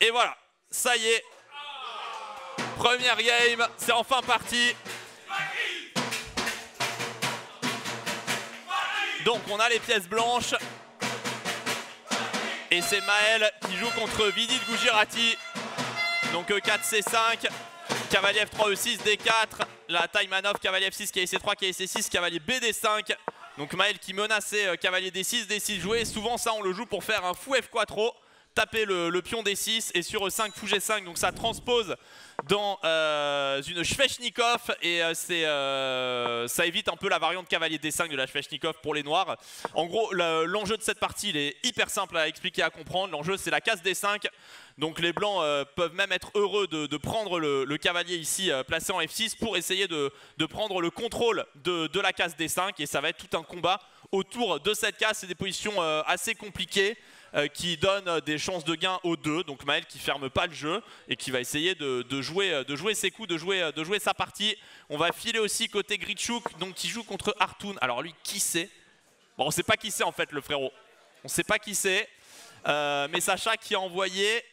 Et voilà, ça y est. Première game, c'est enfin parti. Donc on a les pièces blanches. Et c'est Maël qui joue contre Vidit Gujarati. Donc E4, C5, cavalier F3, E6, D4. La taille manœuvre, cavalier F6, qui a C3, qui a C6, cavalier BD5. Donc Maël qui menaçait cavalier D6, D6 joué. Souvent ça on le joue pour faire un fou F4, taper le pion D6 et sur E5, fou G5. Donc ça transpose dans une Sveshnikov et ça évite un peu la variante cavalier D5 de la Sveshnikov pour les noirs. En gros, l'enjeu de cette partie il est hyper simple à expliquer, à comprendre. L'enjeu c'est la case D5. Donc les blancs peuvent même être heureux de prendre le cavalier ici placé en F6 pour essayer de prendre le contrôle de la case D5. Et ça va être tout un combat autour de cette case. C'est des positions assez compliquées qui donnent des chances de gain aux deux. Donc Maël qui ferme pas le jeu et qui va essayer de jouer ses coups, de jouer sa partie. On va filer aussi côté Grichuk, donc qui joue contre Artoun. Alors lui, qui c'est? Bon, on sait pas qui c'est en fait le frérot. On sait pas qui c'est. Mais Sacha qui a envoyé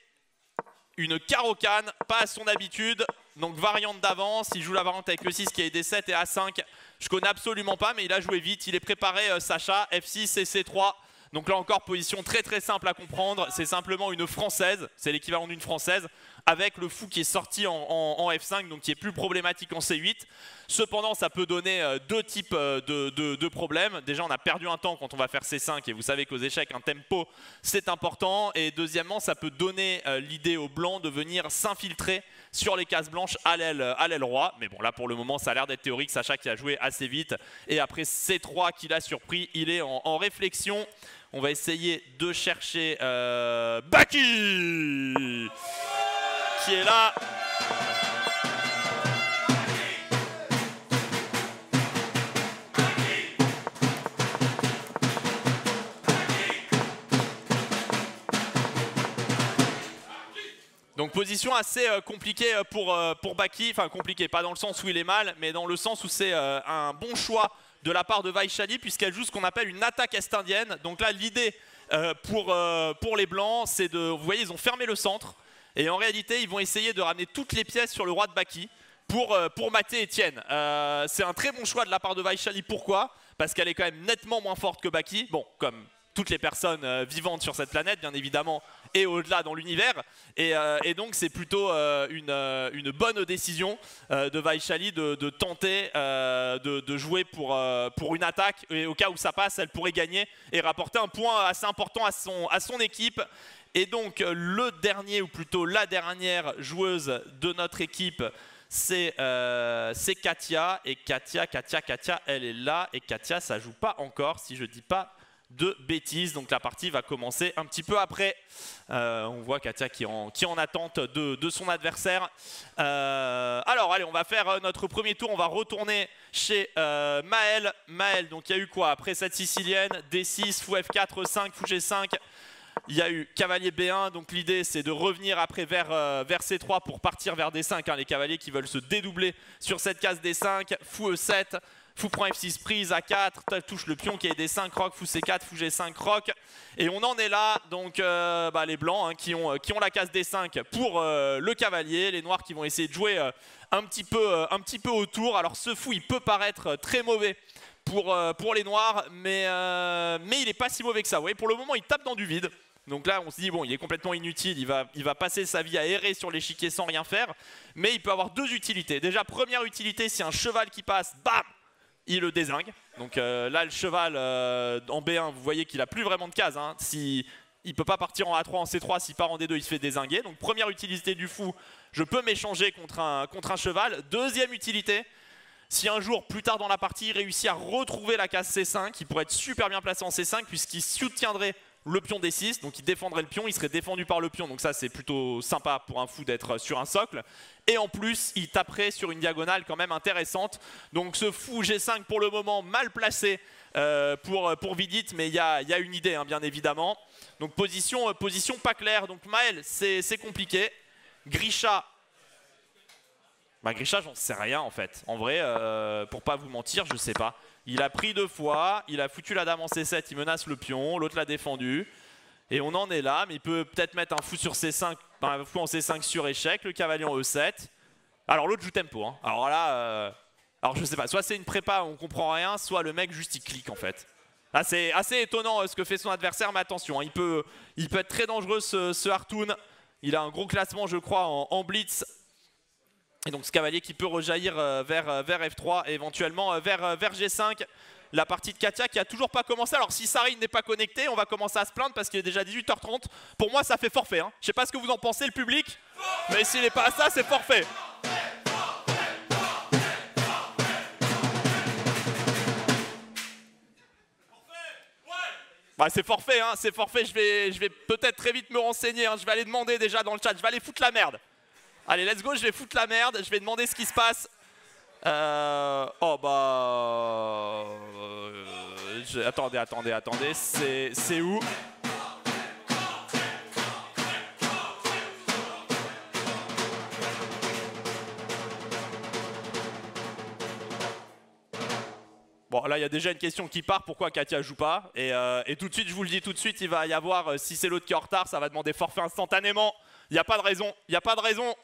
une carocane, pas à son habitude. Donc variante d'avance, il joue la variante avec E6 qui est D7 et A5. Je connais absolument pas, mais il a joué vite. Il est préparé Sacha, F6 et C3. Donc là encore, position très très simple à comprendre. C'est simplement une française, c'est l'équivalent d'une française, avec le fou qui est sorti en F5, donc qui est plus problématique en C8. Cependant, ça peut donner deux types de problèmes. Déjà, on a perdu un temps quand on va faire C5, et vous savez qu'aux échecs, un tempo, c'est important. Et deuxièmement, ça peut donner l'idée aux blancs de venir s'infiltrer sur les cases blanches à l'aile roi. Mais bon, là, pour le moment, ça a l'air d'être théorique. Sacha qui a joué assez vite. Et après C3 qui l'a surpris, il est en réflexion. On va essayer de chercher Baki qui est là. Donc position assez compliquée pour Baki, enfin compliquée, pas dans le sens où il est mal, mais dans le sens où c'est un bon choix de la part de Vaishali puisqu'elle joue ce qu'on appelle une attaque est-indienne. Donc là l'idée pour les blancs c'est de, vous voyez ils ont fermé le centre et en réalité ils vont essayer de ramener toutes les pièces sur le roi de Baki pour mater Etienne. C'est un très bon choix de la part de Vaishali, pourquoi? Parce qu'elle est quand même nettement moins forte que Baki, bon comme toutes les personnes vivantes sur cette planète bien évidemment et au-delà dans l'univers et donc c'est plutôt une bonne décision de Vaishali de tenter de jouer pour une attaque et au cas où ça passe elle pourrait gagner et rapporter un point assez important à son équipe. Et donc le dernier ou plutôt la dernière joueuse de notre équipe c'est Katia et Katia elle est là et Katia ça joue pas encore si je dis pas de bêtises, donc la partie va commencer un petit peu après. On voit Katia qui est en attente de son adversaire. Alors allez, on va faire notre premier tour, on va retourner chez Maël. Maël, donc il y a eu quoi après cette sicilienne? D6, fou F4, E5, fou G5. Il y a eu cavalier B1, donc l'idée c'est de revenir après vers C3 pour partir vers D5, hein, les cavaliers qui veulent se dédoubler sur cette case D5, fou E7. Fou prend F6 prise, A4, touche le pion qui est D5, roc, fou C4, fou G5, roc. Et on en est là, donc les blancs hein, qui ont la case D5 pour le cavalier, les noirs qui vont essayer de jouer un petit peu autour. Alors ce fou il peut paraître très mauvais pour les noirs, mais il n'est pas si mauvais que ça. Vous voyez, pour le moment il tape dans du vide. Donc là on se dit bon il est complètement inutile, il va passer sa vie à errer sur l'échiquier sans rien faire. Mais il peut avoir deux utilités. Déjà première utilité, si un cheval qui passe, bam, il le dézingue. Donc là le cheval en B1 vous voyez qu'il a plus vraiment de cases hein. Il ne peut pas partir en A3, en C3, s'il part en D2 il se fait dézinguer. Donc première utilité du fou, je peux m'échanger contre un cheval. Deuxième utilité, si un jour plus tard dans la partie il réussit à retrouver la case C5, il pourrait être super bien placé en C5 puisqu'il soutiendrait le pion D6, donc il défendrait le pion, il serait défendu par le pion, donc ça c'est plutôt sympa pour un fou d'être sur un socle. Et en plus il taperait sur une diagonale quand même intéressante. Donc ce fou G5 pour le moment mal placé pour Vidit, mais il y a une idée hein, bien évidemment. Donc position pas claire, donc Maël c'est compliqué. Grisha, Grisha j'en sais rien en fait, en vrai pour pas vous mentir je sais pas. Il a pris deux fois, il a foutu la dame en C7, il menace le pion, l'autre l'a défendu. Et on en est là, mais il peut peut-être mettre un fou sur C5 un fou en C5 sur échec, le cavalier en E7. Alors l'autre joue tempo, hein. Alors là, alors je sais pas, soit c'est une prépa, on comprend rien, soit le mec juste il clique en fait. Là c'est assez étonnant ce que fait son adversaire, mais attention, hein, il peut être très dangereux ce Hartoon. Il a un gros classement je crois en blitz. Et donc ce cavalier qui peut rejaillir vers F3 et éventuellement vers G5. La partie de Katia qui a toujours pas commencé. Alors si Sarine n'est pas connecté, on va commencer à se plaindre parce qu'il est déjà 18h30. Pour moi ça fait forfait, hein. Je sais pas ce que vous en pensez le public, mais s'il n'est pas à ça c'est forfait. Bah, c'est forfait, hein, c'est forfait. Je vais peut-être très vite me renseigner, hein. Je vais aller demander déjà dans le chat, je vais aller foutre la merde. Allez, let's go, je vais foutre la merde, je vais demander ce qui se passe. Oh bah... Attendez, c'est où? Bon, là, il y a déjà une question qui part, pourquoi Katia joue pas? Et tout de suite, je vous le dis tout de suite, il va y avoir, si c'est l'autre qui est en retard, ça va demander forfait instantanément. Il n'y a pas de raison, il n'y a pas de raison.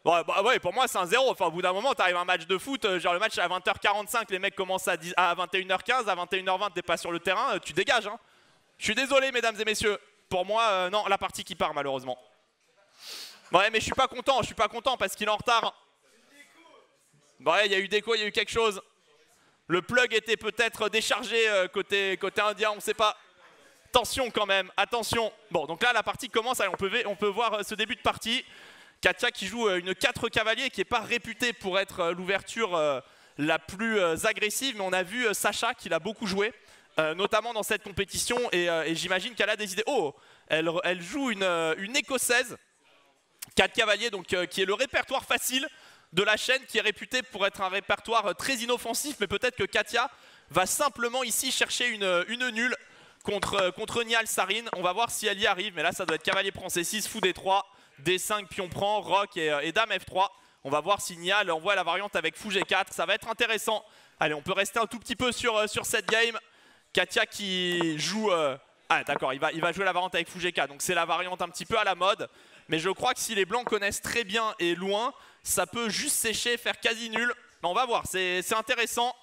Ouais, bah ouais, pour moi c'est un 0. Enfin, au bout d'un moment, t'arrives à un match de foot, genre le match est à 20h45, les mecs commencent à 21h15, à 21h20, t'es pas sur le terrain, tu dégages. Hein. Je suis désolé, mesdames et messieurs. Pour moi, non, la partie qui part, malheureusement. Ouais, mais je suis pas content parce qu'il est en retard. Ouais, il y a eu déco, il y a eu quelque chose. Le plug était peut-être déchargé côté indien, on sait pas. Attention quand même, attention. Bon, donc là, la partie commence, allez, on peut voir ce début de partie. Katia qui joue une 4 cavaliers qui n'est pas réputée pour être l'ouverture la plus agressive, mais on a vu Sacha qui l'a beaucoup joué, notamment dans cette compétition, et j'imagine qu'elle a des idées. Oh, elle joue une écossaise, 4 cavaliers, donc qui est le répertoire facile de la chaîne, qui est réputé pour être un répertoire très inoffensif, mais peut-être que Katia va simplement ici chercher une nulle contre Niall Sarine. On va voir si elle y arrive, mais là ça doit être cavalier prend C6, fou D3, D5, pion prend, roc et dame F3. On va voir si Niall envoie la variante avec fou G4. Ça va être intéressant. Allez, on peut rester un tout petit peu sur cette game. Katia qui joue... Ah d'accord, il va jouer la variante avec fou G4. Donc c'est la variante un petit peu à la mode. Mais je crois que si les blancs connaissent très bien et loin, ça peut juste sécher, faire quasi nul. Mais on va voir, c'est intéressant.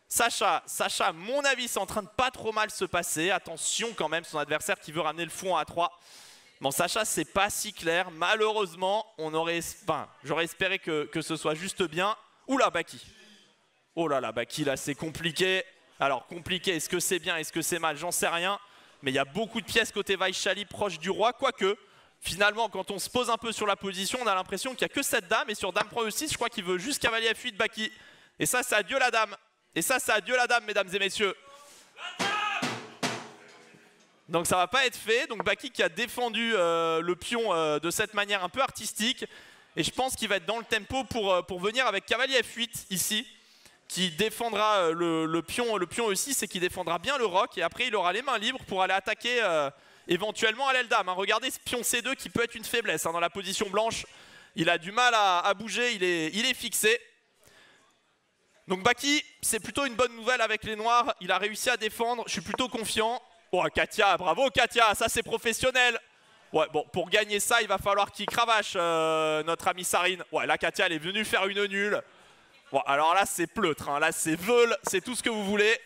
Sacha, à mon avis, c'est en train de pas trop mal se passer. Attention quand même, son adversaire qui veut ramener le fond à A3. Bon, Sacha, c'est pas si clair. Malheureusement, j'aurais espéré que ce soit juste bien. Oula, Baki. Oh là là, Baki, là, c'est compliqué. Alors, compliqué, est-ce que c'est bien, est-ce que c'est mal? J'en sais rien. Mais il y a beaucoup de pièces côté Vaishali proche du roi. Quoique, finalement, quand on se pose un peu sur la position, on a l'impression qu'il n'y a que cette dame. Et sur dame prend E6, je crois qu'il veut juste cavalier F8, Baki. Et ça, c'est adieu la dame. Et ça, c'est adieu la dame, mesdames et messieurs. Donc ça va pas être fait. Donc Baki qui a défendu le pion de cette manière un peu artistique. Et je pense qu'il va être dans le tempo pour venir avec cavalier F8 ici. Qui défendra le pion E6 et qui défendra bien le roc. Et après il aura les mains libres pour aller attaquer éventuellement à l'aile dame. Hein. Regardez ce pion C2 qui peut être une faiblesse. Hein. Dans la position blanche, il a du mal à bouger, il est fixé. Donc Baki, c'est plutôt une bonne nouvelle avec les noirs. Il a réussi à défendre, je suis plutôt confiant. Oh Katia, bravo Katia, ça c'est professionnel. Ouais, bon, pour gagner ça, il va falloir qu'il cravache notre ami Sarine. Ouais, là Katia, elle est venue faire une nulle. Bon, alors là c'est pleutre, hein. Là c'est veule, c'est tout ce que vous voulez.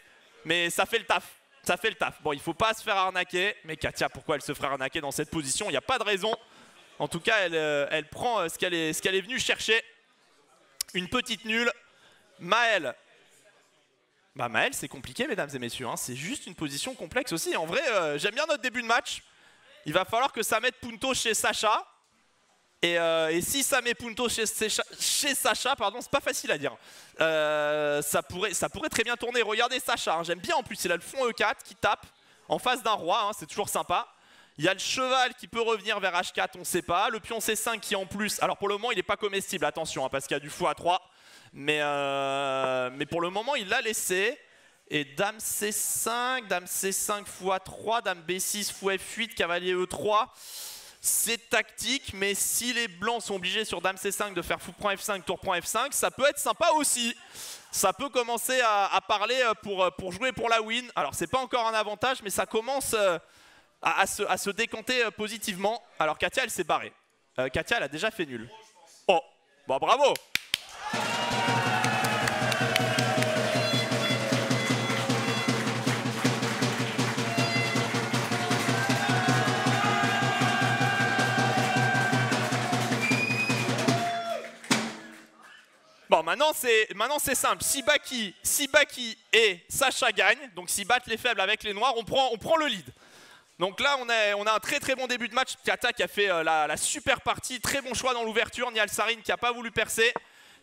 Mais ça fait le taf, ça fait le taf. Bon, il faut pas se faire arnaquer. Mais Katia, pourquoi elle se ferait arnaquer dans cette position? Il n'y a pas de raison. En tout cas, elle prend ce qu'elle est venue chercher. Une petite nulle. Maël. Bah Maël, c'est compliqué, mesdames et messieurs. Hein. C'est juste une position complexe aussi. En vrai, j'aime bien notre début de match. Il va falloir que ça mette Punto chez Sacha. Et si ça met Punto chez Sacha, pardon, c'est pas facile à dire. Ça pourrait très bien tourner. Regardez Sacha, hein. J'aime bien en plus. Il a le fond E4 qui tape en face d'un roi. Hein. C'est toujours sympa. Il y a le cheval qui peut revenir vers H4, on ne sait pas. Le pion C5 qui en plus... Alors pour le moment, il n'est pas comestible, attention, hein, parce qu'il y a du fou à 3. Mais pour le moment, il l'a laissé. Et dame C5, fou A3, dame B6, fou F8, cavalier E3. C'est tactique, mais si les blancs sont obligés sur dame C5 de faire fou prend F5, tour prend F5, ça peut être sympa aussi. Ça peut commencer à parler pour jouer pour la win. Alors c'est pas encore un avantage, mais ça commence à se décanter positivement. Alors Katia, elle s'est barrée. Katia, elle a déjà fait nul. Oh, bon, bravo. Bon, maintenant c'est simple. Si Baki et Sacha gagnent, donc s'ils battent les faibles avec les noirs, on prend le lead. Donc là, on a un très très bon début de match. Kata qui a fait la super partie, très bon choix dans l'ouverture. Nial Sarine qui n'a pas voulu percer,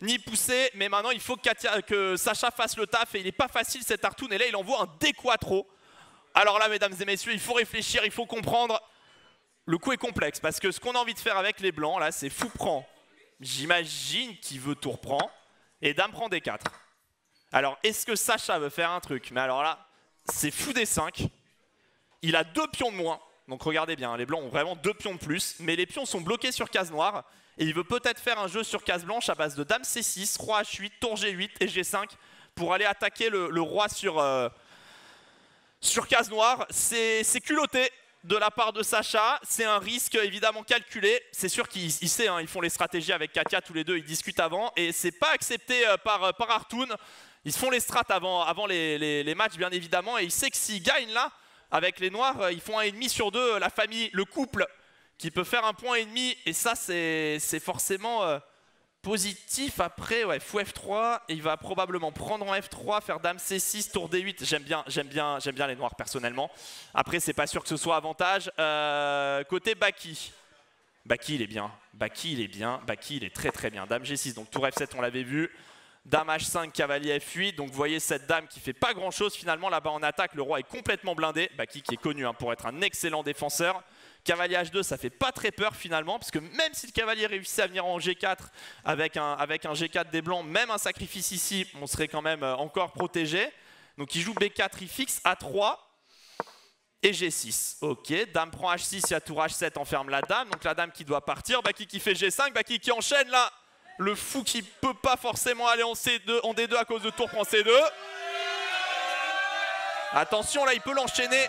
ni pousser. Mais maintenant, il faut que Sacha fasse le taf. Et il n'est pas facile cet Artoon. Et là, il envoie un D-Quattro. Alors là, mesdames et messieurs, il faut réfléchir, il faut comprendre. Le coup est complexe parce que ce qu'on a envie de faire avec les blancs, là, c'est fou prend. J'imagine qu'il veut tour prend. Et dame prend D4. Alors, est-ce que Sacha veut faire un truc? Mais alors là, c'est fou D5. Il a 2 pions de moins. Donc regardez bien, les blancs ont vraiment 2 pions de plus. Mais les pions sont bloqués sur case noire. Et il veut peut-être faire un jeu sur case blanche à base de dame C6, roi H8, tour G8 et G5 pour aller attaquer le roi sur case noire. C'est culotté de la part de Sacha. C'est un risque évidemment calculé. C'est sûr qu'il sait, hein, ils font les stratégies avec Katia tous les deux, ils discutent avant. Et c'est pas accepté par Artoon. Ils se font les strats avant les matchs bien évidemment. Et il sait que s'ils gagnent là, avec les noirs, ils font 1,5 sur 2, la famille, le couple, qui peut faire 1,5 point. Et ça, c'est forcément positif. Après, ouais, fou F3, et il va probablement prendre en F3, faire dame C6, tour D8. J'aime bien les noirs personnellement. Après, c'est pas sûr que ce soit avantage. Côté Baki. Baki, il est bien. Baki, il est très très bien. Dame G6, donc tour F7, on l'avait vu. Dame H5, cavalier F8, donc vous voyez cette dame qui fait pas grand chose finalement là-bas en attaque, le roi est complètement blindé, Baki qui est connu hein, pour être un excellent défenseur. Cavalier H2 ça fait pas très peur finalement, parce que même si le cavalier réussit à venir en G4 avec un G4 des blancs, même un sacrifice ici, on serait quand même encore protégé. Donc il joue B4, il fixe A3 et G6. Ok, dame prend H6, il y a tour H7, enferme la dame, donc la dame qui doit partir, Baki qui fait G5, Baki qui enchaîne là. Le fou qui peut pas forcément aller en C2, en D2 à cause de tour prend C2. Attention, là, il peut l'enchaîner.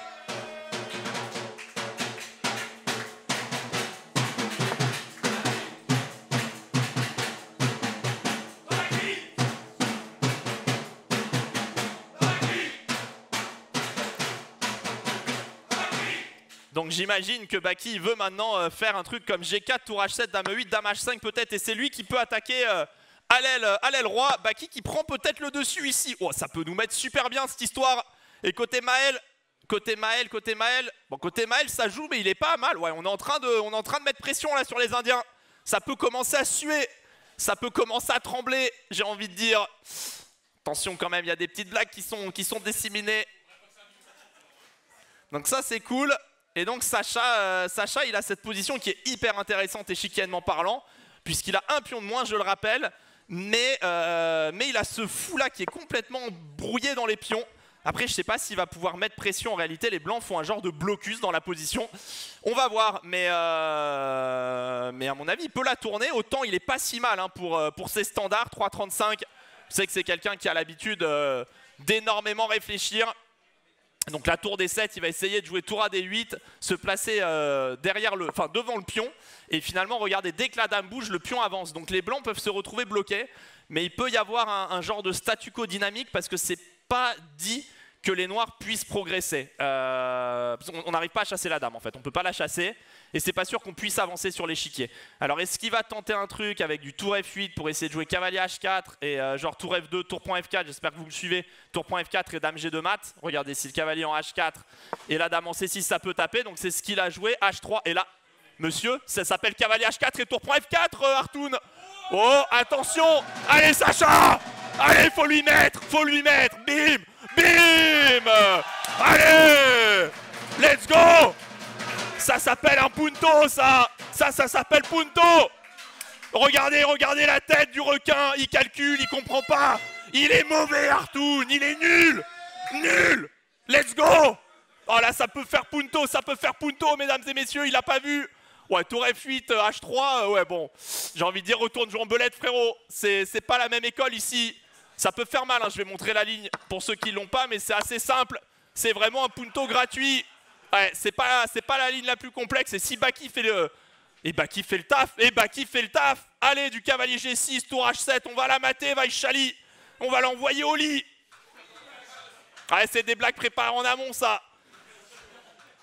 Donc j'imagine que Baki veut maintenant faire un truc comme G4, tour H7, dame E8, dame H5 peut-être. Et c'est lui qui peut attaquer à l'aile roi. Baki qui prend peut-être le dessus ici. Oh, ça peut nous mettre super bien cette histoire. Et côté Maël, bon côté Maël ça joue mais il est pas mal. Ouais, on est en train de mettre pression là sur les Indiens. Ça peut commencer à suer, ça peut commencer à trembler, j'ai envie de dire. Attention quand même, il y a des petites blagues qui sont disséminées. Donc ça c'est cool. Et donc Sacha, il a cette position qui est hyper intéressante échiquièrement parlant, puisqu'il a un pion de moins, je le rappelle, mais il a ce fou là qui est complètement brouillé dans les pions. Après, je ne sais pas s'il va pouvoir mettre pression. En réalité, les blancs font un genre de blocus dans la position. On va voir, mais à mon avis, il peut la tourner. Autant, il n'est pas si mal hein, pour ses standards. 3,35, je sais que c'est quelqu'un qui a l'habitude d'énormément réfléchir. Donc la tour D7, il va essayer de jouer tour à D8, se placer devant le pion. Et finalement, regardez, dès que la dame bouge, le pion avance. Donc les blancs peuvent se retrouver bloqués. Mais il peut y avoir un genre de statu quo dynamique parce que c'est pas dit que les noirs puissent progresser. On n'arrive pas à chasser la dame en fait, on ne peut pas la chasser. Et c'est pas sûr qu'on puisse avancer sur l'échiquier. Alors est-ce qu'il va tenter un truc avec du tour F8 pour essayer de jouer cavalier H4 et genre tour F2, tour point F4, j'espère que vous me suivez, tour point F4 et dame G2 mat. Regardez, si le cavalier en H4 et la dame en C6 ça peut taper, donc c'est ce qu'il a joué, H3 et là, monsieur, ça s'appelle cavalier H4 et tour point F4 Artoon. Oh, attention, allez Sacha, allez, faut lui mettre, bim, bim, allez, let's go. Ça s'appelle un punto, ça s'appelle punto. Regardez la tête du requin, il calcule, il comprend pas. Il est mauvais Artoon, il est nul. Let's go. Oh là, ça peut faire punto, mesdames et messieurs, il a pas vu. Ouais, tour F8, H3, ouais bon. J'ai envie de dire, retourne jouer en belette frérot. C'est pas la même école ici. Ça peut faire mal, hein. Je vais montrer la ligne pour ceux qui l'ont pas, mais c'est assez simple. C'est vraiment un punto gratuit. Ouais, c'est pas la ligne la plus complexe. Et si Baki fait le... Et Baki fait le taf. Et Baki fait le taf. Allez, du cavalier G6, tour H7. On va la mater, Vaishali. On va l'envoyer au lit. Ouais, c'est des blagues préparées en amont, ça.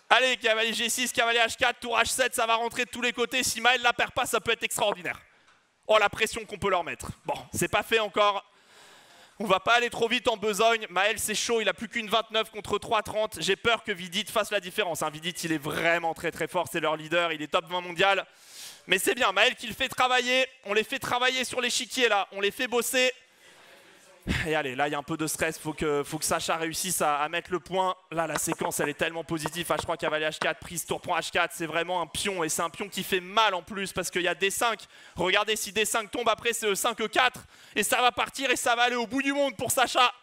Allez, cavalier G6, cavalier H4, tour H7. Ça va rentrer de tous les côtés. Si Maël la perd pas, ça peut être extraordinaire. Oh, la pression qu'on peut leur mettre. Bon, c'est pas fait encore. On va pas aller trop vite en besogne. Maël, c'est chaud, il a plus qu'une 29 contre 3,30. J'ai peur que Vidit fasse la différence. Hein. Vidit, il est vraiment très très fort, c'est leur leader, il est top 20 mondial. Mais c'est bien, Maël qui le fait travailler. On les fait travailler sur l'échiquier là, on les fait bosser. Et allez, là il y a un peu de stress, faut que Sacha réussisse à mettre le point. Là la séquence elle est tellement positive, H3, cavalier H4, prise, tour prend H4, c'est vraiment un pion. Et c'est un pion qui fait mal en plus parce qu'il y a D5. Regardez si D5 tombe après c'est E5, E4. Et ça va partir et ça va aller au bout du monde pour Sacha.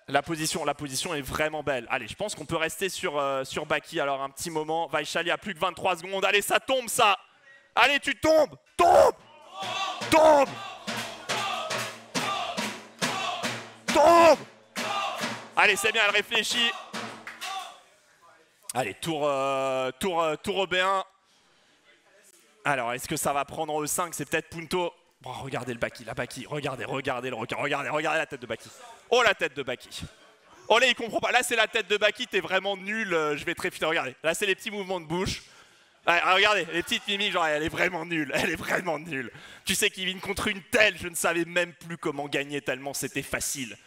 La position est vraiment belle. Allez, je pense qu'on peut rester sur Baki alors un petit moment. Vaishali a plus que 23 secondes, allez ça tombe ça. Allez tu tombes, tombe. Tombe! Tombe! Allez, c'est bien, elle réfléchit. Allez, tour B1. Alors, est-ce que ça va prendre en E5? C'est peut-être Punto. Bon, regardez le Baki, la Baki. Regardez le requin. Regardez la tête de Baki. Oh, la tête de Baki. Oh là, il comprend pas. Là, c'est la tête de Baki. T'es vraiment nul. Je vais trépider. Regardez. Là, c'est les petits mouvements de bouche. Ouais, regardez, les petites mimiques, genre elle est vraiment nulle, Tu sais qu'il vient contre une telle, je ne savais même plus comment gagner tellement c'était facile.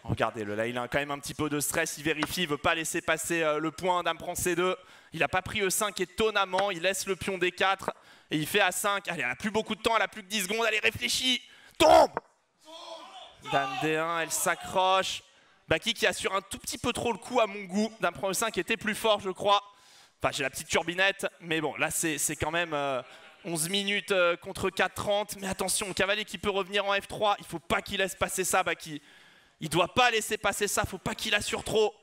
Regardez-le, là il a quand même un petit peu de stress, il vérifie, il veut pas laisser passer le point, Dame prend C2. Il n'a pas pris E5 étonnamment, il laisse le pion D4 et il fait A5. Allez, elle a plus beaucoup de temps, elle a plus que 10 secondes, allez réfléchis, tombe. Dame D1, elle s'accroche. Baki qui assure un tout petit peu trop le coup à mon goût. Dame prend E5 était plus fort je crois. Enfin, j'ai la petite turbinette, mais bon, là, c'est quand même 11 minutes contre 4,30. Mais attention, cavalier qui peut revenir en F3, il ne faut pas qu'il laisse passer ça, Baki. Il ne doit pas laisser passer ça, il ne faut pas qu'il assure trop.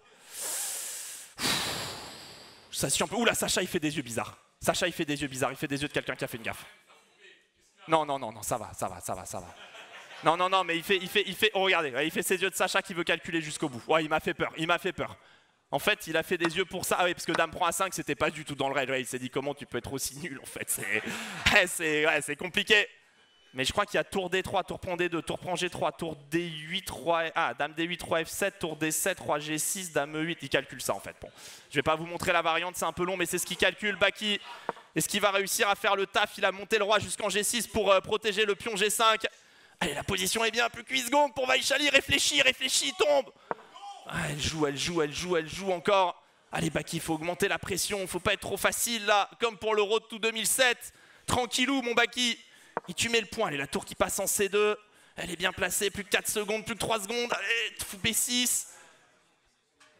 Ça suit un peu. Ouh là, Sacha, il fait des yeux bizarres. Sacha, il fait des yeux bizarres, il fait des yeux de quelqu'un qui a fait une gaffe. Non, ça va. Non, mais il fait, oh, regardez, il fait ses yeux de Sacha qui veut calculer jusqu'au bout. Ouais, il m'a fait peur. En fait, il a fait des yeux pour ça. Ah oui, parce que Dame prend A5, c'était pas du tout dans le raid. Ouais, il s'est dit comment tu peux être aussi nul en fait. C'est compliqué. Mais je crois qu'il y a tour D3, tour prend D2, tour prend G3, tour D8, roi... Ah, Dame D8, roi F7, tour D7, roi G6, Dame E8. Il calcule ça en fait. Bon, je vais pas vous montrer la variante, c'est un peu long, mais c'est ce qu'il calcule. Baki, est-ce qu'il va réussir à faire le taf? Il a monté le roi jusqu'en G6 pour protéger le pion G5. Allez, la position est bien, plus que 8 secondes pour Vaishali. Réfléchis, tombe. Ah, elle joue encore. Allez Baki, il faut augmenter la pression, il faut pas être trop facile là, comme pour le Road to 2007. Tranquillou mon Baki. Et tu mets le point, allez la tour qui passe en C2. Elle est bien placée, plus que 4 secondes, plus que 3 secondes. Allez, fou B6.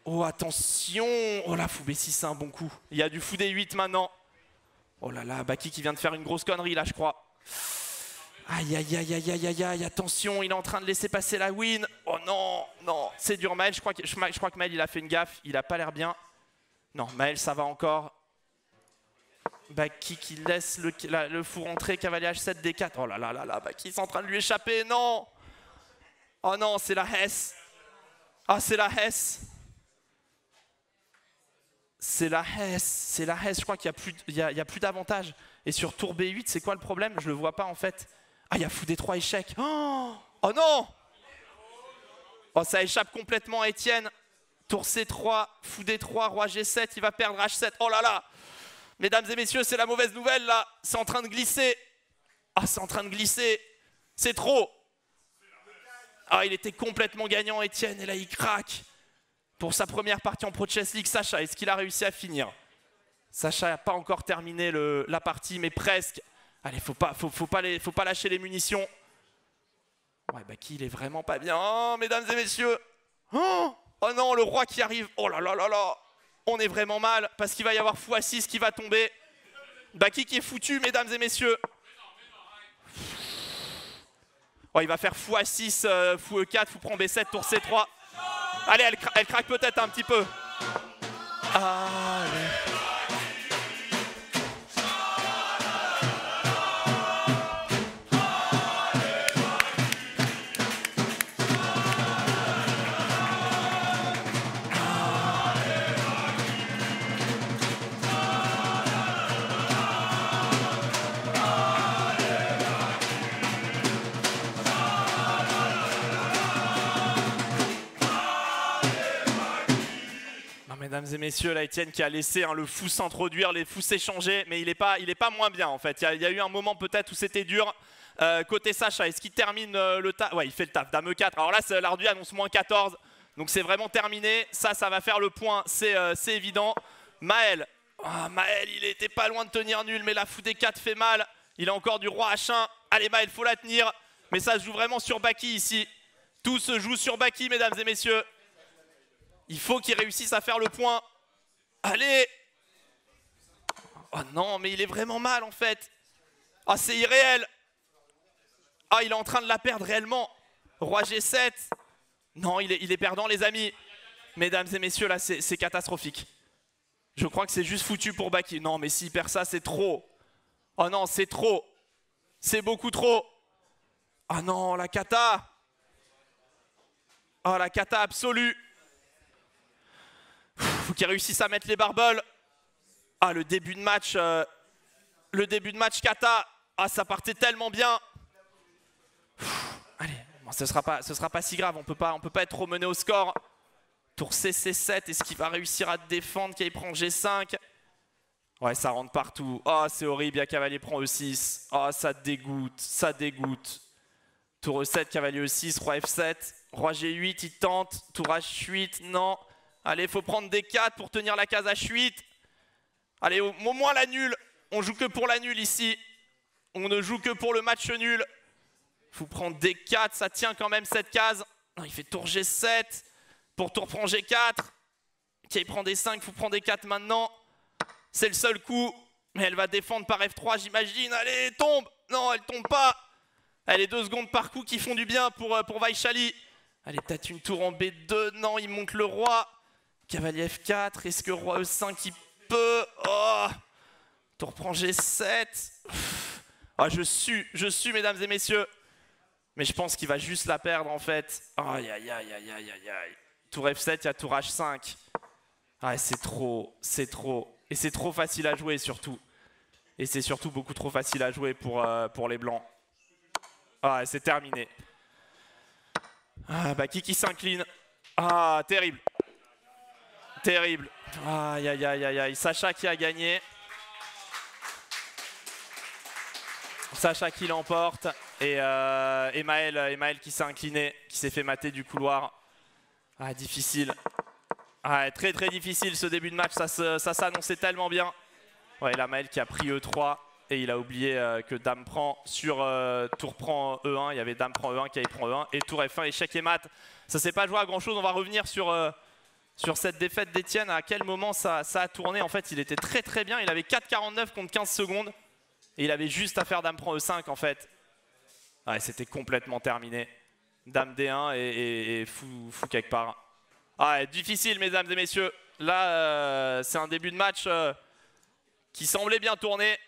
Oh attention. Oh là, fou B6 c'est un bon coup. Il y a du fou D8 maintenant. Oh là là, Baki qui vient de faire une grosse connerie là je crois. Aïe, attention, il est en train de laisser passer la win. Oh non, c'est dur Maël, je crois que Maël il a fait une gaffe, il a pas l'air bien. Non, Maël ça va encore. Baki qui laisse le fou rentrer, cavalier H7, D4. Oh là là, Baki c'est en train de lui échapper, non. Oh non, c'est la Hesse. Ah, c'est la Hesse. C'est la Hesse, je crois qu'il n'y a plus d'avantage. Et sur tour B8, c'est quoi le problème? Je le vois pas en fait. Ah, il y a fou D3 échec. Oh non. Oh, ça échappe complètement à Étienne. Tour C3, fou D3, roi G7, il va perdre H7. Oh là là. Mesdames et messieurs, c'est la mauvaise nouvelle là. C'est en train de glisser. Ah, c'est en train de glisser. C'est trop. Ah, il était complètement gagnant Étienne et là il craque. Pour sa première partie en Pro Chess League, Sacha, est-ce qu'il a réussi à finir? Sacha n'a pas encore terminé la partie, mais presque. Allez, faut pas lâcher les munitions. Ouais, Baki, il est vraiment pas bien. Oh, mesdames et messieurs. Oh non, le roi qui arrive. Oh là là là là. On est vraiment mal parce qu'il va y avoir fou A6 qui va tomber. Baki qui est foutu, mesdames et messieurs. Oh, il va faire fou A6, fou E4, fou prend B7, tour C3. Allez, elle craque peut-être un petit peu. Allez. mesdames et messieurs, là Etienne qui a laissé le fou s'introduire, les fous s'échanger, mais il est pas moins bien en fait. Il y a eu un moment peut-être où c'était dur. Côté Sacha, est-ce qu'il termine le taf? Ouais, il fait le taf, dame E4. Alors là, l'Ardu annonce moins 14, donc c'est vraiment terminé. Ça va faire le point, c'est évident. Maël, Maël, il était pas loin de tenir nul, mais la fou D4 fait mal. Il a encore du roi H1. Allez Maël, faut la tenir. Mais ça se joue vraiment sur Baki ici. Tout se joue sur Baki, mesdames et messieurs. Il faut qu'il réussisse à faire le point. Allez! Oh non, mais il est vraiment mal en fait. Ah, c'est irréel. Ah, il est en train de la perdre réellement. Roi G7. Non, il est perdant les amis. Mesdames et messieurs, là c'est catastrophique. Je crois que c'est juste foutu pour Baki. Non, mais s'il perd ça, c'est trop. Oh non, c'est trop. C'est beaucoup trop. Ah non, la cata. Oh, la cata absolue. Faut qu'il réussisse à mettre les barboles. Ah, le début de match kata. Ah, ça partait tellement bien. Allez, bon, ce sera pas si grave. On peut pas être trop mené au score. Tour CC7, est-ce qu'il va réussir à défendre qu'il prend G5? Ouais, ça rentre partout. Oh, c'est horrible, il y a cavalier prend E6. Oh, ça dégoûte, ça dégoûte. Tour E7, cavalier E6, roi F7. Roi G8, il tente. Tour H8, non. Allez, il faut prendre D4 pour tenir la case H8. Allez, au moins la nulle. On joue que pour la nulle ici. On ne joue que pour le match nul. Il faut prendre D4, ça tient quand même cette case. Non, il fait tour G7. Pour tour prend G4. Ok, il prend D5, il faut prendre D4 maintenant. C'est le seul coup. Mais elle va défendre par F3, j'imagine. Allez, tombe. Non, elle tombe pas. Allez, 2 secondes par coup qui font du bien pour Vaishali. Allez, peut-être une tour en B2. Non, il monte le roi. Cavalier F4. Est-ce que roi E5, il peut? Oh, tour prend G7. Oh, je suis, mesdames et messieurs. Mais je pense qu'il va juste la perdre, en fait. Aïe, aïe, aïe, aïe, aïe, aïe, aïe. Tour F7, il y a tour H5. Ah, c'est trop, c'est trop. Et c'est trop facile à jouer, surtout. Et c'est surtout beaucoup trop facile à jouer pour les blancs. Ah, c'est terminé. Ah, Baki qui s'incline. Ah, terrible. Terrible. Aïe, aïe, aïe, aïe, aïe. Sacha qui a gagné. Sacha qui l'emporte. Et Maël qui s'est incliné, qui s'est fait mater du couloir. Ah, difficile. Ah, très très difficile ce début de match, ça s'annonçait tellement bien. Ouais, là Maël qui a pris E3 et il a oublié que dame prend sur tour prend E1. Il y avait dame prend E1, qui prend E1 et tour F1, échec et mat. Ça s'est pas joué à grand chose. On va revenir sur cette défaite d'Etienne. À quel moment ça a tourné? En fait, il était très très bien. Il avait 4,49 contre 15 secondes. Et il avait juste à faire dame prend E5 en fait. Ouais, c'était complètement terminé. Dame D1 et fou quelque part. Ah, difficile, mesdames et messieurs. Là, c'est un début de match qui semblait bien tourner.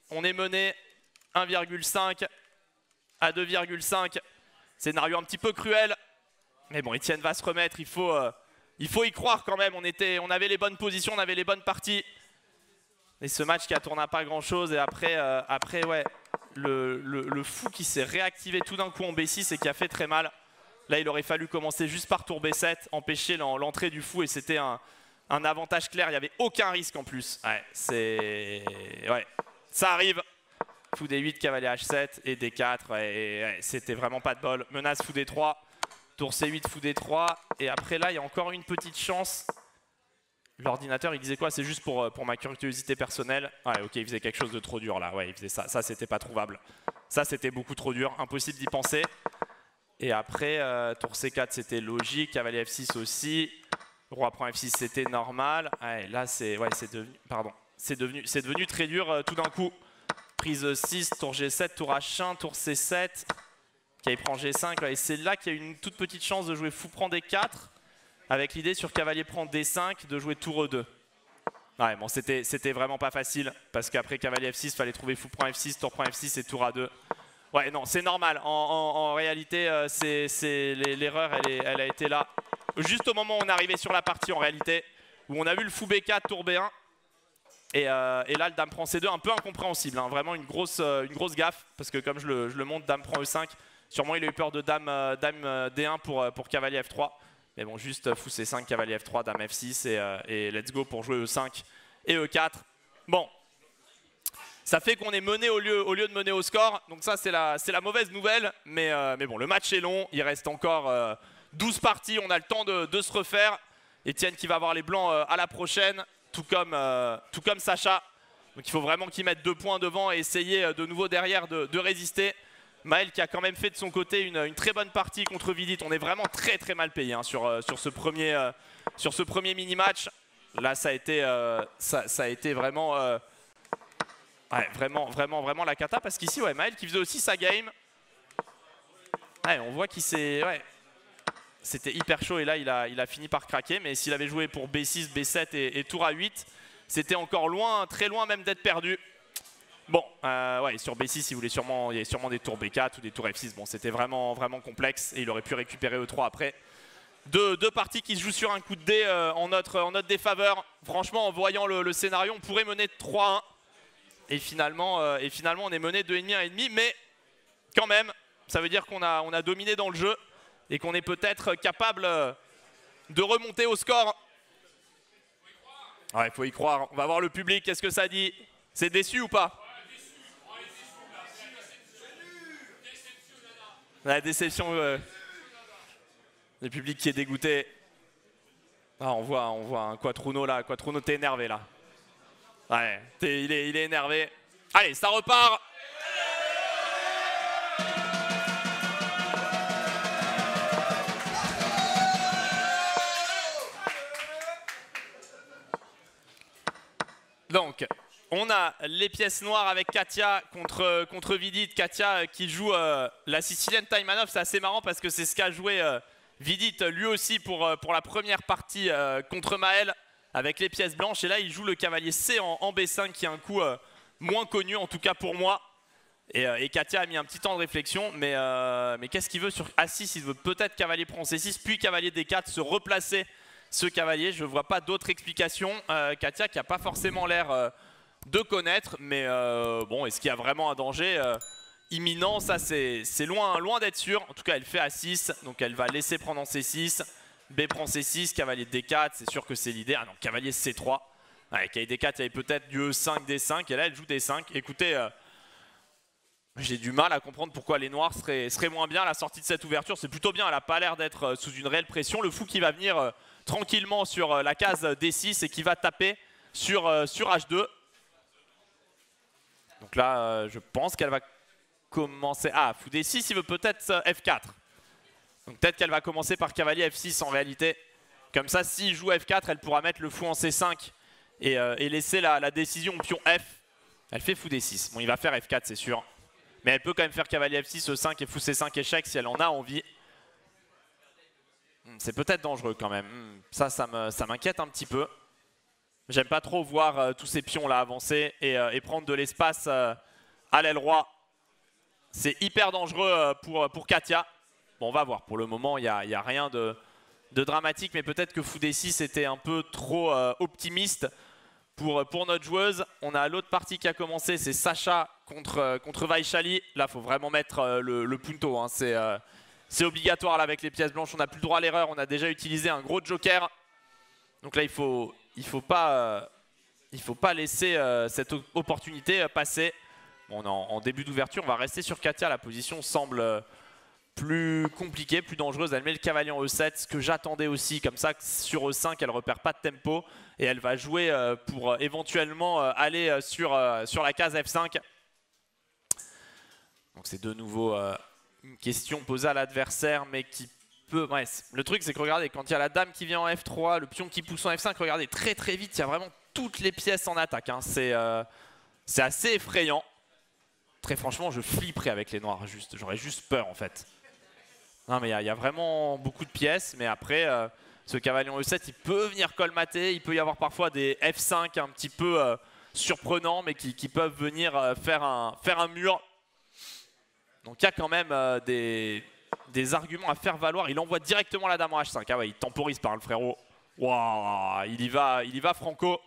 On est mené 1,5 à 2,5. Scénario un petit peu cruel. Mais bon, Etienne va se remettre. Il faut y croire quand même. On avait les bonnes positions, on avait les bonnes parties. Et ce match qui a tourné à pas grand chose. Et après ouais, le fou qui s'est réactivé tout d'un coup en B6 et qui a fait très mal. Là, il aurait fallu commencer juste par tour B7, empêcher l'entrée du fou et c'était un avantage clair. Il n'y avait aucun risque en plus. Ouais, ouais, ça arrive. Fou D8, cavalier H7 et D4. Ouais, c'était vraiment pas de bol. Menace fou D3, tour C8, fou D3. Et après là, il y a encore une petite chance. L'ordinateur, il disait quoi? C'est juste pour ma curiosité personnelle. Ouais, ok, il faisait quelque chose de trop dur là. Ouais, il faisait ça. Ça, c'était pas trouvable. Ça, c'était beaucoup trop dur. Impossible d'y penser. Et après, tour C4, c'était logique. Cavalier F6 aussi. Roi prend F6, c'était normal. Ouais, là, c'est devenu très dur tout d'un coup. Prise 6, tour G7, tour H1, tour C7. Qui prend G5. Ouais, et c'est là qu'il y a une toute petite chance de jouer fou prend D4. Avec l'idée sur cavalier prend D5 de jouer tour E2. Ouais, bon, c'était vraiment pas facile. Parce qu'après cavalier F6, il fallait trouver fou prend F6, tour prend F6 et tour A2. Ouais, non, c'est normal. En réalité, l'erreur, elle a été là. Juste au moment où on est arrivé sur la partie, en réalité, où on a vu le fou B4, tour B1. Et là, le dame prend C2, un peu incompréhensible. Hein, vraiment une grosse gaffe. Parce que comme je le montre, dame prend E5. Sûrement, il a eu peur de dame D1 pour cavalier F3. Mais bon, juste fou C5, cavalier F3, dame F6 et let's go pour jouer E5 et E4. Bon, ça fait qu'on est mené au lieu de mener au score. Donc ça, c'est la mauvaise nouvelle. Mais bon, le match est long. Il reste encore 12 parties. On a le temps de se refaire. Etienne qui va avoir les blancs à la prochaine, tout comme Sacha. Donc il faut vraiment qu'il mette 2 points devant et essayer de nouveau derrière de résister. Maël qui a quand même fait de son côté une très bonne partie contre Vidit. On est vraiment très très mal payé hein, sur ce premier mini-match. Là, ça a été vraiment, ouais, vraiment la cata. Parce qu'ici, ouais, Maël qui faisait aussi sa game. Ouais, on voit qu'il s'est... Ouais, c'était hyper chaud et là, il a fini par craquer. Mais s'il avait joué pour B6, B7 et tour A8, c'était encore loin, très loin même d'être perdu. Bon, ouais, sur B6, il y a sûrement des tours B4 ou des tours F6. Bon, c'était vraiment complexe et il aurait pu récupérer E3 après. Deux parties qui se jouent sur un coup de dé en notre défaveur. Franchement, en voyant le scénario, on pourrait mener 3-1. Et finalement, on est mené 2,5 à 1,5. Mais quand même, ça veut dire qu'on a dominé dans le jeu et qu'on est peut-être capable de remonter au score. Ouais, il faut y croire. On va voir le public. Qu'est-ce que ça dit? C'est déçu ou pas? La déception. Le public qui est dégoûté. Ah, on voit un Quatruno là. Quatruno, t'es énervé là. Ouais, il est énervé. Allez, ça repart. Donc, on a les pièces noires avec Katia contre Vidit. Katia qui joue la Sicilian Taimanov. C'est assez marrant parce que c'est ce qu'a joué Vidit lui aussi pour la première partie contre Maël avec les pièces blanches. Et là, il joue le cavalier C en B5 qui est un coup moins connu, en tout cas pour moi. Et Katia a mis un petit temps de réflexion. Mais qu'est-ce qu'il veut sur A6? Il veut peut-être cavalier prend C6, puis cavalier D4, se replacer ce cavalier. Je ne vois pas d'autre explication. Katia qui n'a pas forcément l'air de connaître. Mais bon, est-ce qu'il y a vraiment un danger imminent? Ça, c'est loin d'être sûr. En tout cas, elle fait A6. Donc, elle va laisser prendre en C6. B prend C6, cavalier D4. C'est sûr que c'est l'idée. Ah non, cavalier C3. Ouais, cavalier D4, il y avait peut-être du E5, D5. Et là, elle joue D5. Écoutez, j'ai du mal à comprendre pourquoi les noirs seraient moins bien à la sortie de cette ouverture. C'est plutôt bien. Elle n'a pas l'air d'être sous une réelle pression. Le fou qui va venir tranquillement sur la case D6 et qui va taper sur H2. Donc là, je pense qu'elle va commencer... Ah, fou D6, il veut peut-être F4. Donc peut-être qu'elle va commencer par cavalier F6 en réalité. Comme ça, s'il joue F4, elle pourra mettre le fou en C5 et laisser la décision au pion F. Elle fait fou D6. Bon, il va faire F4, c'est sûr. Mais elle peut quand même faire cavalier F6, E5 et fou C5 échec si elle en a envie. C'est peut-être dangereux quand même. Ça m'inquiète un petit peu. J'aime pas trop voir tous ces pions là avancer et prendre de l'espace à l'aile roi. C'est hyper dangereux pour Katia. Bon, on va voir. Pour le moment, il n'y a rien de dramatique. Mais peut-être que fou D6 était un peu trop optimiste pour notre joueuse. On a l'autre partie qui a commencé. C'est Sacha contre Vaishali. Là, il faut vraiment mettre le punto. Hein. C'est obligatoire là, avec les pièces blanches. On n'a plus le droit à l'erreur. On a déjà utilisé un gros joker. Donc là, il faut pas laisser cette opportunité passer. Bon, on est en début d'ouverture. On va rester sur Katia. La position semble plus compliquée, plus dangereuse. Elle met le cavalier en E7, ce que j'attendais aussi. Comme ça, sur E5, elle ne repère pas de tempo. Et elle va jouer pour éventuellement aller sur la case F5. Donc c'est de nouveau une question posée à l'adversaire, mais qui peut... Ouais, le truc, c'est que regardez, quand il y a la dame qui vient en F3, le pion qui pousse en F5, regardez, très très vite, il y a vraiment toutes les pièces en attaque. Hein. C'est assez effrayant. Très franchement, je flipperais avec les noirs. J'aurais juste peur, en fait. Non, mais il y a vraiment beaucoup de pièces. Mais après, ce cavalier en E7, il peut venir colmater. Il peut y avoir parfois des F5 un petit peu surprenants, mais qui peuvent venir faire un mur. Donc il y a quand même des arguments à faire valoir. Il envoie directement la dame en H5. Ah ouais, il temporise par le frérot. Waouh, il y va franco.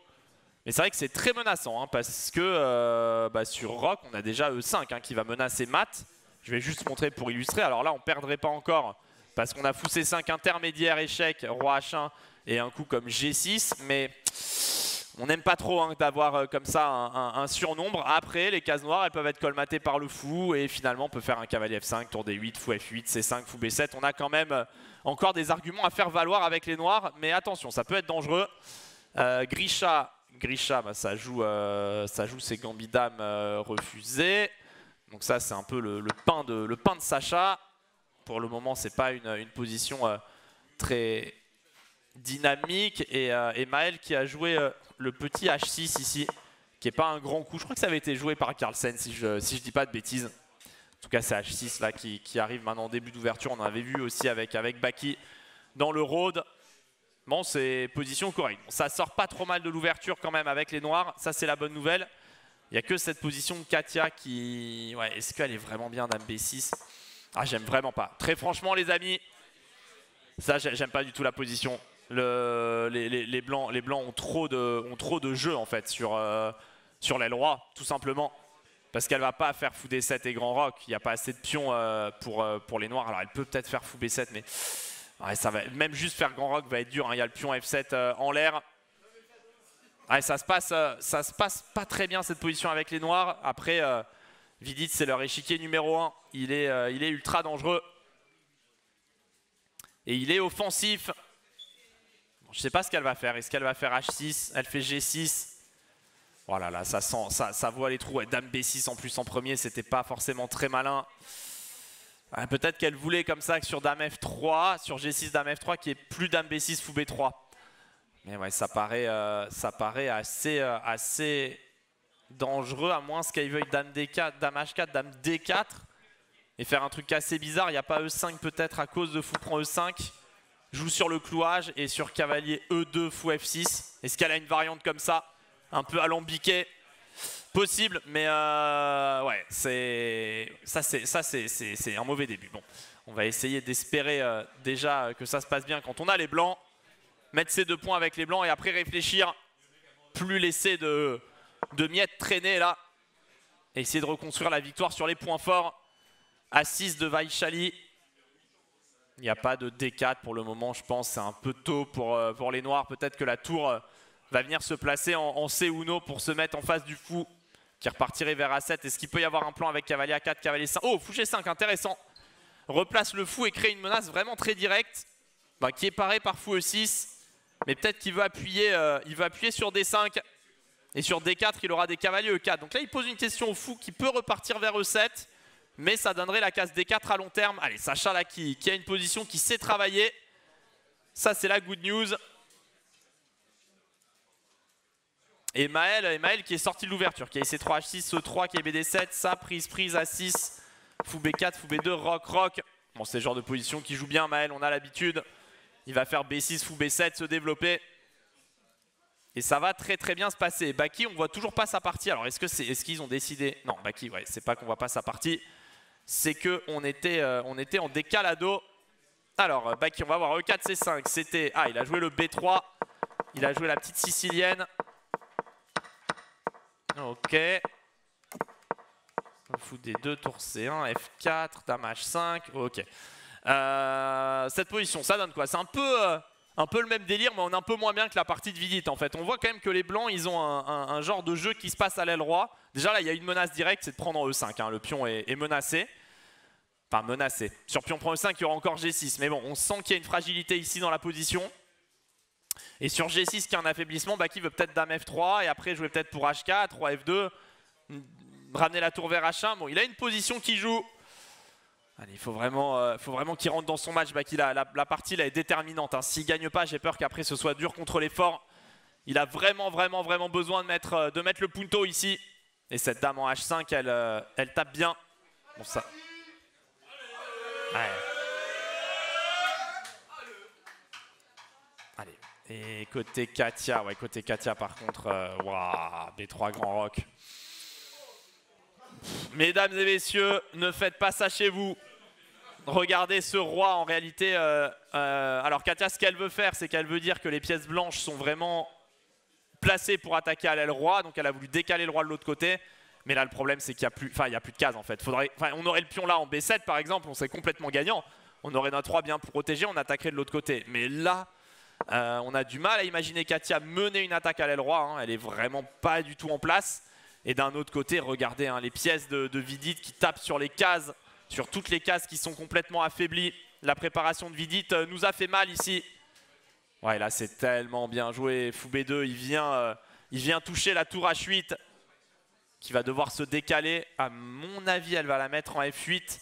Mais c'est vrai que c'est très menaçant hein, parce que sur Rock, on a déjà E5 hein, qui va menacer Mat. Je vais juste montrer pour illustrer. Alors là, on ne perdrait pas encore parce qu'on a fou C5 intermédiaire, échec, roi H1 et un coup comme G6, mais on n'aime pas trop d'avoir comme ça un surnombre. Après, les cases noires, elles peuvent être colmatées par le fou et finalement on peut faire un cavalier F5, tour D8, fou F8, C5, fou B7. On a quand même encore des arguments à faire valoir avec les noirs, mais attention, ça peut être dangereux. Grisha, bah, ça joue ses gambits dames refusés. Donc ça, c'est un peu le pain de Sacha. Pour le moment, c'est pas une position très dynamique. Et Maël qui a joué le petit H6 ici, qui n'est pas un grand coup. Je crois que ça avait été joué par Carlsen, si je dis pas de bêtises. En tout cas, c'est H6 là qui arrive maintenant en début d'ouverture. On en avait vu aussi avec Baki dans le road. Bon, c'est position correcte. Ça sort pas trop mal de l'ouverture quand même avec les noirs. Ça, c'est la bonne nouvelle. Il n'y a que cette position de Katia qui... Ouais, est-ce qu'elle est vraiment bien Dame B6? Ah, j'aime vraiment pas. Très franchement, les amis, ça, j'aime pas du tout la position. Les blancs ont trop de jeu en fait sur l'aile roi, tout simplement. Parce qu'elle va pas faire fou D7 et grand roc. Il n'y a pas assez de pions pour les noirs. Alors, elle peut peut-être faire fou B7, mais... Ouais, ça va, même juste faire grand roc va être dur, hein. Il y a le pion F7 en l'air. Ouais, ça se passe pas très bien cette position avec les noirs. Après, Vidit, c'est leur échiquier numéro 1. Il est ultra dangereux. Et il est offensif. Bon, je sais pas ce qu'elle va faire. Est-ce qu'elle va faire H6? Elle fait G6. Voilà, là, ça voit les trous. Ouais, Dame B6 en plus en premier, c'était pas forcément très malin. Peut-être qu'elle voulait comme ça que sur Dame F3, sur G6 Dame F3, qu'il n'y ait plus Dame B6 fou B3. Mais ouais, ça paraît assez dangereux, à moins qu'elle veuille Dame D4, Dame H4, Dame D4. Et faire un truc assez bizarre. Il n'y a pas E5 peut-être à cause de fou prend E5. Joue sur le clouage et sur cavalier E2, fou F6. Est-ce qu'elle a une variante comme ça? Un peu alambiquée? Possible, mais ouais, c'est un mauvais début. Bon, on va essayer d'espérer déjà que ça se passe bien quand on a les blancs. Mettre ces 2 points avec les blancs et après réfléchir. Plus laisser de miettes traîner là. Et essayer de reconstruire la victoire sur les points forts. A6 de Vaishali. Il n'y a pas de D4 pour le moment, je pense. C'est un peu tôt pour les noirs. Peut-être que la tour va venir se placer en C1 pour se mettre en face du fou qui repartirait vers A7. Est-ce qu'il peut y avoir un plan avec cavalier A4, cavalier 5? Oh, fou G5, intéressant. Replace le fou et crée une menace vraiment très directe, qui est parée par fou E6. Mais peut-être qu'il veut appuyer, sur D5. Et sur D4, il aura des cavaliers E4. Donc là, il pose une question au fou qui peut repartir vers E7. Mais ça donnerait la case D4 à long terme. Allez, Sacha là qui a une position qui sait travailler. Ça, c'est la good news. Et Maël qui est sorti de l'ouverture, qui a essayé 3 H6, E3, qui est BD7, ça, prise A6, fou B4, fou B2, roc. Bon, c'est le genre de position qui joue bien Maël, on a l'habitude. Il va faire B6, fou B7, se développer. Et ça va très très bien se passer. Baki, on voit toujours pas sa partie. Alors est-ce qu'ils ont décidé? Non, Baki, ouais, c'est pas qu'on voit pas sa partie. C'est qu'on était en décalado. Alors, Baki, on va voir E4, C5. C'était... Ah, il a joué le B3. Il a joué la petite sicilienne. Ok. Fou D2, tour C1, F4, Dame H5. Ok. Cette position, ça donne quoi? C'est un peu le même délire, mais on est un peu moins bien que la partie de Vidit en fait. On voit quand même que les blancs, ils ont un genre de jeu qui se passe à l'aile roi. Déjà là, il y a une menace directe, c'est de prendre en E5. Hein. Le pion est menacé. Enfin, menacé. Sur pion prend E5, il y aura encore G6. Mais bon, on sent qu'il y a une fragilité ici dans la position. Et sur G6 qui a un affaiblissement, Baki veut peut-être Dame F3 et après jouer peut-être pour H4, Roi F2, ramener la tour vers H1. Bon, il a une position qui joue. Allez, il faut vraiment qu'il rentre dans son match. Baki, la partie là est déterminante. Hein. S'il ne gagne pas, j'ai peur qu'après ce soit dur contre les forts. Il a vraiment besoin de mettre le punto ici. Et cette dame en H5, elle tape bien. Bon, ça. Ouais. Allez. Et côté Katia, ouais, côté Katia par contre, waouh, B3 grand roc. Mesdames et messieurs, ne faites pas ça chez vous. Regardez ce roi en réalité. Alors Katia, ce qu'elle veut faire, c'est qu'elle veut dire que les pièces blanches sont vraiment placées pour attaquer à l'aile roi. Donc elle a voulu décaler le roi de l'autre côté. Mais là le problème c'est qu'il n'y a plus, de cases en fait. On aurait le pion là en B7 par exemple, on serait complètement gagnant. on aurait notre roi bien protégé, on attaquerait de l'autre côté. Mais là, on a du mal à imaginer Katia mener une attaque à l'aile roi, hein. Elle est vraiment pas du tout en place. Et d'un autre côté, regardez hein, les pièces de Vidit qui tapent sur les cases, sur toutes les cases qui sont complètement affaiblies. La préparation de Vidit nous a fait mal ici. Ouais, là c'est tellement bien joué. Fou B2, il vient toucher la tour H8 qui va devoir se décaler. À mon avis, elle va la mettre en F8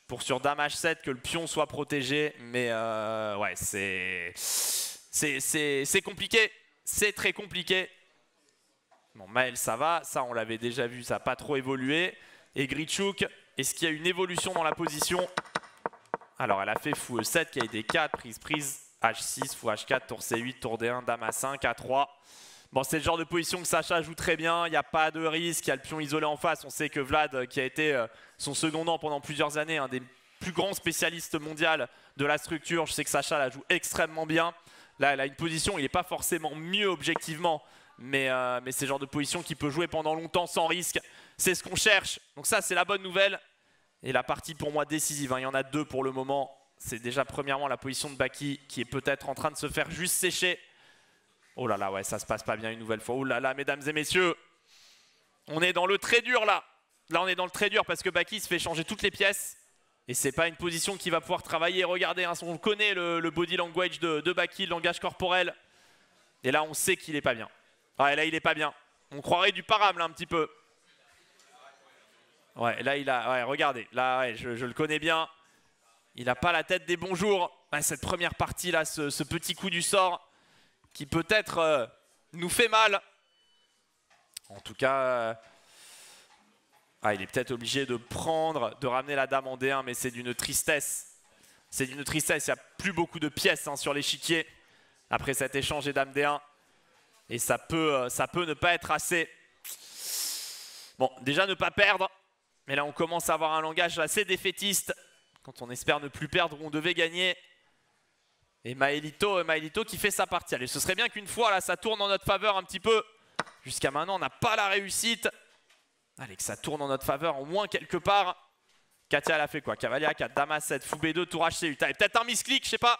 pour sur dame H7 que le pion soit protégé. Mais ouais, c'est compliqué. C'est très compliqué. Bon, Maël, ça va. Ça, on l'avait déjà vu. Ça n'a pas trop évolué. Et Grichuk, est-ce qu'il y a une évolution dans la position? Alors, elle a fait fou E7 qui a été 4, prise, H6, fou H4, tour C8, tour D1, dame A5, A3. Bon, c'est le genre de position que Sacha joue très bien. Il n'y a pas de risque. Il y a le pion isolé en face. On sait que Vlad, qui a été son secondant pendant plusieurs années, un des plus grands spécialistes mondiaux de la structure. Je sais que Sacha la joue extrêmement bien. Là, elle a une position, il n'est pas forcément mieux objectivement, mais c'est le genre de position qui peut jouer pendant longtemps sans risque. C'est ce qu'on cherche. Donc ça, c'est la bonne nouvelle. Et la partie pour moi décisive, hein, il y en a deux pour le moment. C'est déjà premièrement la position de Baki qui est peut-être en train de se faire juste sécher. Oh là là, ouais, ça se passe pas bien une nouvelle fois. Oh là là, mesdames et messieurs, on est dans le très dur là. Là, on est dans le très dur parce que Baki se fait changer toutes les pièces. Et c'est pas une position qui va pouvoir travailler. Regardez, hein, on connaît le body language de Baki, le langage corporel. Et là, on sait qu'il est pas bien. Ouais, là, il est pas bien. On croirait du param là un petit peu. Ouais, là, ouais, regardez. Là, ouais, je le connais bien. Il n'a pas la tête des bons jours. Ouais, cette première partie là, ce petit coup du sort qui peut-être nous fait mal. En tout cas, il est peut-être obligé de ramener la dame en D1, mais c'est d'une tristesse. C'est d'une tristesse, il n'y a plus beaucoup de pièces hein, sur l'échiquier après cet échange et dame D1. Et ça peut ne pas être assez. Bon, déjà ne pas perdre, mais là on commence à avoir un langage assez défaitiste. Quand on espère ne plus perdre, on devait gagner. Et Maelito qui fait sa partie. Allez, ce serait bien qu'une fois, là, ça tourne en notre faveur un petit peu. Jusqu'à maintenant, on n'a pas la réussite. Allez, que ça tourne en notre faveur, au moins quelque part. Katia, elle a fait quoi? Cavalier A4, dame A7, fou B2, tour HC8. Peut-être un misclick, je sais pas.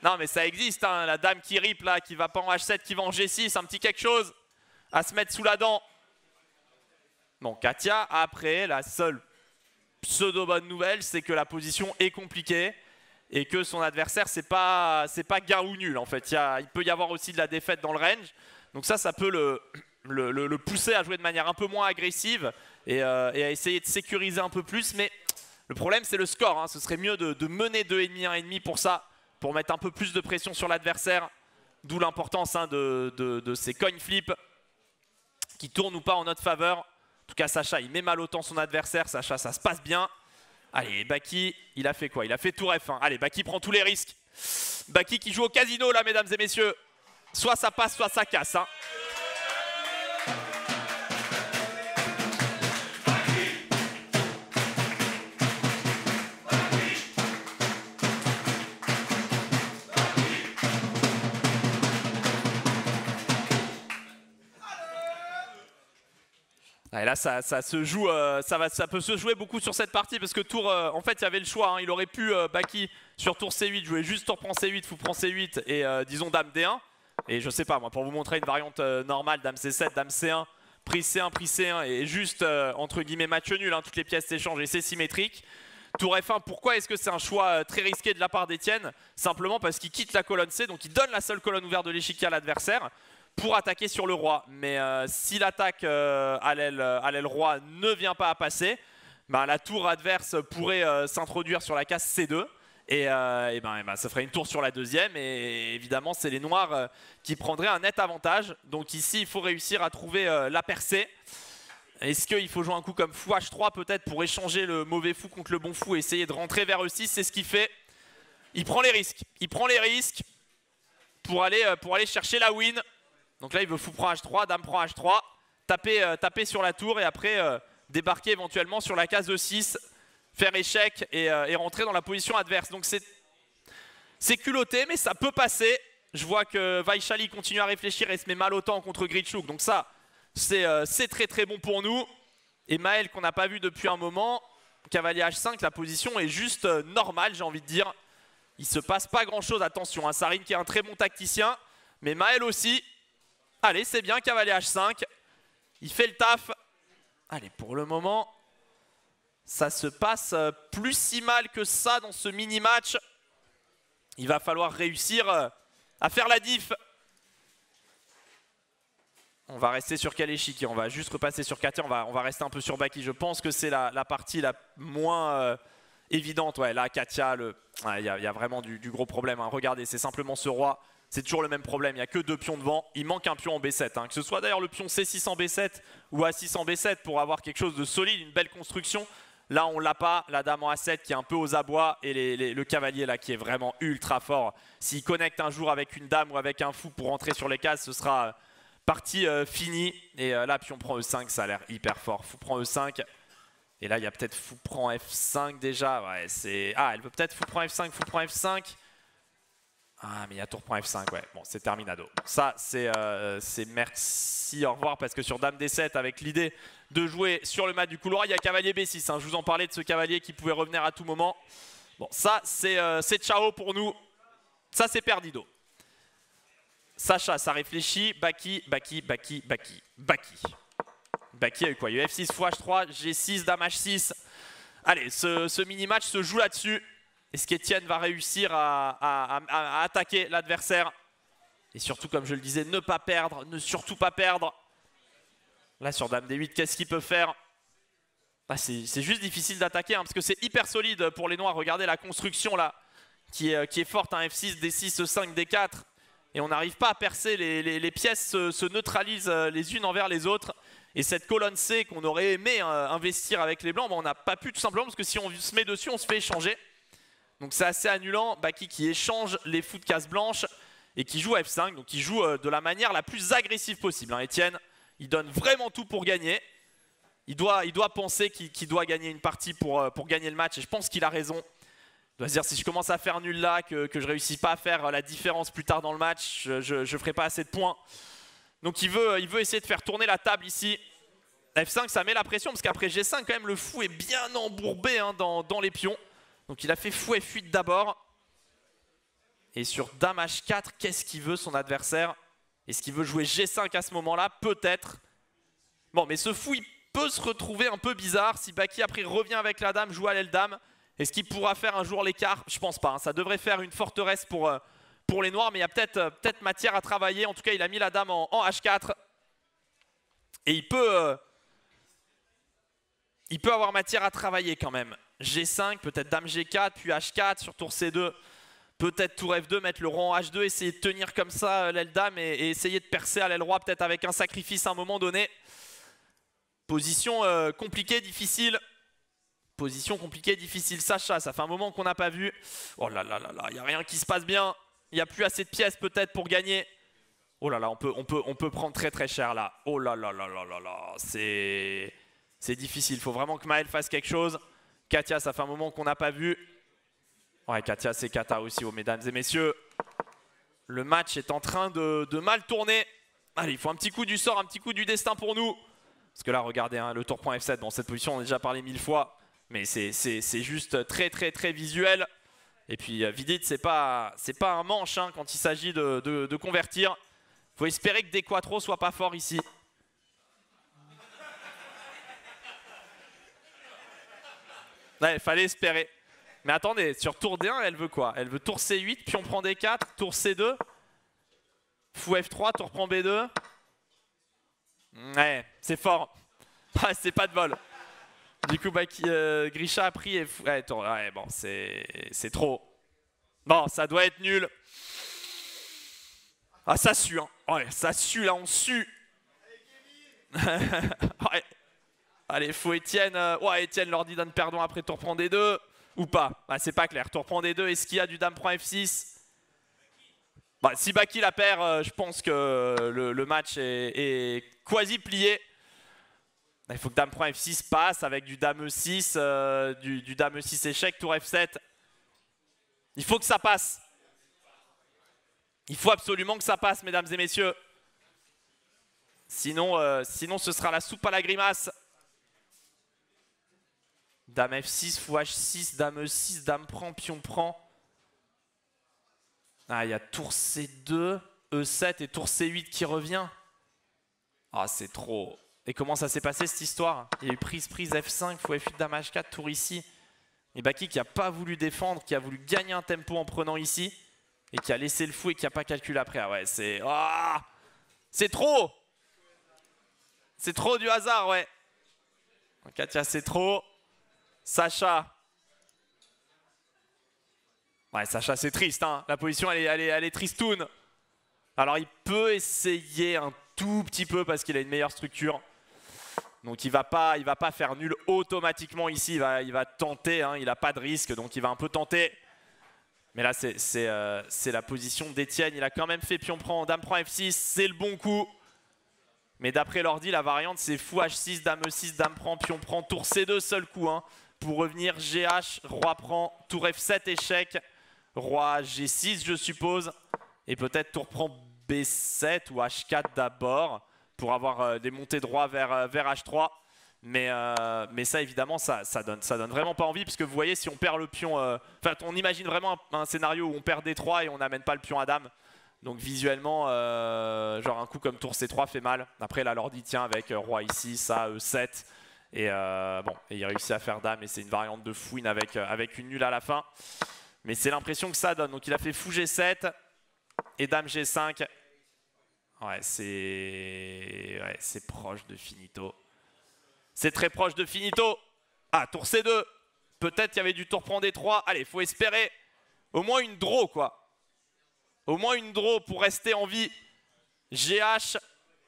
Non, mais ça existe, hein, la dame qui rip, là, qui va pas en H7, qui va en G6, un petit quelque chose à se mettre sous la dent. Bon, Katia, après, la seule pseudo-bonne nouvelle, c'est que la position est compliquée. Et que son adversaire, c'est pas gain ou nul en fait. Il peut y avoir aussi de la défaite dans le range. Donc ça peut le pousser à jouer de manière un peu moins agressive et à essayer de sécuriser un peu plus. Mais le problème, c'est le score. Hein. Ce serait mieux de mener 2,5, 1,5 pour ça, pour mettre un peu plus de pression sur l'adversaire. D'où l'importance hein, de ces coin flips qui tournent ou pas en notre faveur. En tout cas, Sacha, il met mal autant son adversaire. Sacha, ça se passe bien. Allez, Baki, il a fait quoi? Il a fait tour F1. Allez, Baki prend tous les risques. Baki qui joue au casino là, mesdames et messieurs. Soit ça passe, soit ça casse. Hein. Et là, ça se joue, ça peut se jouer beaucoup sur cette partie parce que tour, en fait, il y avait le choix. Hein, il aurait pu Baki sur tour C8 jouer juste tour prend C8, fou prend C8 et disons dame D1. Et je sais pas moi, pour vous montrer une variante normale, dame C7, dame C1, prise C1 et juste entre guillemets match nul. Hein, toutes les pièces s'échangent et c'est symétrique. Tour F1, pourquoi est-ce que c'est un choix très risqué de la part d'Etienne? Simplement parce qu'il quitte la colonne C, donc il donne la seule colonne ouverte de l'échiquier à l'adversaire pour attaquer sur le roi. Mais si l'attaque à l'aile roi ne vient pas à passer, bah, la tour adverse pourrait s'introduire sur la case C2 et ça ferait une tour sur la deuxième et évidemment c'est les noirs qui prendraient un net avantage. Donc ici il faut réussir à trouver la percée. Est-ce qu'il faut jouer un coup comme fou H3 peut-être pour échanger le mauvais fou contre le bon fou et essayer de rentrer vers E6? C'est ce qu'il fait. Il prend les risques. Il prend les risques pour aller chercher la win. Donc là, il veut fou prend H3, dame prend H3, taper sur la tour et après débarquer éventuellement sur la case E6, faire échec et rentrer dans la position adverse. Donc c'est culotté, mais ça peut passer. Je vois que Vaishali continue à réfléchir et se met mal autant contre Grichuk. Donc ça, c'est très très bon pour nous. Et Maël, qu'on n'a pas vu depuis un moment, cavalier H5, la position est juste normale, j'ai envie de dire. Il se passe pas grand chose, attention, hein, Sarine qui est un très bon tacticien, mais Maël aussi. Allez, c'est bien, cavalier H5, il fait le taf. Allez, pour le moment, ça se passe plus si mal que ça dans ce mini-match. Il va falloir réussir à faire la diff. On va rester sur quel échiquier? On va juste repasser sur Katia, on va rester un peu sur Baki. Je pense que c'est la partie la moins évidente. Ouais, là, Katia, il y a vraiment du gros problème. Hein. Regardez, c'est simplement ce roi. C'est toujours le même problème, il n'y a que 2 pions devant. Il manque un pion en B7. Hein. Que ce soit d'ailleurs le pion C6 en B7 ou A6 en B7 pour avoir quelque chose de solide, une belle construction. Là, on l'a pas. La dame en A7 qui est un peu aux abois et le cavalier là qui est vraiment ultra fort. S'il connecte un jour avec une dame ou avec un fou pour rentrer sur les cases, ce sera partie finie. Et là, pion prend E5, ça a l'air hyper fort. Fou prend E5. Et là, il y a peut-être fou prend F5 déjà. Ouais, elle veut peut-être fou prend F5, fou prend F5. Ah, mais il y a tour prend F5, ouais. Bon, c'est terminado. Bon, ça, c'est merci, au revoir, parce que sur dame D7, avec l'idée de jouer sur le mat du couloir, il y a cavalier B6. Hein. Je vous en parlais de ce cavalier qui pouvait revenir à tout moment. Bon, ça, c'est ciao pour nous. Ça, c'est perdido. Sacha, ça réfléchit. Baki. Baki a eu quoi? Il y a eu F6 x H3, G6, dame H6. Allez, ce mini-match se joue là-dessus. Est-ce qu'Etienne va réussir à attaquer l'adversaire? Et surtout, comme je le disais, ne pas perdre, ne surtout pas perdre. Là, sur dame D8, qu'est-ce qu'il peut faire? Ah, c'est juste difficile d'attaquer, hein, parce que c'est hyper solide pour les noirs. Regardez la construction là, qui est forte. Hein, F6, D6, E5, D4. Et on n'arrive pas à percer. Les pièces se neutralisent les unes envers les autres. Et cette colonne C qu'on aurait aimé investir avec les blancs, on n'a pas pu tout simplement, parce que si on se met dessus, on se fait échanger. Donc c'est assez annulant. Baki qui échange les fous de case blanche et qui joue F5. Donc il joue de la manière la plus agressive possible. Hein. Etienne, il donne vraiment tout pour gagner. Il doit penser qu'il doit gagner une partie pour gagner le match. Et je pense qu'il a raison. Il doit se dire, si je commence à faire nul là, que je ne réussis pas à faire la différence plus tard dans le match, je ne ferai pas assez de points. Donc il veut essayer de faire tourner la table ici. F5, ça met la pression parce qu'après G5, quand même, le fou est bien embourbé hein, dans les pions. Donc il a fait fou F8 d'abord. Et sur dame H4, qu'est-ce qu'il veut son adversaire? Est-ce qu'il veut jouer G5 à ce moment-là? Peut-être. Bon, mais ce fou, il peut se retrouver un peu bizarre. Si Baki après revient avec la dame, joue à l'aile dame, est-ce qu'il pourra faire un jour l'écart? Je pense pas. Hein. Ça devrait faire une forteresse pour les noirs, mais il y a peut-être matière à travailler. En tout cas, il a mis la dame en H4. Et il peut avoir matière à travailler quand même. G5, peut-être dame G4, puis H4 sur tour C2. Peut-être tour F2, mettre le roi en H2, essayer de tenir comme ça l'aile dame et essayer de percer à l'aile roi, peut-être avec un sacrifice à un moment donné. Position compliquée, difficile. Position compliquée, difficile. Sacha, ça fait un moment qu'on n'a pas vu. Oh là là là là, il n'y a rien qui se passe bien. Il n'y a plus assez de pièces peut-être pour gagner. Oh là là, on peut prendre très très cher là. Oh là là là là là là, c'est difficile. Il faut vraiment que Maël fasse quelque chose. Katia, ça fait un moment qu'on n'a pas vu. Ouais, Katia, c'est Kata aussi, oh, mesdames et messieurs. Le match est en train de mal tourner. Allez, il faut un petit coup du sort, un petit coup du destin pour nous. Parce que là, regardez, hein, le tour point F7, bon, cette position, on a déjà parlé 1000 fois. Mais c'est juste très très très visuel. Et puis, Vidit, c'est pas un manche hein, quand il s'agit de convertir. Il faut espérer que D4 soit pas fort ici. Ouais, il fallait espérer. Mais attendez, sur tour D1, elle veut quoi? Elle veut tour C8, puis on prend D4, tour C2. Fou F3, tour prend B2. Ouais, c'est fort. Ouais, c'est pas de vol. Du coup, Grisha a pris et... Ouais, bon, c'est trop. Bon, ça doit être nul. Ah, ça sue, hein. Ouais, ça sue, là, on sue. Ouais. Allez, fou Etienne. Ouais, Etienne leur dit donne perdon après tour prend D2. Ou pas. Ah, c'est pas clair. Tour prend D2. Est-ce qu'il y a du dame prend F6? Bah, si Baki la perd, je pense que le match est quasi plié. Il faut que dame prend F6 passe avec du dame E6, du dame E6 échec, tour F7. Il faut que ça passe. Il faut absolument que ça passe, mesdames et messieurs. Sinon ce sera la soupe à la grimace. Dame F6, fou H6, Dame E6, Dame prend, pion prend. Ah, il y a tour C2, E7 et tour C8 qui revient. Ah, c'est trop. Et comment ça s'est passé cette histoire? Il y a eu prise F5, fou F8, Dame H4, tour ici. Et Baki qui n'a pas voulu défendre, qui a voulu gagner un tempo en prenant ici. Et qui a laissé le fou et qui n'a pas calculé après. Ah ouais, c'est... Ah, c'est trop. C'est trop du hasard, ouais. Katia, c'est trop. Sacha. Ouais, Sacha, c'est triste, hein. La position, elle est tristoune. Alors, il peut essayer un tout petit peu parce qu'il a une meilleure structure. Donc, il va pas faire nul automatiquement ici. Il va tenter, hein. Il n'a pas de risque, donc il va un peu tenter. Mais là, c'est la position d'Etienne. Il a quand même fait pion prend, dame prend F6. C'est le bon coup. Mais d'après l'ordi, la variante, c'est fou H6, dame E6, dame prend, pion prend, tour C2, seul coup. Hein, pour revenir GH, roi prend, tour F7, échec. Roi G6, je suppose. Et peut-être tour prend B7 ou H4 d'abord. Pour avoir des montées de roi vers H3. Mais ça, évidemment, ça donne vraiment pas envie. Parce que vous voyez, si on perd le pion... Enfin, on imagine vraiment un scénario où on perd D3 et on n'amène pas le pion à dame. Donc visuellement, genre un coup comme tour C3 fait mal. Après, là, l'ordi tient avec roi ici, ça, E7. Et bon, et il réussit à faire dame. Et c'est une variante de fouine avec une nulle à la fin. Mais c'est l'impression que ça donne. Donc il a fait fou G7 et dame G5. Ouais, c'est proche de finito. C'est très proche de finito. Ah, tour C2. Peut-être qu'il y avait du tour prend D3. Allez, il faut espérer au moins une draw, quoi. Au moins une draw pour rester en vie. GH,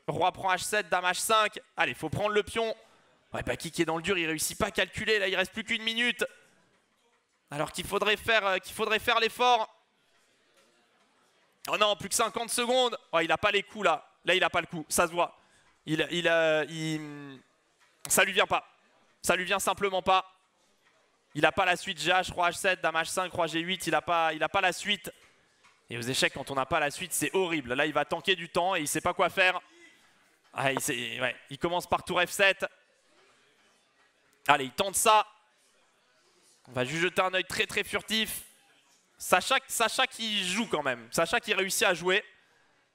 roi prend H7, dame H5. Allez, il faut prendre le pion. Ouais, Baki qui est dans le dur, il ne réussit pas à calculer. Là, il ne reste plus qu'une minute. Alors qu'il faudrait faire l'effort. Oh non, plus que 50 secondes. Oh, il n'a pas les coups là. Là, il n'a pas le coup. Ça se voit. Ça lui vient pas. Ça lui vient simplement pas. Il n'a pas la suite GH, roi H7, dame H5, roi G8. Il n'a pas la suite. Et aux échecs, quand on n'a pas la suite, c'est horrible. Là, il va tanker du temps et il ne sait pas quoi faire. Ah, il commence par tour F7. Allez, il tente ça. On va juste jeter un œil très très furtif. Sacha qui joue quand même. Sacha qui réussit à jouer.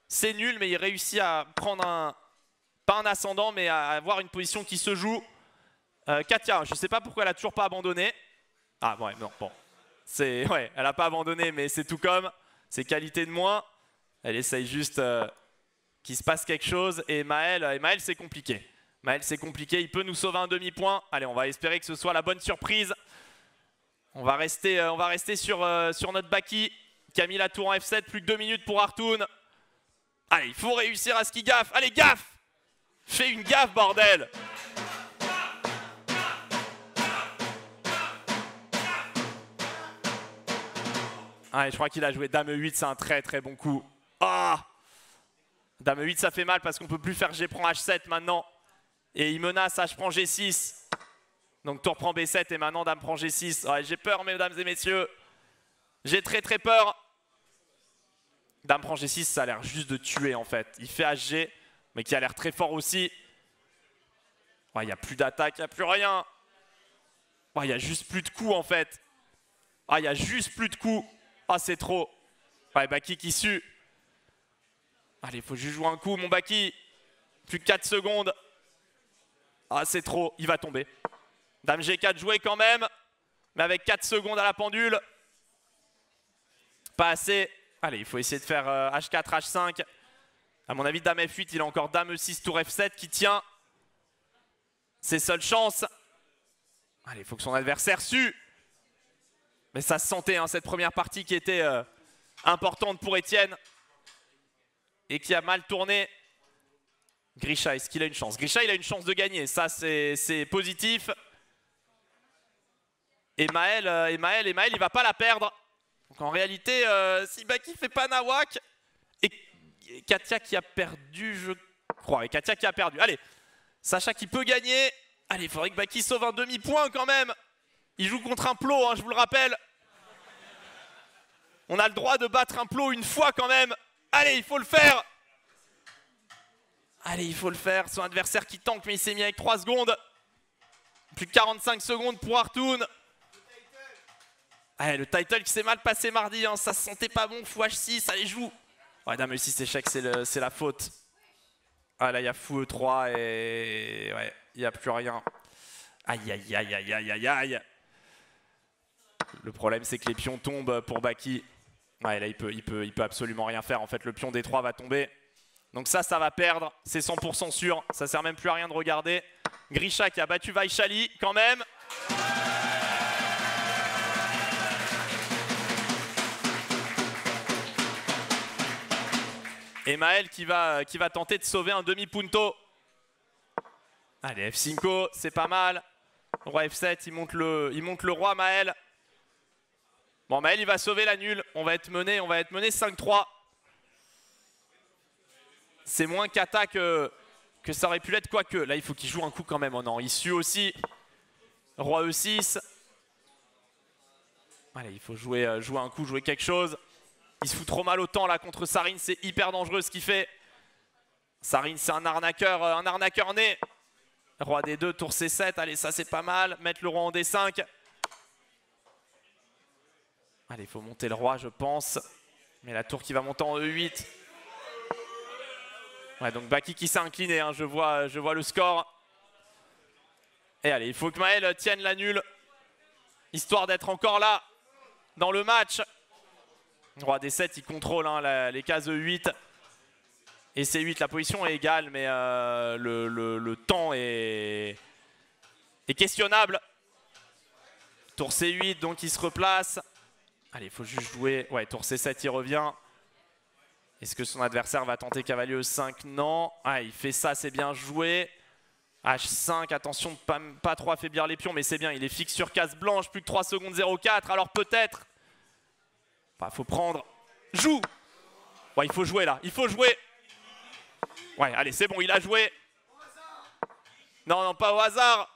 C'est nul, mais il réussit à prendre pas un ascendant, mais à avoir une position qui se joue. Katia, je ne sais pas pourquoi elle n'a toujours pas abandonné. Ah ouais, non, bon. Ouais, elle n'a pas abandonné, mais c'est tout comme. C'est qualité de moins. Elle essaye juste qu'il se passe quelque chose. Et Maël c'est compliqué. Maël, c'est compliqué. Il peut nous sauver un demi-point. Allez, on va espérer que ce soit la bonne surprise. On va rester sur notre Baki qui a mis la tour en F7. Plus que 2 minutes pour Artoun. Allez, il faut réussir à ce qu'il gaffe. Allez, gaffe! Fais une gaffe, bordel! Allez, je crois qu'il a joué Dame E8, c'est un très très bon coup. Ah! Dame E8, ça fait mal parce qu'on ne peut plus faire G prend H7 maintenant. Et il menace H prend G6. Donc tour prend B7 et maintenant Dame prend G6. Ouais, j'ai peur, mesdames et messieurs. J'ai très très peur. Dame prend G6, ça a l'air juste de tuer en fait. Il fait HG, mais qui a l'air très fort aussi. Il n'y a plus d'attaque, il n'y a plus rien. Il n'y a juste plus de coups en fait. Il n'y a juste plus de coups. Ah, c'est trop. Ouais, Baki qui sue. Allez, il faut juste jouer un coup, mon Baki. Plus que 4 secondes. Ah, c'est trop. Il va tomber. Dame G4 joué quand même. Mais avec 4 secondes à la pendule. Pas assez. Allez, il faut essayer de faire H4, H5. À mon avis, Dame F8, il a encore Dame E6, tour F7 qui tient. Ses seules chances. Allez, il faut que son adversaire sue. Mais ça se sentait, hein, cette première partie qui était importante pour Etienne. Et qui a mal tourné. Grisha, est-ce qu'il a une chance? Grisha, il a une chance de gagner. Ça, c'est positif. Et Maël, il va pas la perdre. Donc en réalité, si Baki fait pas Nawak, et Katia qui a perdu, je crois. Et Katia qui a perdu. Allez, Sacha qui peut gagner. Allez, il faudrait que Baki sauve un demi-point quand même. Il joue contre un plot, hein, je vous le rappelle. On a le droit de battre un plot une fois quand même. Allez, il faut le faire. Allez, il faut le faire. Son adversaire qui tank, mais il s'est mis avec 3 secondes. Plus que 45 secondes pour Artoun. Ouais, le title qui s'est mal passé mardi, hein, ça se sentait pas bon, fou H6, allez joue. Ouais, dame E6 échec, c'est la faute. Ah là, il y a fou E3 et ouais, il n'y a plus rien. Aïe, aïe, aïe, aïe, aïe, aïe, aïe. Le problème, c'est que les pions tombent pour Baki. Ouais, là, il peut absolument rien faire. En fait, le pion D3 va tomber. Donc ça va perdre. C'est 100% sûr. Ça sert même plus à rien de regarder. Grisha qui a battu Vaishali quand même. Et Maël qui va tenter de sauver un demi-punto. Allez, F5, c'est pas mal. Roi F7, il monte le roi, Maël. Bon, Maël, il va sauver la nulle. On va être mené 5-3. C'est moins kata que ça aurait pu l'être, quoique. Là, il faut qu'il joue un coup quand même. Oh non, il sue aussi. Roi E6. Allez, il faut jouer un coup, jouer quelque chose. Il se fout trop mal au temps là contre Sarine, c'est hyper dangereux ce qu'il fait. Sarine, c'est un arnaqueur né. Roi D2, tour C7, allez, ça c'est pas mal. Mettre le roi en D5. Allez, il faut monter le roi, je pense. Mais la tour qui va monter en E8. Ouais, donc Baki qui s'est incliné, hein, je vois le score. Et allez, il faut que Maël tienne la nulle. Histoire d'être encore là dans le match. Roi D7, il contrôle hein, les cases E8 et C8. La position est égale, mais le temps est questionnable. Tour C8, donc il se replace. Allez, il faut juste jouer. Ouais, tour C7, il revient. Est-ce que son adversaire va tenter cavalier E5? Non. Ah, il fait ça, c'est bien joué. H5, attention de ne pas trop affaiblir les pions, mais c'est bien. Il est fixe sur case blanche, plus que 3 secondes 0,4. Alors peut-être... faut prendre. Joue. Ouais, il faut jouer là. Il faut jouer. Ouais, allez, c'est bon, il a joué. Non, non, pas au hasard.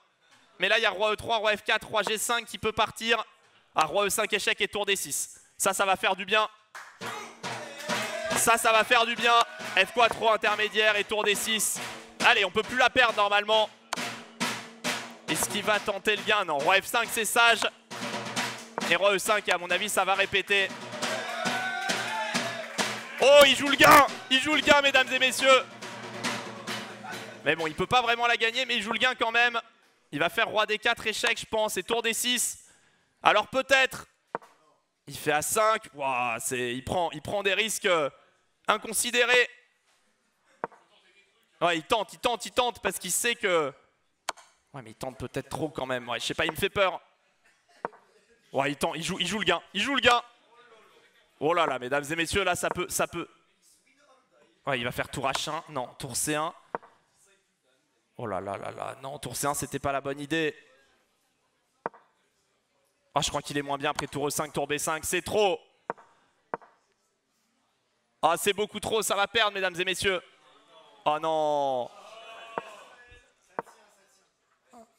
Mais là, il y a roi E3, roi F4, roi G5 qui peut partir. Ah, roi E5 échec et tour D6. Ça va faire du bien. Ça va faire du bien. F4, roi intermédiaire et tour D6. Allez, on peut plus la perdre normalement. Est-ce qu'il va tenter le gain? Non, roi F5, c'est sage. Et roi E5, et à mon avis, ça va répéter. Oh, il joue le gain! Il joue le gain, mesdames et messieurs! Mais bon, il peut pas vraiment la gagner, mais il joue le gain quand même. Il va faire roi D4 échec, je pense, et tour D6. Alors peut-être... Il fait A5. Wow, il prend des risques inconsidérés. Ouais, il tente, parce qu'il sait que... Ouais, mais il tente peut-être trop quand même. Ouais, je sais pas, il me fait peur. Ouais, il joue le gain. Il joue le gain. Oh là là, mesdames et messieurs, là, ça peut... Ouais, il va faire tour H1. Non, tour C1. Oh là là là là. Non, tour C1, c'était pas la bonne idée. Oh, je crois qu'il est moins bien après tour E5, tour B5. C'est trop. Ah, c'est beaucoup trop. Ça va perdre, mesdames et messieurs. Oh non.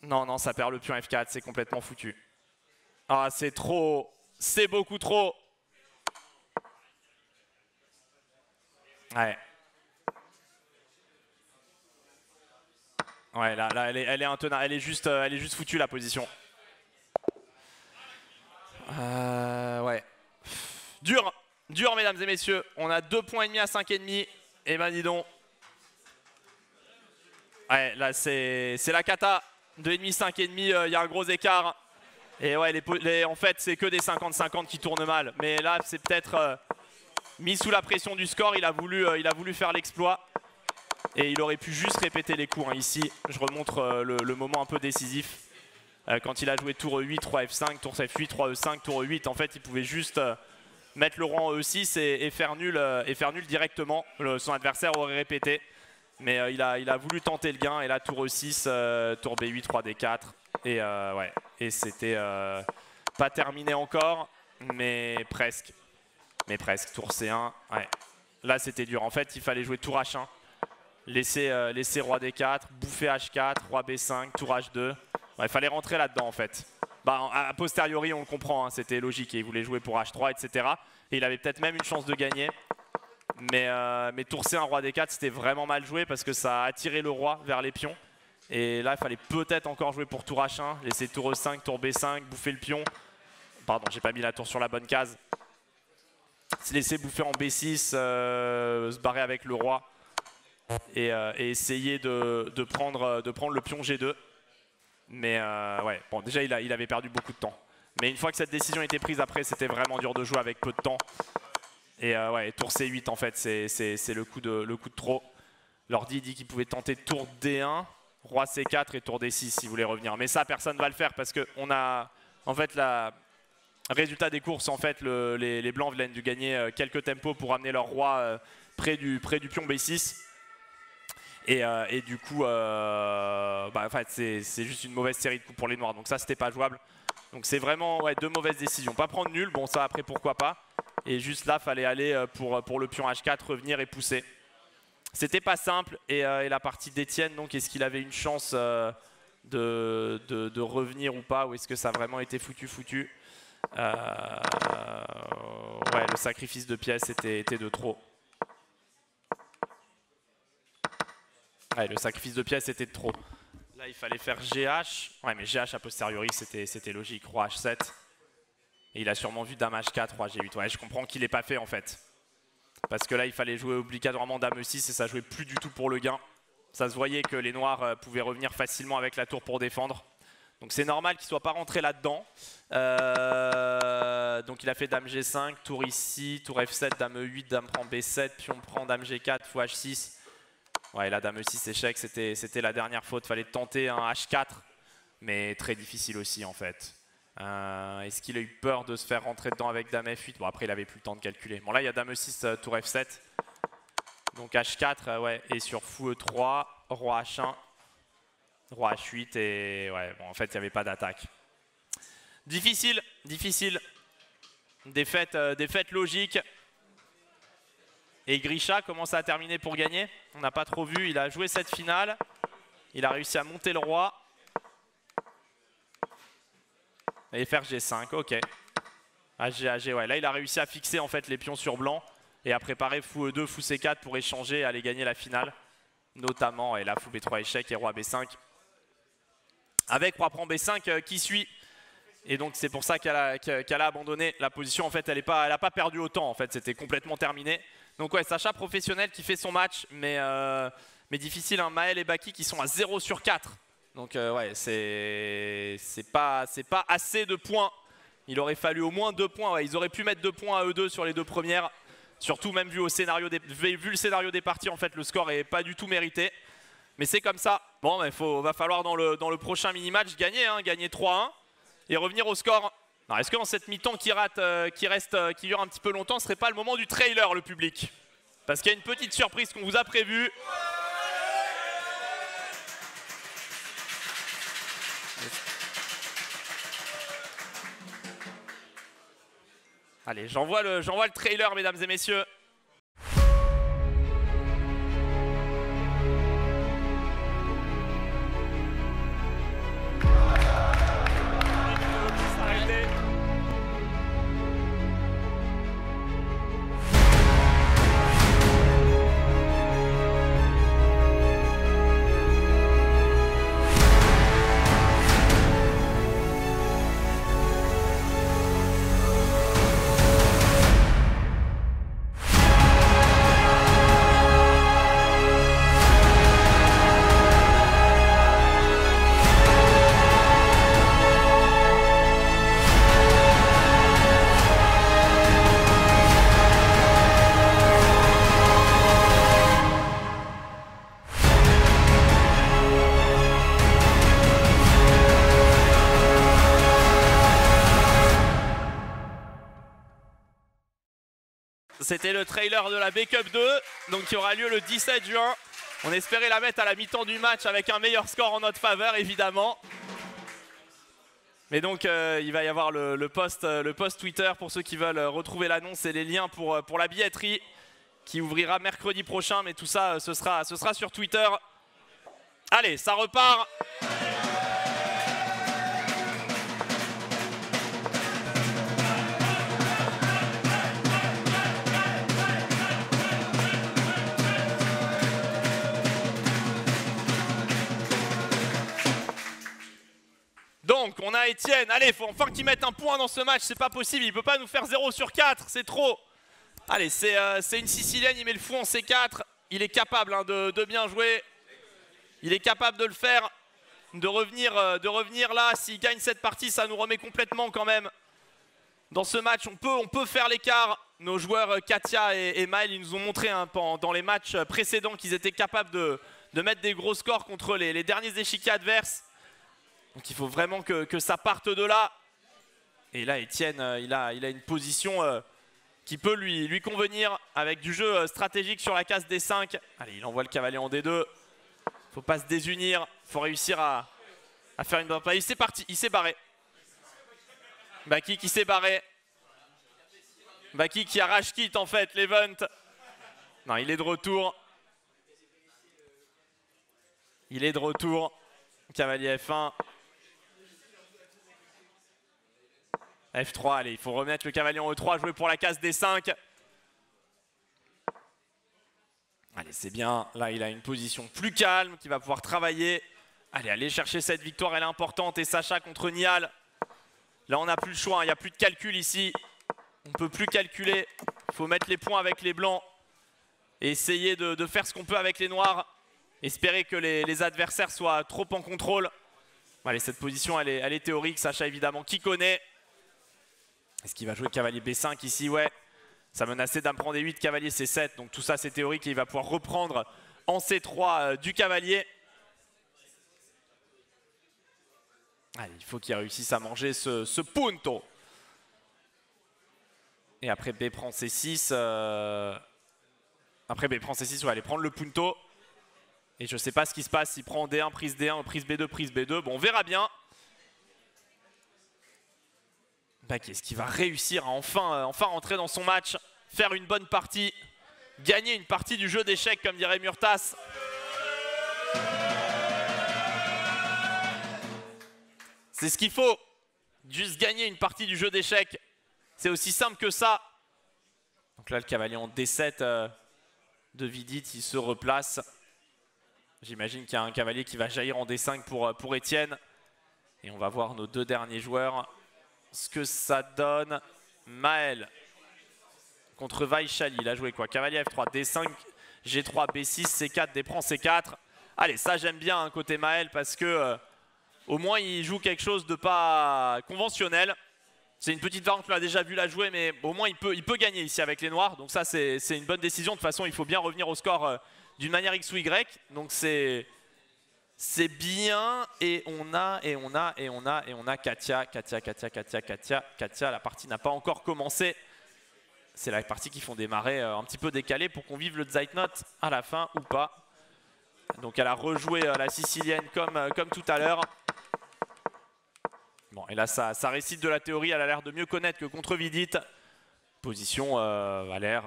Non, non, ça perd le pion F4. C'est complètement foutu. Ah, c'est trop. C'est beaucoup trop. Ouais. Ouais, là elle est intenable. Elle est juste foutue, la position. Ouais. Dur, mesdames et messieurs. On a 2,5 points à 5,5. Et ben dis donc. Ouais, là c'est la cata. 2,5, 5,5, il y a un gros écart. Et ouais, en fait, c'est que des 50-50 qui tournent mal. Mais là, c'est peut-être mis sous la pression du score. Il a voulu faire l'exploit. Et il aurait pu juste répéter les coups. Hein. Ici, je remontre le moment un peu décisif. Quand il a joué tour E8, roi F5, tour F8, roi E5, tour E8, en fait, il pouvait juste mettre le roi en E6 et faire nul directement. Son adversaire aurait répété. Mais il a voulu tenter le gain. Et là, tour E6, tour B8, roi D4. Et ouais, et c'était pas terminé encore, mais presque. Tour C1, ouais. Là, c'était dur. En fait, il fallait jouer tour H1. Laisser roi D4, bouffer H4, roi B5, tour H2. Ouais, il fallait rentrer là-dedans en fait. Bah, a posteriori, on le comprend, hein, c'était logique. Et il voulait jouer pour H3, etc. Et il avait peut-être même une chance de gagner. Mais tour C1, roi D4, c'était vraiment mal joué parce que ça a attiré le roi vers les pions. Et là, il fallait peut-être encore jouer pour tour H1, laisser tour E5, tour B5, bouffer le pion. Pardon, j'ai pas mis la tour sur la bonne case. Se laisser bouffer en B6, se barrer avec le roi et essayer de prendre le pion G2. Mais ouais, bon, déjà il avait perdu beaucoup de temps. Mais une fois que cette décision était prise après, c'était vraiment dur de jouer avec peu de temps. Et ouais, tour C8 en fait, c'est le coup de trop. L'ordi dit qu'il pouvait tenter tour D1, roi C4 et tour D6 s'il voulait revenir. Mais ça, personne ne va le faire parce qu'on a en fait résultat des courses, en fait, les blancs viennent de gagner quelques tempos pour amener leur roi près du pion B6. Et du coup, en fait, c'est juste une mauvaise série de coups pour les noirs. Donc ça, c'était pas jouable. Donc c'est vraiment ouais, deux mauvaises décisions. Pas prendre nul, bon ça après pourquoi pas. Et juste là, fallait aller pour le pion H4, revenir et pousser. C'était pas simple. Et la partie d'Etienne, donc est-ce qu'il avait une chance de revenir ou pas, ou est-ce que ça a vraiment été foutu? Ouais, le sacrifice de pièces était de trop. Ouais, le sacrifice de pièces était de trop. Là, il fallait faire GH. Ouais, mais GH a posteriori, c'était logique. Roi H7. Et il a sûrement vu Dame H4, Roi G8. Ouais, je comprends qu'il l'ait pas fait en fait. Parce que là, il fallait jouer obligatoirement Dame E6 et ça jouait plus du tout pour le gain. Ça se voyait que les noirs pouvaient revenir facilement avec la tour pour défendre. Donc c'est normal qu'il ne soit pas rentré là-dedans. Donc il a fait Dame G5, tour ici, tour F7, Dame E8, Dame prend B7, pion prend Dame G4, fou H6. Ouais, la Dame E6 échec, c'était la dernière faute. Il fallait tenter un H4, mais très difficile aussi en fait. Est-ce qu'il a eu peur de se faire rentrer dedans avec Dame F8? Bon, après il avait plus le temps de calculer. Bon, là il y a Dame E6, tour F7. Donc H4, ouais, et sur fou E3, Roi H1. Roi H8 et ouais, bon, en fait, il n'y avait pas d'attaque. Difficile, difficile. Défaite logique. Et Grisha commence à terminer pour gagner. On n'a pas trop vu, il a joué cette finale. Il a réussi à monter le roi. Et faire G5, ok. AG, ouais, là il a réussi à fixer en fait les pions sur blanc. Et à préparer fou E2, fou C4 pour échanger et aller gagner la finale. Notamment, et là fou B3 échec et roi B5. Avec roi prend B5 qui suit. Et donc c'est pour ça qu'elle a abandonné la position. En fait, elle n'a pas perdu autant. En fait, c'était complètement terminé. Donc ouais, Sacha professionnel qui fait son match, mais difficile. Hein. Maël et Baki qui sont à 0 sur 4. Donc ouais, c'est pas assez de points. Il aurait fallu au moins 2 points. Ouais, ils auraient pu mettre 2 points à eux deux sur les deux premières. Surtout même vu le scénario des parties, en fait, le score n'est pas du tout mérité. Mais c'est comme ça. Bon, il va falloir dans le prochain mini-match gagner, hein, gagner 3-1 et revenir au score. Est-ce que dans cette mi-temps qui dure un petit peu longtemps, ce serait pas le moment du trailer, le public? Parce qu'il y a une petite surprise qu'on vous a prévue. Allez, j'envoie le trailer, mesdames et messieurs. C'était le trailer de la B-Cup 2, donc qui aura lieu le 17 juin. On espérait la mettre à la mi-temps du match avec un meilleur score en notre faveur, évidemment. Mais donc, il va y avoir le post Twitter pour ceux qui veulent retrouver l'annonce et les liens pour la billetterie qui ouvrira mercredi prochain. Mais tout ça, ce sera sur Twitter. Allez, ça repart. Donc on a Etienne, allez, faut enfin qu'il mette un point dans ce match, c'est pas possible, il peut pas nous faire 0 sur 4, c'est trop. Allez, c'est une Sicilienne, il met le fou en C4, il est capable hein, de bien jouer, il est capable de le faire, de revenir là, s'il gagne cette partie, ça nous remet complètement quand même. Dans ce match, on peut faire l'écart. Nos joueurs Katia et Maël, ils nous ont montré hein, dans les matchs précédents qu'ils étaient capables de mettre des gros scores contre les derniers échiquiers adverses. Donc il faut vraiment que ça parte de là. Et là, Etienne, il a une position qui peut lui convenir avec du jeu stratégique sur la case D5. Allez, il envoie le cavalier en D2. Faut pas se désunir, faut réussir à faire une bonne partie. C'est parti, il s'est barré. Baki qui s'est barré. Baki qui a rage quitte en fait l'event. Non, il est de retour. Il est de retour. Cavalier F1. F3, allez, il faut remettre le cavalier en E3, jouer pour la case D5. Allez, c'est bien. Là, il a une position plus calme, qui va pouvoir travailler. Allez, aller chercher cette victoire, elle est importante. Et Sacha contre Niall. Là, on n'a plus le choix, hein. Il n'y a plus de calcul ici. On ne peut plus calculer. Il faut mettre les points avec les blancs. Et essayer de faire ce qu'on peut avec les noirs. Espérer que les adversaires soient trop en contrôle. Allez, cette position, elle est théorique. Sacha, évidemment, qui connaît. Est-ce qu'il va jouer cavalier B5 ici? Ouais. Ça menaçait dame prend D8, cavalier C7. Donc tout ça, c'est théorique. Et il va pouvoir reprendre en C3 du cavalier. Allez, il faut qu'il réussisse à manger ce punto. Et après B prend C6. Après B prend C6, il va aller prendre le punto. Et je ne sais pas ce qui se passe. Il prend D1, prise D1, prise B2, prise B2. Bon, on verra bien. Baki, est-ce qu'il va réussir à enfin rentrer dans son match, faire une bonne partie, gagner une partie du jeu d'échecs, comme dirait Murtas. C'est ce qu'il faut. Juste gagner une partie du jeu d'échecs. C'est aussi simple que ça. Donc là, le cavalier en D7 de Vidit, il se replace. J'imagine qu'il y a un cavalier qui va jaillir en D5 pour Etienne. Et on va voir nos deux derniers joueurs. Ce que ça donne. Maël contre Vaishali. Il a joué quoi? Cavalier F3, D5, G3, B6, C4, D prend C4. Allez, ça j'aime bien hein, côté Maël parce que au moins il joue quelque chose de pas conventionnel. C'est une petite variante, on l'a déjà vu la jouer, mais au moins il peut gagner ici avec les noirs. Donc ça c'est une bonne décision. De toute façon, il faut bien revenir au score d'une manière X ou Y. Donc c'est bien. Et on a Katia. La partie n'a pas encore commencé. C'est la partie qui font démarrer un petit peu décalé pour qu'on vive le Zeitnot à la fin ou pas. Donc elle a rejoué la Sicilienne comme tout à l'heure. Bon, et là ça récite de la théorie, elle a l'air de mieux connaître que contre Vidit. Position a l'air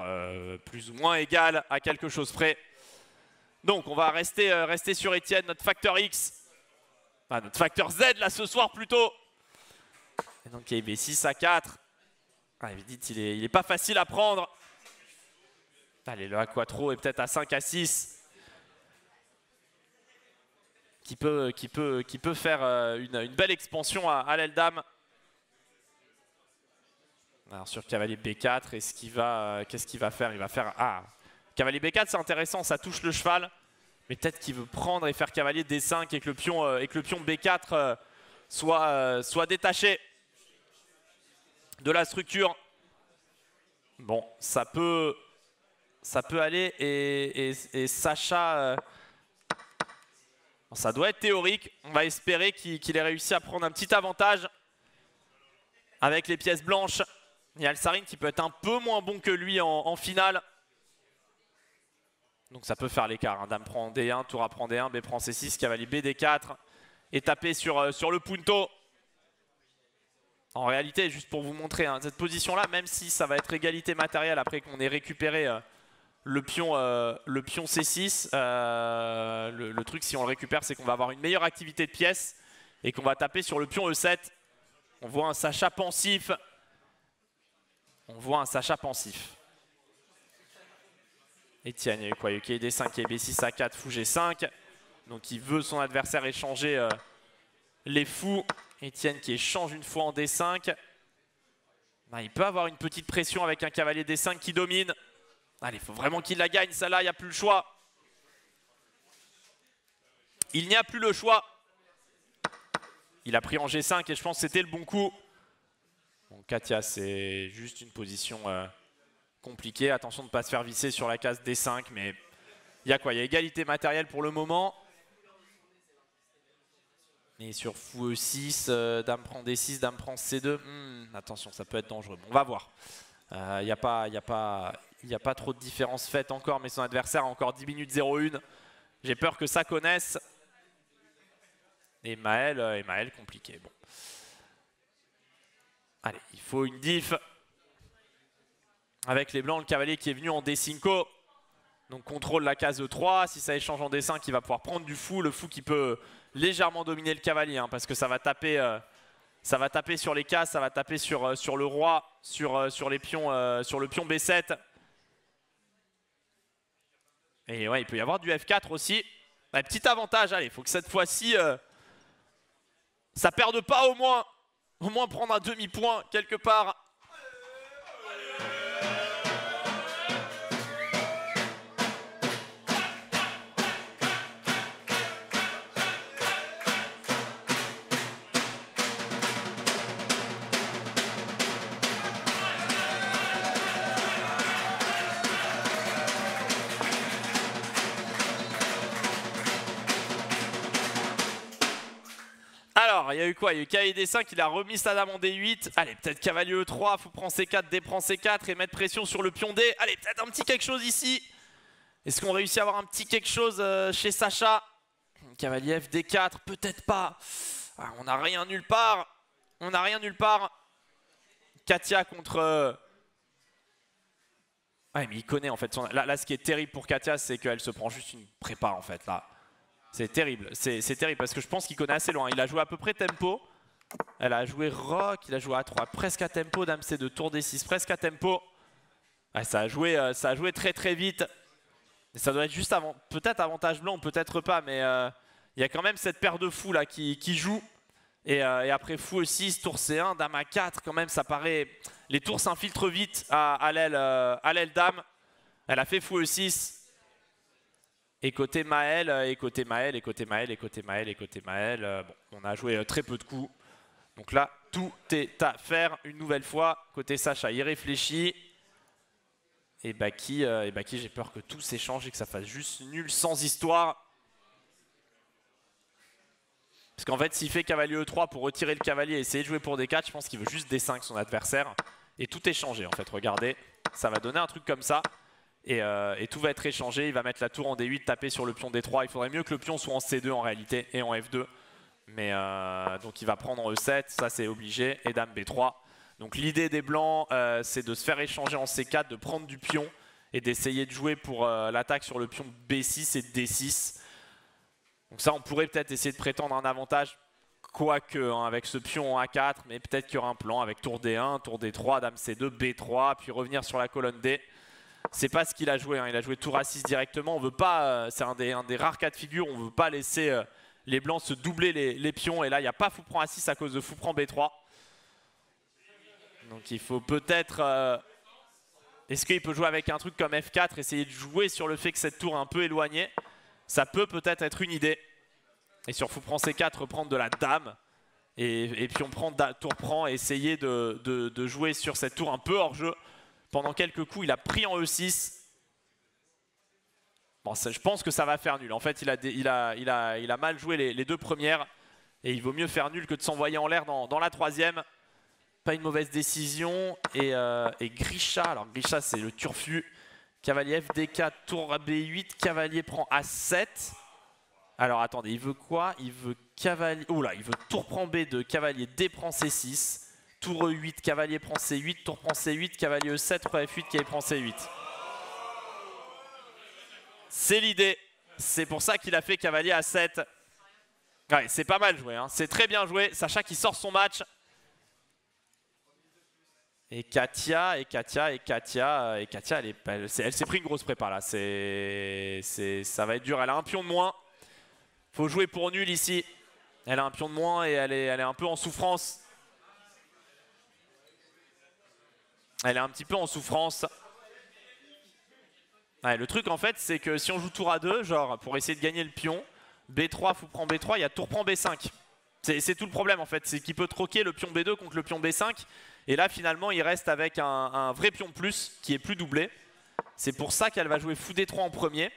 plus ou moins égale à quelque chose près. Donc on va rester sur Etienne, notre facteur X. Enfin, notre facteur Z là ce soir plutôt. Et donc il y a B6 à 4. Ah, Vidit il est pas facile à prendre. Allez, le A quattro est peut-être à 5 à 6. Qui peut faire une belle expansion à l'Eldam. Alors sur cavalier B4, qu'est-ce qu'il va faire? Il va faire cavalier B4, c'est intéressant, ça touche le cheval. Mais peut-être qu'il veut prendre et faire cavalier D5 et que le pion B4 soit détaché de la structure. Bon, ça peut aller et Sacha. Ça doit être théorique. On va espérer qu'il ait réussi à prendre un petit avantage avec les pièces blanches. Il y a le Sarine qui peut être un peu moins bon que lui en finale. Donc ça peut faire l'écart. Hein. Dame prend D1, tour A prend D1, B prend C6, cavalier B D4 et taper sur le punto. En réalité, juste pour vous montrer hein, cette position-là, même si ça va être égalité matérielle après qu'on ait récupéré le pion C6, le truc si on le récupère c'est qu'on va avoir une meilleure activité de pièces et qu'on va taper sur le pion E7. On voit un Sacha pensif. Etienne, il y a eu quoi? Il y a eu D5 et B6 A4, fou G5. Donc il veut son adversaire échanger les fous Etienne qui échange une fois en D5. Ah, il peut avoir une petite pression avec un cavalier D5 qui domine. Allez, il faut vraiment qu'il la gagne, celle-là, il n'y a plus le choix. Il n'y a plus le choix. Il a pris en G5 et je pense que c'était le bon coup. Bon, Katia, c'est juste une position compliquée. Attention de ne pas se faire visser sur la case D5, mais il y a quoi? Il y a égalité matérielle pour le moment. Et sur fou E6, dame prend D6, dame prend C2. Attention, ça peut être dangereux. Bon, on va voir. Il n'y a pas trop de différence faite encore, mais son adversaire a encore 10 minutes 0-1. J'ai peur que ça connaisse. Et Maël compliqué. Bon. Allez, il faut une diff. Avec les blancs, le cavalier qui est venu en D5. Donc contrôle la case E3. Si ça échange en D5, il va pouvoir prendre du fou. Le fou qui peut légèrement dominer le cavalier, hein, parce que ça va taper sur les cases, ça va taper sur le roi, sur les pions, sur le pion B7. Et ouais, il peut y avoir du F4 aussi. Ouais, petit avantage, allez, il faut que cette fois-ci, ça perde pas au moins prendre un demi-point quelque part. Alors, il y a eu quoi? Il y a eu cavalier D5, il a remis sa dame en D8. Allez, peut-être cavalier E3, fou prend C4, D prend C4 et mettre pression sur le pion D. Allez, peut-être un petit quelque chose ici. Est-ce qu'on réussit à avoir un petit quelque chose chez Sacha? Cavalier F, D4, peut-être pas. Ah, on n'a rien nulle part. On n'a rien nulle part. Katia contre... Ouais, mais il connaît en fait. Là, ce qui est terrible pour Katia, c'est qu'elle se prend juste une prépa en fait, là. C'est terrible, c'est terrible parce que je pense qu'il connaît assez loin. Il a joué à peu près tempo. Elle a joué rock, il a joué à 3, presque à tempo, dame C2, tour D6, presque à tempo. Ouais, ça a joué très très vite. Et ça doit être juste peut-être avantage blanc, peut-être pas, mais il y a quand même cette paire de fous là qui joue. Et après fou E6, tour C1, dame A4, quand même ça paraît... Les tours s'infiltrent vite à l'aile dame. Elle a fait fou E6. Et côté Maël, bon, on a joué très peu de coups. Donc là, tout est à faire une nouvelle fois. Côté Sacha, il réfléchit. Et Baki, j'ai peur que tout s'échange et que ça fasse juste nul sans histoire. Parce qu'en fait, s'il fait cavalier E3 pour retirer le cavalier et essayer de jouer pour D4, je pense qu'il veut juste D5 son adversaire. Et tout est changé en fait, regardez. Ça va donner un truc comme ça. Et tout va être échangé, il va mettre la tour en D8, taper sur le pion D3. Il faudrait mieux que le pion soit en C2 en réalité et en F2. Mais donc il va prendre E7, ça c'est obligé, et dame B3. Donc l'idée des blancs, c'est de se faire échanger en C4, de prendre du pion et d'essayer de jouer pour l'attaque sur le pion B6 et D6. Donc ça on pourrait peut-être essayer de prétendre un avantage, quoique hein, avec ce pion en A4, mais peut-être qu'il y aura un plan avec tour D1, tour D3, dame C2, B3, puis revenir sur la colonne D. C'est pas ce qu'il a joué, hein. Il a joué tour A6 directement. On veut pas, c'est un des rares cas de figure, on veut pas laisser les blancs se doubler les pions. Et là, il n'y a pas fou prend A6 à cause de fou prend B3. Donc il faut peut-être... Est-ce qu'il peut jouer avec un truc comme F4, essayer de jouer sur le fait que cette tour est un peu éloignée? Ça peut peut-être être une idée. Et sur fou prend C4, reprendre de la dame. Et puis on prend tour prend et essayer de jouer sur cette tour un peu hors jeu. Pendant quelques coups, il a pris en E6. Bon, ça, je pense que ça va faire nul. En fait, il a mal joué les deux premières. Et il vaut mieux faire nul que de s'envoyer en l'air dans la troisième. Pas une mauvaise décision. Et Grisha, alors Grisha c'est le turfu. Cavalier FD4, tour B8, cavalier prend A7. Alors attendez, il veut quoi? Il veut cavalier... Oh là, il veut tour prend B2, cavalier D prend C6. Tour E8, cavalier prend C8, tour prend C8, cavalier E7, tour F8, cavalier prend C8. C'est l'idée. C'est pour ça qu'il a fait cavalier A7. Ouais, c'est pas mal joué, hein. C'est très bien joué. Sacha qui sort son match. Et Katia, elle s'est pris une grosse prépa là. Ça va être dur. Elle a un pion de moins. Faut jouer pour nul ici. Elle a un pion de moins et elle est un peu en souffrance. Elle est un petit peu en souffrance. Ouais, le truc en fait c'est que si on joue tour à 2, genre pour essayer de gagner le pion, B3, fou prend B3, il y a tour prend B5. C'est tout le problème en fait, c'est qu'il peut troquer le pion B2 contre le pion B5. Et là finalement il reste avec un vrai pion de plus qui est plus doublé. C'est pour ça qu'elle va jouer fou D3 en premier,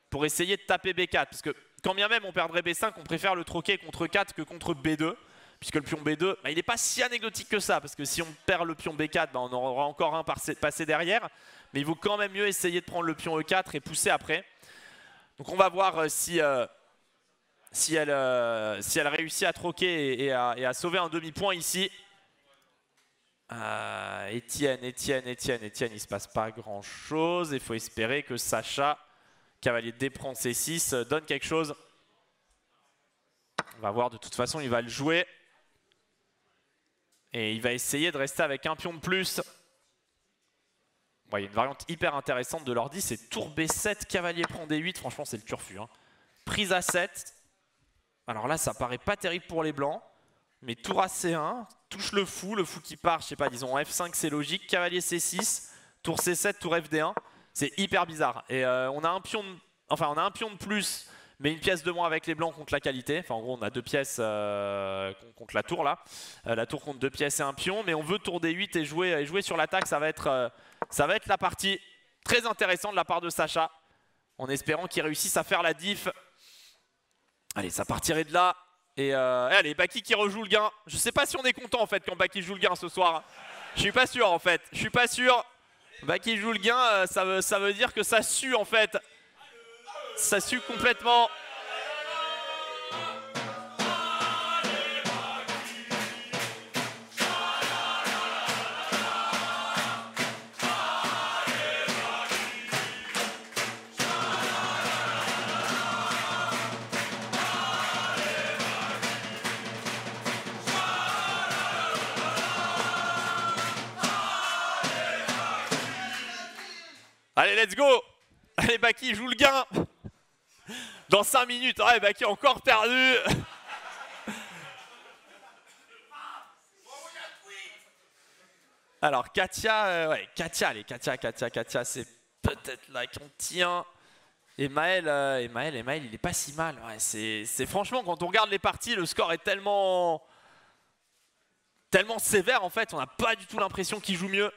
pour essayer de taper B4. Parce que quand bien même on perdrait B5, on préfère le troquer contre 4 que contre B2. Puisque le pion B2, bah, il n'est pas si anecdotique que ça. Parce que si on perd le pion B4, bah, on en aura encore un passé derrière. Mais il vaut quand même mieux essayer de prendre le pion E4 et pousser après. Donc on va voir si elle réussit à troquer et à sauver un demi-point ici. Etienne, il ne se passe pas grand chose. Il faut espérer que Sacha, cavalier D prend C6, donne quelque chose. On va voir, de toute façon il va le jouer. Et il va essayer de rester avec un pion de plus. Bon, il y a une variante hyper intéressante de l'ordi, c'est tour B7, cavalier prend D8. Franchement c'est le turfu. Hein. Prise à 7. Alors là ça paraît pas terrible pour les blancs. Mais tour à C1, touche le fou qui part, je sais pas, disons F5 c'est logique, cavalier C6, tour C7, tour FD1, c'est hyper bizarre. Et on a un pion de plus, mais une pièce de moins avec les blancs contre la qualité. Enfin en gros on a 2 pièces contre la tour là. La tour contre 2 pièces et un pion, mais on veut tour D8 et jouer sur l'attaque, ça va être la partie très intéressante de la part de Sacha, en espérant qu'il réussisse à faire la diff. Allez, ça partirait de là. Et allez, Baki qui rejoue le gain. Je sais pas si on est content en fait quand Baki joue le gain ce soir. Je suis pas sûr en fait. Je suis pas sûr. Baki joue le gain, ça veut dire que ça sue en fait. Ça sue complètement. Allez, let's go! Allez, Baki joue le gain! Dans 5 minutes. Ouais, Baki encore perdu! Alors, Katia, ouais, Katia, allez, Katia, c'est peut-être là qu'on tient. Et Maël, il est pas si mal. Ouais, c'est franchement, quand on regarde les parties, le score est tellement sévère en fait, on n'a pas du tout l'impression qu'ils jouent mieux.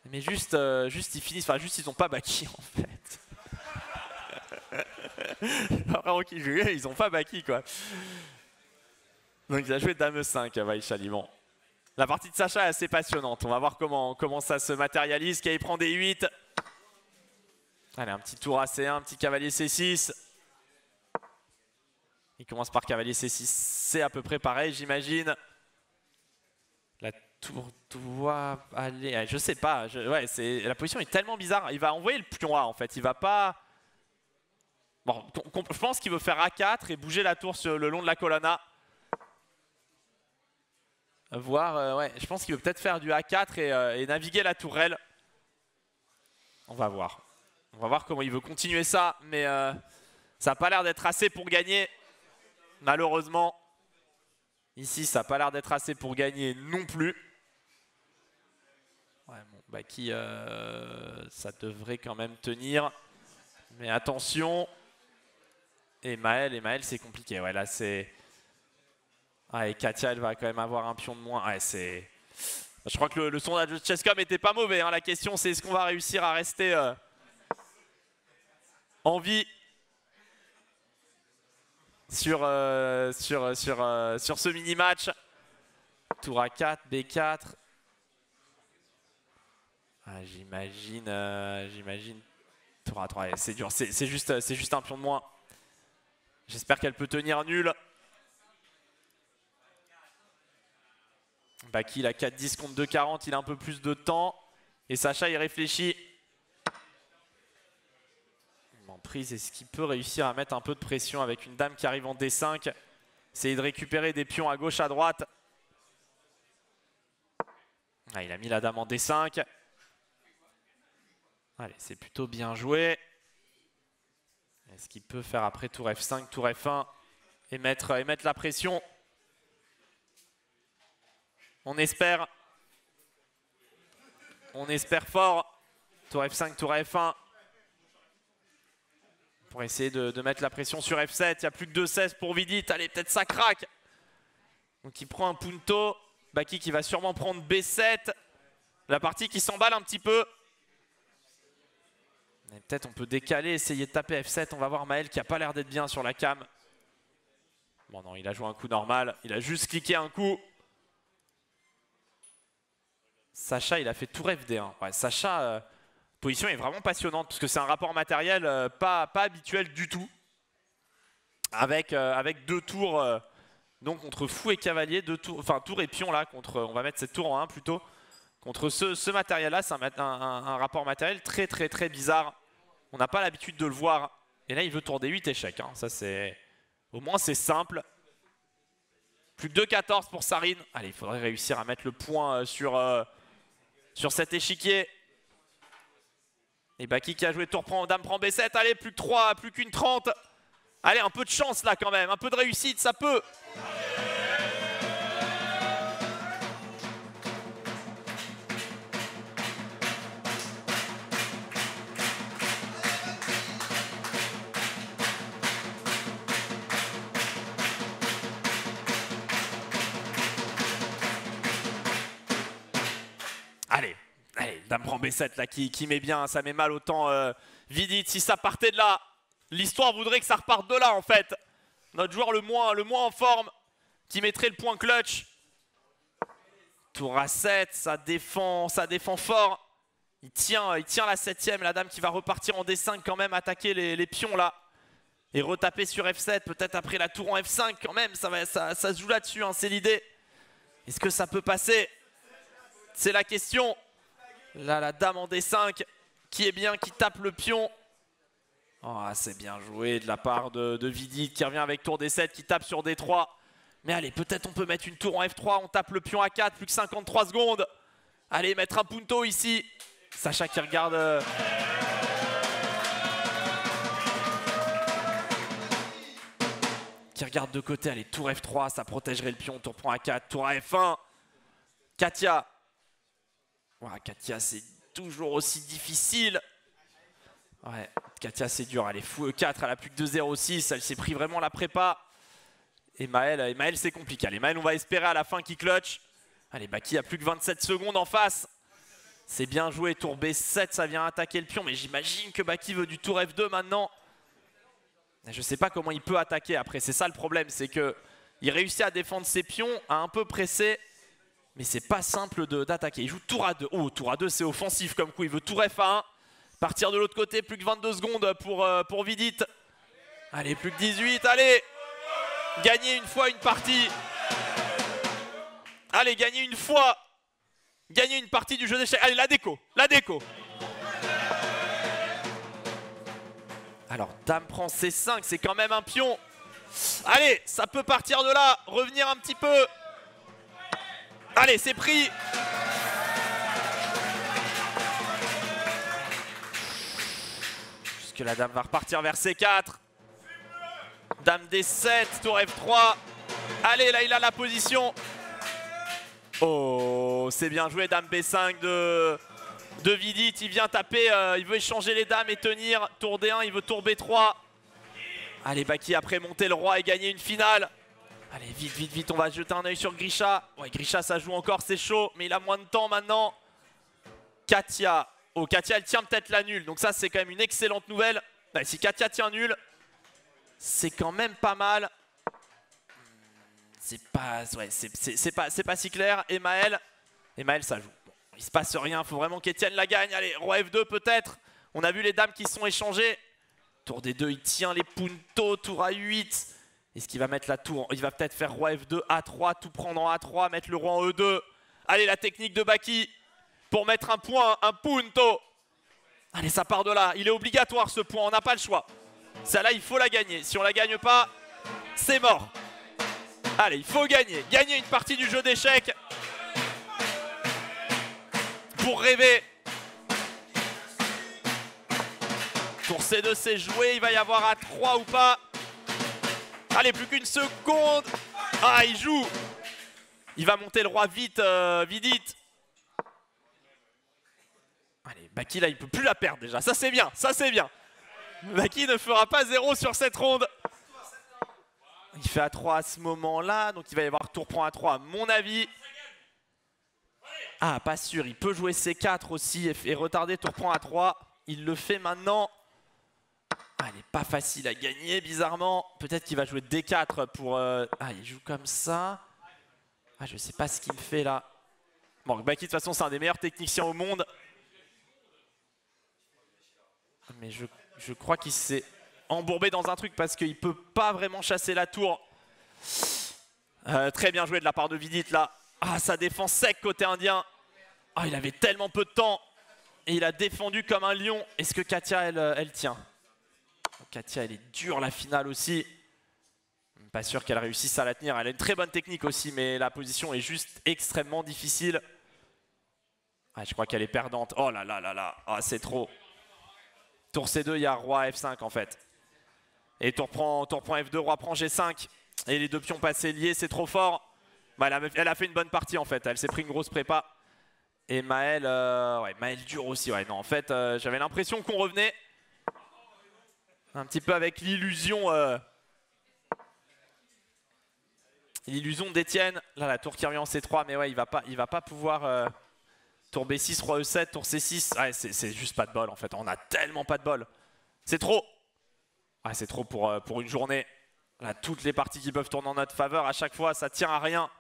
Mais juste ils finissent, enfin juste ils ont pas Baki en fait. Vraiment qu'ils jouent, ils ont pas Baki quoi. Donc il a joué Dame 5 à Vaishali. Bon. La partie de Sacha est assez passionnante, on va voir comment ça se matérialise. Qui prend des 8. Allez, un petit tour à C1, un petit cavalier C6. Il commence par cavalier C6, c'est à peu près pareil j'imagine. La tour doit aller, je sais pas, ouais, la position est tellement bizarre. Il va envoyer le pion A en fait, il va pas... Bon, je pense qu'il veut faire A4 et bouger la tour le long de la colonna. Voir, ouais, je pense qu'il veut peut-être faire du A4 et naviguer la tourelle. On va voir. On va voir comment il veut continuer ça, mais ça n'a pas l'air d'être assez pour gagner, malheureusement. Ici, ça n'a pas l'air d'être assez pour gagner non plus. Ouais, bon, Baki, ça devrait quand même tenir. Mais attention. Et Maël, c'est compliqué. Ouais, là, c'est... Ah, et Katia, elle va quand même avoir un pion de moins. Ouais, c'est... Je crois que le sondage de Chesscom n'était pas mauvais. Hein. La question, c'est est-ce qu'on va réussir à rester en vie sur ce mini-match. Tour A4, B4. Ah, j'imagine. Tour A3, c'est dur. C'est juste un pion de moins. J'espère qu'elle peut tenir nul. Baki, il a 4-10 contre 2-40. Il a un peu plus de temps. Et Sacha, il réfléchit. En prise, est-ce qu'il peut réussir à mettre un peu de pression avec une dame qui arrive en D5? Essayer de récupérer des pions à gauche, à droite. Ah, il a mis la dame en D5. Allez, c'est plutôt bien joué. Est-ce qu'il peut faire après tour F5, tour F1 et mettre la pression. On espère fort. Tour F5, tour F1. Pour essayer de mettre la pression sur F7. Il n'y a plus que 2-16 pour Vidit. Allez, peut-être ça craque. Donc il prend un punto. Baki qui va sûrement prendre B7. La partie qui s'emballe un petit peu. Peut-être on peut décaler, essayer de taper F7. On va voir Maël qui n'a pas l'air d'être bien sur la cam. Bon non, il a joué un coup normal. Il a juste cliqué un coup. Sacha, il a fait tour FD1. Ouais, Sacha, position est vraiment passionnante parce que c'est un rapport matériel pas habituel du tout. Avec 2 tours donc contre fou et cavalier, 2 tours, enfin tour et pion là, on va mettre cette tour en 1 plutôt. Contre ce matériel-là, c'est un rapport matériel très bizarre. On n'a pas l'habitude de le voir. Et là, il veut tour D8 échec. Hein. Ça, c'est... Au moins, c'est simple. Plus que 2-14 pour Sarine. Allez, il faudrait réussir à mettre le point sur cet échiquier. Et Baki qui a joué tour dame prend B7. Allez, plus que 3, plus qu'une 30. Allez, un peu de chance là quand même. Un peu de réussite, ça peut. Allez, dame prend B7 là qui met bien, ça met mal autant Vidit. Si ça partait de là, l'histoire voudrait que ça reparte de là en fait. Notre joueur le moins en forme qui mettrait le point clutch. Tour A7, ça défend fort. Il tient la 7ème, la dame qui va repartir en D5 quand même, attaquer les pions là. Et retaper sur F7, peut-être après la tour en F5 quand même, ça se joue là-dessus, hein, c'est l'idée. Est-ce que ça peut passer? C'est la question. Là, la dame en D5 qui est bien, qui tape le pion. Oh, c'est bien joué de la part de Vidit qui revient avec tour D7, qui tape sur D3. Mais allez, peut-être on peut mettre une tour en F3, on tape le pion à 4, plus que 53 secondes. Allez, mettre un punto ici. Sacha qui regarde... Qui regarde de côté, allez, tour F3, ça protégerait le pion, tour prend à 4, tour à F1. Katia. Ouais, Katia, c'est toujours aussi difficile. Ouais, Katia, c'est dur. Elle est fou E4, elle a plus que 2-0-6. Elle s'est pris vraiment la prépa. Et Maël c'est compliqué. Allez, Maël, on va espérer à la fin qu'il clutch. Allez, Baki a plus que 27 secondes en face. C'est bien joué. Tour B7, ça vient attaquer le pion. Mais j'imagine que Baki veut du tour F2 maintenant. Je ne sais pas comment il peut attaquer après. C'est ça le problème. C'est qu'il réussit à défendre ses pions, à un peu presser. Mais c'est pas simple d'attaquer. Il joue tour A2. Oh, tour A2, c'est offensif comme coup. Il veut tour F1. Partir de l'autre côté, plus que 22 secondes pour Vidit. Allez, plus que 18. Allez, gagner une fois une partie. Allez, gagner une fois. Gagner une partie du jeu d'échecs. Allez, la déco. La déco. Alors, dame prend C5. C'est quand même un pion. Allez, ça peut partir de là. Revenir un petit peu. Allez, c'est pris. Puisque la dame va repartir vers C4. Dame D7, tour F3. Allez, là, il a la position. Oh, c'est bien joué, dame B5 de Vidit. Il vient taper, il veut échanger les dames et tenir. Tour D1, il veut tour B3. Allez, Baki après monter le roi et gagner une finale. Allez, vite, on va jeter un œil sur Grisha. Ouais, Grisha, ça joue encore, c'est chaud, mais il a moins de temps maintenant. Katia. Oh, Katia, elle tient peut-être la nulle. Donc ça, c'est quand même une excellente nouvelle. Bah, si Katia tient nulle, c'est quand même pas mal. C'est pas si clair. Et Maël, ça joue. Bon, il se passe rien, il faut vraiment qu'Etienne la gagne. Allez, roi F2 peut-être. On a vu les dames qui se sont échangées. Tour D2, il tient les puntos. Tour A8. Est-ce qu'il va mettre la tour? Il va peut-être faire roi F2, A3, tout prendre en A3, mettre le roi en E2. Allez, la technique de Baki pour mettre un point, un punto. Allez, ça part de là. Il est obligatoire ce point, on n'a pas le choix. Celle-là, il faut la gagner. Si on la gagne pas, c'est mort. Allez, il faut gagner. Gagner une partie du jeu d'échecs pour rêver. Tour C2, c'est joué. Il va y avoir A3 ou pas. Allez, plus qu'une seconde. Ah, il joue. Il va monter le roi vite, vite. Allez, Baki là, il peut plus la perdre déjà. Ça c'est bien, ça c'est bien. Baki ne fera pas 0 sur cette ronde. Il fait A3 à ce moment-là, donc il va y avoir tour prend A3 à mon avis. Ah, pas sûr, il peut jouer C4 aussi et retarder tour prend A3. Il le fait maintenant. Ah, il n'est pas facile à gagner, bizarrement. Peut-être qu'il va jouer D4 pour... Ah, il joue comme ça. Ah, je sais pas ce qu'il me fait là. Bon, Baki, de toute façon, c'est un des meilleurs techniciens au monde. Mais je crois qu'il s'est embourbé dans un truc parce qu'il peut pas vraiment chasser la tour. Très bien joué de la part de Vidit là. Ah, sa défense sec côté indien. Ah, il avait tellement peu de temps. Et il a défendu comme un lion. Est-ce que Katia, elle tient? Katia, elle est dure la finale aussi. Pas sûr qu'elle réussisse à la tenir. Elle a une très bonne technique aussi, mais la position est juste extrêmement difficile. Ah, je crois qu'elle est perdante. Oh là là là là. Ah, c'est trop. Tour C2, il y a roi F5 en fait. Et tour prend F2, roi prend G5. Et les deux pions passés liés, c'est trop fort. Bah, elle a fait une bonne partie en fait. Elle s'est pris une grosse prépa. Et Maël, ouais, Maël dur aussi. Ouais, non, en fait, j'avais l'impression qu'on revenait un petit peu avec l'illusion d'Etienne. Là, la tour qui revient en C3, mais ouais, il va pas pouvoir... tour B6, roi E7, tour C6. Ouais, c'est juste pas de bol en fait. On a tellement pas de bol. C'est trop. Ah, c'est trop pour une journée. Là, toutes les parties qui peuvent tourner en notre faveur, à chaque fois, ça tient à rien.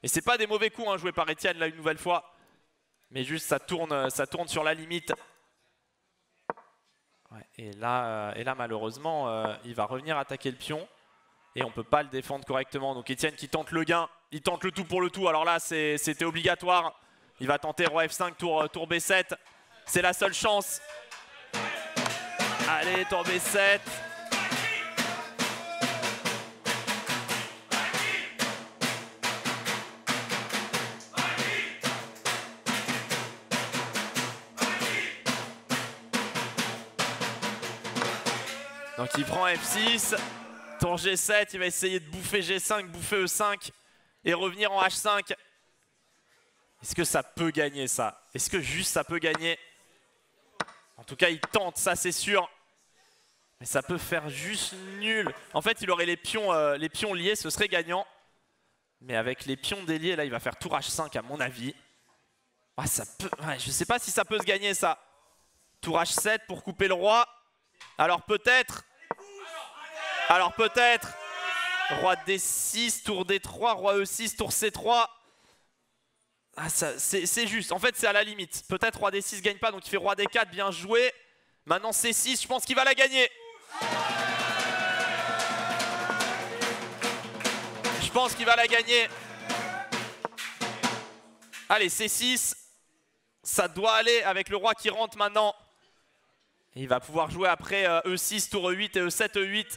Et c'est pas des mauvais coups hein, joués par Etienne là une nouvelle fois. Mais juste ça tourne sur la limite. Ouais, et là malheureusement, il va revenir attaquer le pion. Et on peut pas le défendre correctement. Donc Etienne qui tente le gain. Il tente le tout pour le tout. Alors là, c'était obligatoire. Il va tenter roi F5, tour B7. C'est la seule chance. Allez, tour B7. Donc il prend F6. Tour G7, il va essayer de bouffer G5, bouffer E5 et revenir en H5. Est-ce que ça peut gagner ça? Est-ce que juste ça peut gagner? En tout cas, il tente, ça c'est sûr. Mais ça peut faire juste nul. En fait, il aurait les pions liés, ce serait gagnant. Mais avec les pions déliés, là, il va faire tour H5 à mon avis. Ah, ça peut... ouais, je sais pas si ça peut se gagner ça. Tour H7 pour couper le roi. Alors peut-être... Roi D6, tour D3, roi E6, tour C3. Ah, c'est juste. En fait, c'est à la limite. Peut-être roi D6 gagne pas, donc il fait roi D4, bien joué. Maintenant C6, je pense qu'il va la gagner. Je pense qu'il va la gagner. Allez, C6. Ça doit aller avec le roi qui rentre maintenant. Et il va pouvoir jouer après E6, tour E8 et E7, E8.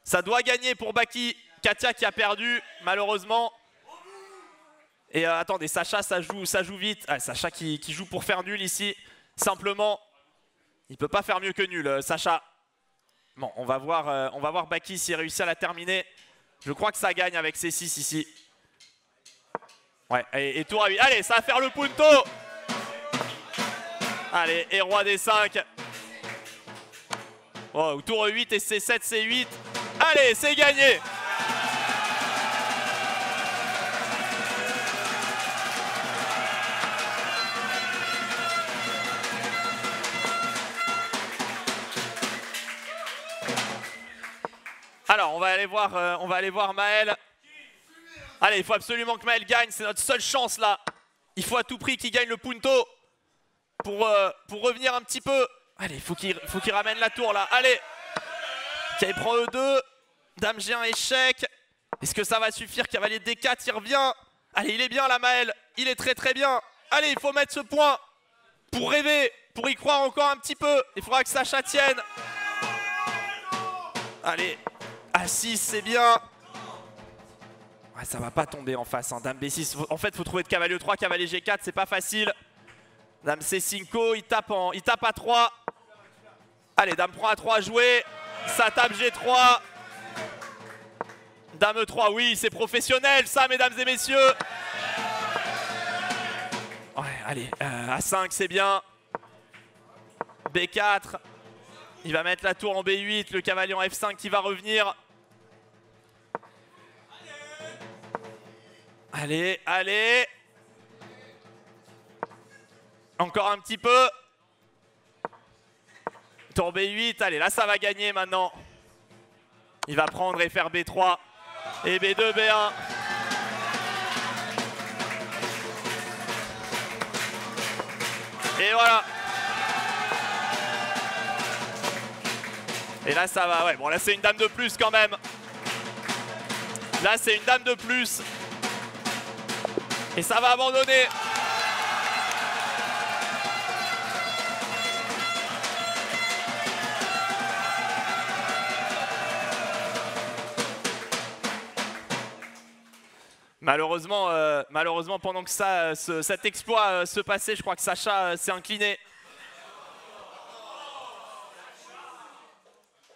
Ça doit gagner pour Baki. Katia qui a perdu, malheureusement. Et attendez, Sacha, ça joue vite. Ah, Sacha qui joue pour faire nul ici. Simplement, il peut pas faire mieux que nul, Sacha. Bon, on va voir Baki s'il réussit à la terminer. Je crois que ça gagne avec C6 ici. Ouais, et tour A8. Allez, ça va faire le punto. Allez, et roi D5. Oh, tour E8 et C7, C8. Allez, c'est gagné. Alors, on va aller voir Maël. Allez, il faut absolument que Maël gagne, c'est notre seule chance là. Il faut à tout prix qu'il gagne le punto pour revenir un petit peu. Allez, il faut qu'il ramène la tour là. Allez, il prend E2. Dame G1 échec. Est-ce que ça va suffire? Cavalier D4, il revient. Allez, il est bien là Maël. Il est très très bien. Allez, il faut mettre ce point pour rêver, pour y croire encore un petit peu. Il faudra que Sacha tienne. Allez, A6, c'est bien. Ouais, ça va pas tomber en face, hein. Dame B6. En fait, il faut trouver de cavalier E3, cavalier G4, c'est pas facile. Dame C5, il tape à 3. Allez, dame prend A3 à jouer. Ça tape G3. Dame E3, oui, c'est professionnel ça, mesdames et messieurs. Ouais, allez, A5, c'est bien. B4. Il va mettre la tour en B8, le cavalier en F5 qui va revenir. Allez, allez. Encore un petit peu. Tour B8, allez, là ça va gagner maintenant. Il va prendre et faire B3 et B2, B1. Et voilà. Et là ça va, ouais, bon là c'est une dame de plus quand même. Là c'est une dame de plus. Et ça va abandonner. Malheureusement, pendant que cet exploit se passait, je crois que Sacha s'est incliné.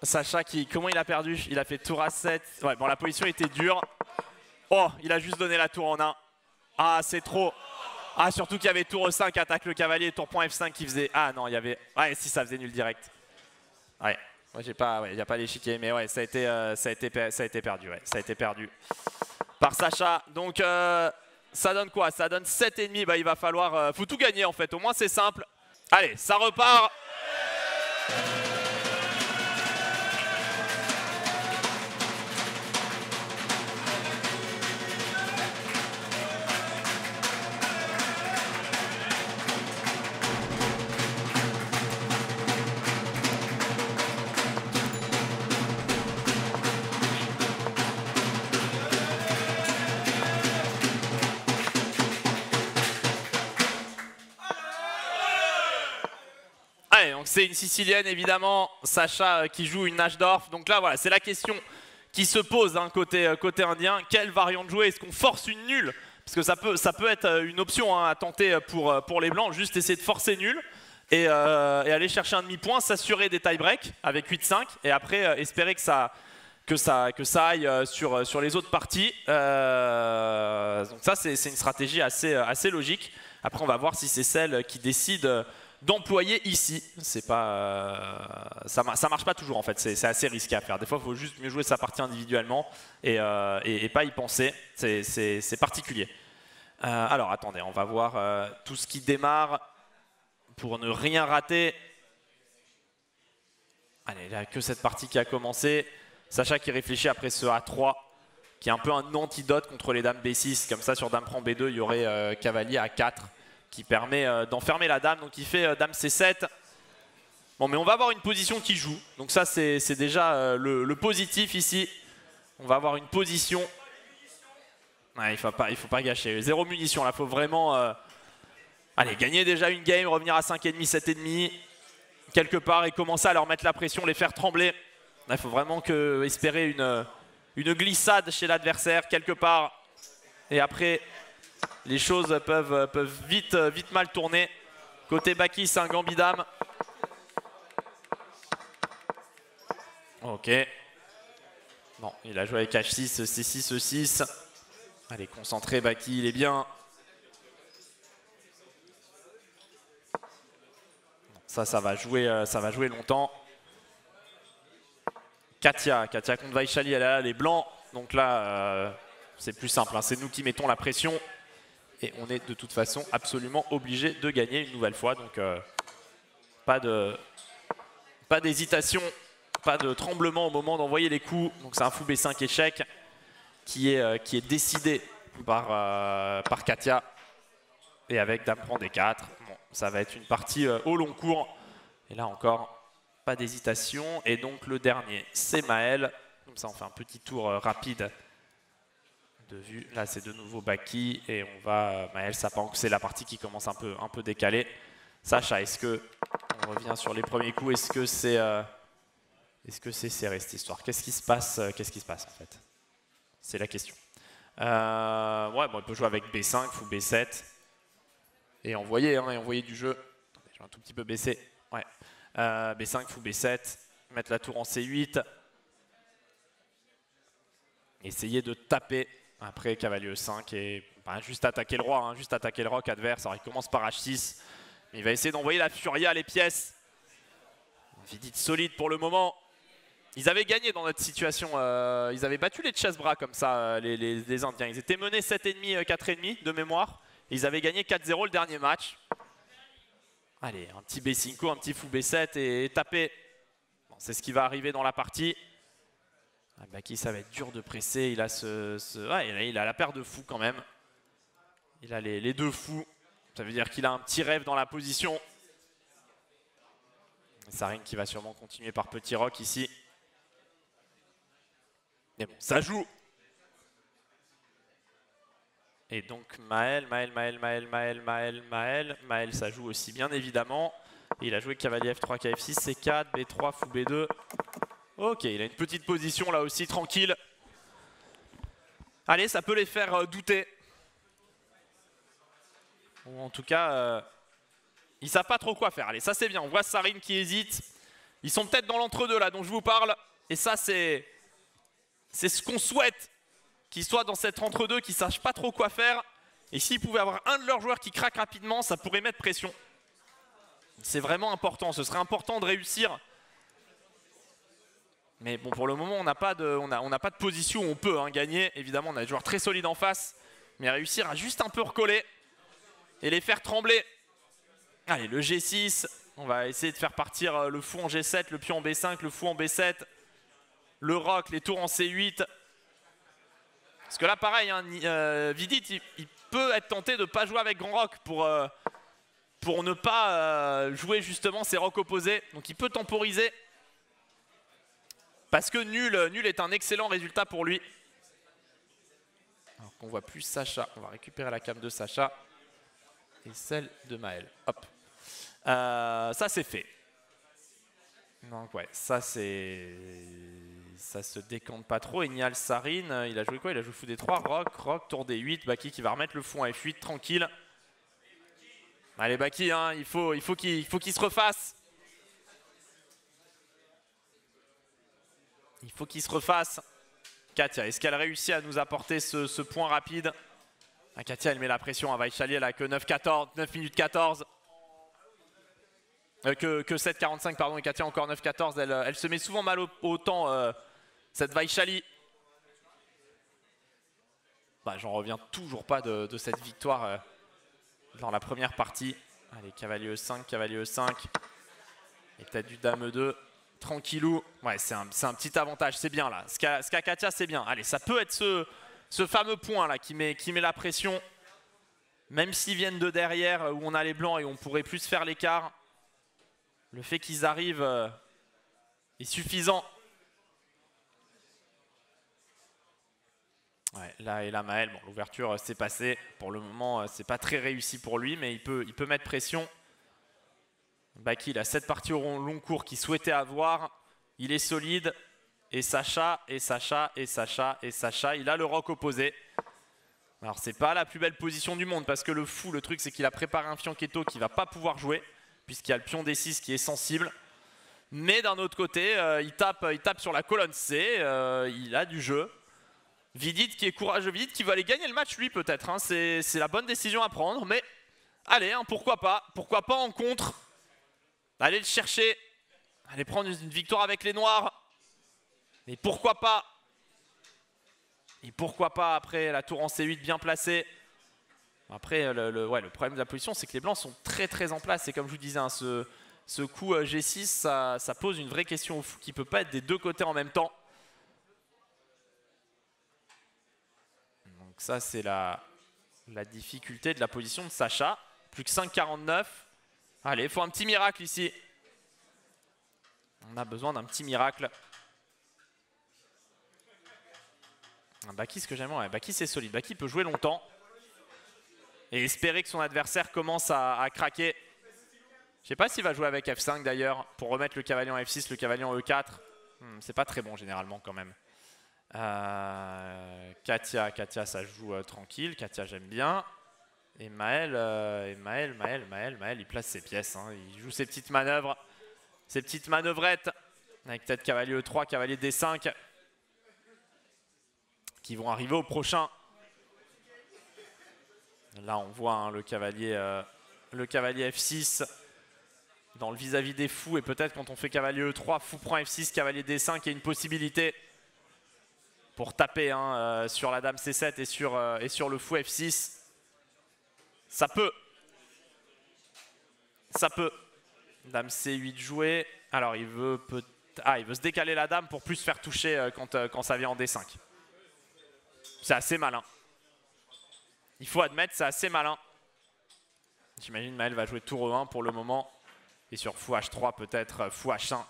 Sacha comment il a perdu? Il a fait tour à 7. Ouais, bon, la position était dure. Oh, il a juste donné la tour en 1. Ah, c'est trop. Ah, surtout qu'il y avait tour E5, attaque le cavalier, tour point F5 qui faisait... Ah non, il y avait... Ouais, si, ça faisait nul direct. Ouais, moi j'ai pas... Ouais, il n'y a pas l'échiquier, mais ouais, ça a été perdu, ouais. Ça a été perdu par Sacha. Donc, ça donne quoi? Ça donne 7,5. Bah, il va falloir... faut tout gagner, en fait. Au moins, c'est simple. Allez, ça repart. Allez, donc c'est une Sicilienne évidemment, Sacha qui joue une Najdorf. Donc là voilà, c'est la question qui se pose hein, côté indien. Quelle variante jouer? Est-ce qu'on force une nulle? Parce que ça peut être une option hein, à tenter pour les blancs, juste essayer de forcer nul et aller chercher un demi-point, s'assurer des tie-breaks avec 8-5 et après espérer que ça aille sur les autres parties. Donc ça c'est une stratégie assez logique. Après on va voir si c'est celle qui décide d'employer ici. C'est pas, ça marche pas toujours en fait, c'est assez risqué à faire. Des fois il faut juste mieux jouer sa partie individuellement et pas y penser, c'est particulier. Alors attendez, on va voir tout ce qui démarre pour ne rien rater. Allez, il n'y a que cette partie qui a commencé. Sacha qui réfléchit après ce A3 qui est un peu un antidote contre les dames B6. Comme ça sur dame prend B2 il y aurait cavalier A4 qui permet d'enfermer la dame. Donc il fait dame C7. Bon mais on va avoir une position qui joue. Donc ça c'est déjà le positif ici. On va avoir une position. Ouais, il faut pas gâcher. 0 munitions là, il faut vraiment allez, gagner déjà une game, revenir à 5,5, 7,5 quelque part et commencer à leur mettre la pression, les faire trembler. Il faut vraiment espérer une glissade chez l'adversaire quelque part. Et après, les choses peuvent vite mal tourner. Côté Baki, c'est un gambit dame. Ok. Bon, il a joué avec H6, C6, E6. Allez, concentré, Baki, il est bien. Ça va jouer longtemps. Katia contre Vaishali, elle a les blancs. Donc là, c'est plus simple. Hein. C'est nous qui mettons la pression. Et on est de toute façon absolument obligé de gagner une nouvelle fois. Donc pas d'hésitation, pas de tremblement au moment d'envoyer les coups. Donc c'est un fou B5 échec qui est décidé par Katia. Et avec dame prend D4. Bon, ça va être une partie au long cours. Et là encore, pas d'hésitation. Et donc le dernier, c'est Maël. Comme ça, on fait un petit tour rapide de vue. Là, c'est de nouveau Baki. Et on va... Maël Sapang, c'est la partie qui commence un peu décalée. Sacha, est-ce que on revient sur les premiers coups? Est-ce que c'est serré cette histoire? Qu'est-ce qui se passe en fait? C'est la question. Ouais, bon, il peut jouer avec B5 ou B7. Et envoyer du jeu. Attendez, je vais un tout petit peu baisser. Ouais. B5 ou B7. Mettre la tour en C8. essayer de taper après cavalier E5 et juste attaquer le roi, hein, juste attaquer le roc adverse. Alors il commence par H6, mais il va essayer d'envoyer la furia, les pièces. Vidit solide pour le moment. Ils avaient gagné dans notre situation, ils avaient battu les Chessbras comme ça, les Indiens. Ils étaient menés 7,5, 4,5 de mémoire. Et ils avaient gagné 4-0 le dernier match. Allez, un petit B5, un petit fou B7 et taper. Bon, c'est ce qui va arriver dans la partie. Baki, ça va être dur de presser. Il a, il a la paire de fous quand même. Il a les deux fous. Ça veut dire qu'il a un petit rêve dans la position. Sarine qui va sûrement continuer par petit roc ici. Mais bon, ça joue. Et donc Maël, ça joue aussi bien évidemment. Et il a joué cavalier F3, KF6, C4, B3, fou B2. Ok, il a une petite position là aussi, tranquille. Allez, ça peut les faire douter. Ou en tout cas, ils savent pas trop quoi faire. Allez, ça c'est bien, on voit Sarine qui hésite. Ils sont peut-être dans l'entre-deux là dont je vous parle. Et ça c'est ce qu'on souhaite. Qu'ils soient dans cet entre-deux, qu'ils ne sachent pas trop quoi faire. Et s'ils pouvaient avoir un de leurs joueurs qui craque rapidement, ça pourrait mettre pression. C'est vraiment important, ce serait important de réussir. Mais bon, pour le moment, on n'a pas de position où on peut gagner. Évidemment, on a des joueurs très solides en face. Mais réussir à juste un peu recoller et les faire trembler. Allez, le G6, on va essayer de faire partir le fou en G7, le pion en B5, le fou en B7. Le roc, les tours en C8. Parce que là, pareil, hein, Vidit, il peut être tenté de ne pas jouer avec Grand Roc pour ne pas jouer justement ses rocs opposés. Donc il peut temporiser. Parce que nul est un excellent résultat pour lui. Alors qu'on voit plus Sacha. On va récupérer la cam de Sacha. Et celle de Maël. Hop. Ça, c'est fait. Donc ouais, ça c'est... Ça se décante pas trop. Ignal Sarine, il a joué quoi? Il a joué fou D3, roc, tour D8, Baki qui va remettre le fou en F8, tranquille. Allez Baki, hein, il faut qu'il se refasse. Il faut qu'il se refasse. Katia, est-ce qu'elle réussit à nous apporter ce point rapide? Katia, elle met la pression à Vaishali, elle a que 9 minutes 14. Que 7,45 pardon, et Katia encore 9,14. Elle se met souvent mal au temps, cette Vaishali. J'en reviens toujours pas de cette victoire dans la première partie. Allez, cavalier E5, cavalier E5. Et peut-être du dame E2. Tranquillou. Ouais, c'est un petit avantage, c'est bien là. Ce qu'a Katia, c'est bien. Allez, ça peut être ce fameux point là qui met la pression. Même s'ils viennent de derrière, où on a les blancs et on pourrait plus faire l'écart. Le fait qu'ils arrivent est suffisant. Ouais, là et là Maël, bon, l'ouverture s'est passée. Pour le moment, c'est pas très réussi pour lui, mais il peut mettre pression. Baki, il a cette partie au long cours qu'il souhaitait avoir. Il est solide. Et Sacha, et Sacha, et Sacha, et Sacha. Il a le roc opposé. Alors, c'est pas la plus belle position du monde parce que le fou, le truc, c'est qu'il a préparé un fianchetto qui va pas pouvoir jouer. Puisqu'il y a le pion D6 qui est sensible. Mais d'un autre côté, il tape sur la colonne C, il a du jeu. Vidit qui est courageux, Vidit qui va aller gagner le match lui peut-être, hein. C'est la bonne décision à prendre, mais allez, hein, pourquoi pas en contre. Allez le chercher, allez prendre une victoire avec les noirs. Et pourquoi pas. Et pourquoi pas après la tour en C8 bien placée. Après, le problème de la position, c'est que les blancs sont très en place. Et comme je vous disais, hein, ce coup G6, ça pose une vraie question au fou qui ne peut pas être des deux côtés en même temps. Donc ça, c'est la difficulté de la position de Sacha. Plus que 5,49. Allez, il faut un petit miracle ici. On a besoin d'un petit miracle. Baki, ce que j'aime, ouais, Baki c'est solide. Baki peut jouer longtemps. Et espérer que son adversaire commence à craquer. Je sais pas s'il va jouer avec F5 d'ailleurs, pour remettre le cavalier en F6, le cavalier en E4. C'est pas très bon généralement quand même. Katia ça joue tranquille, Katia j'aime bien. Et Maël, il place ses pièces, hein. Il joue ses petites manœuvres, ses petites manœuvrettes. Avec peut-être cavalier E3, cavalier D5. qui vont arriver au prochain. Là, on voit hein, le cavalier F6 dans le vis-à-vis des fous. Et peut-être quand on fait cavalier E3, fou prend F6, cavalier D5, il y a une possibilité pour taper hein, sur la dame C7 et sur le fou F6. Ça peut. Ça peut. Dame C8 jouée. Alors, il veut se décaler la dame pour plus faire toucher quand ça vient en D5. C'est assez malin. Il faut admettre, c'est assez malin. J'imagine Maël va jouer tour E1 pour le moment. Et sur fou H3, peut-être fou H1.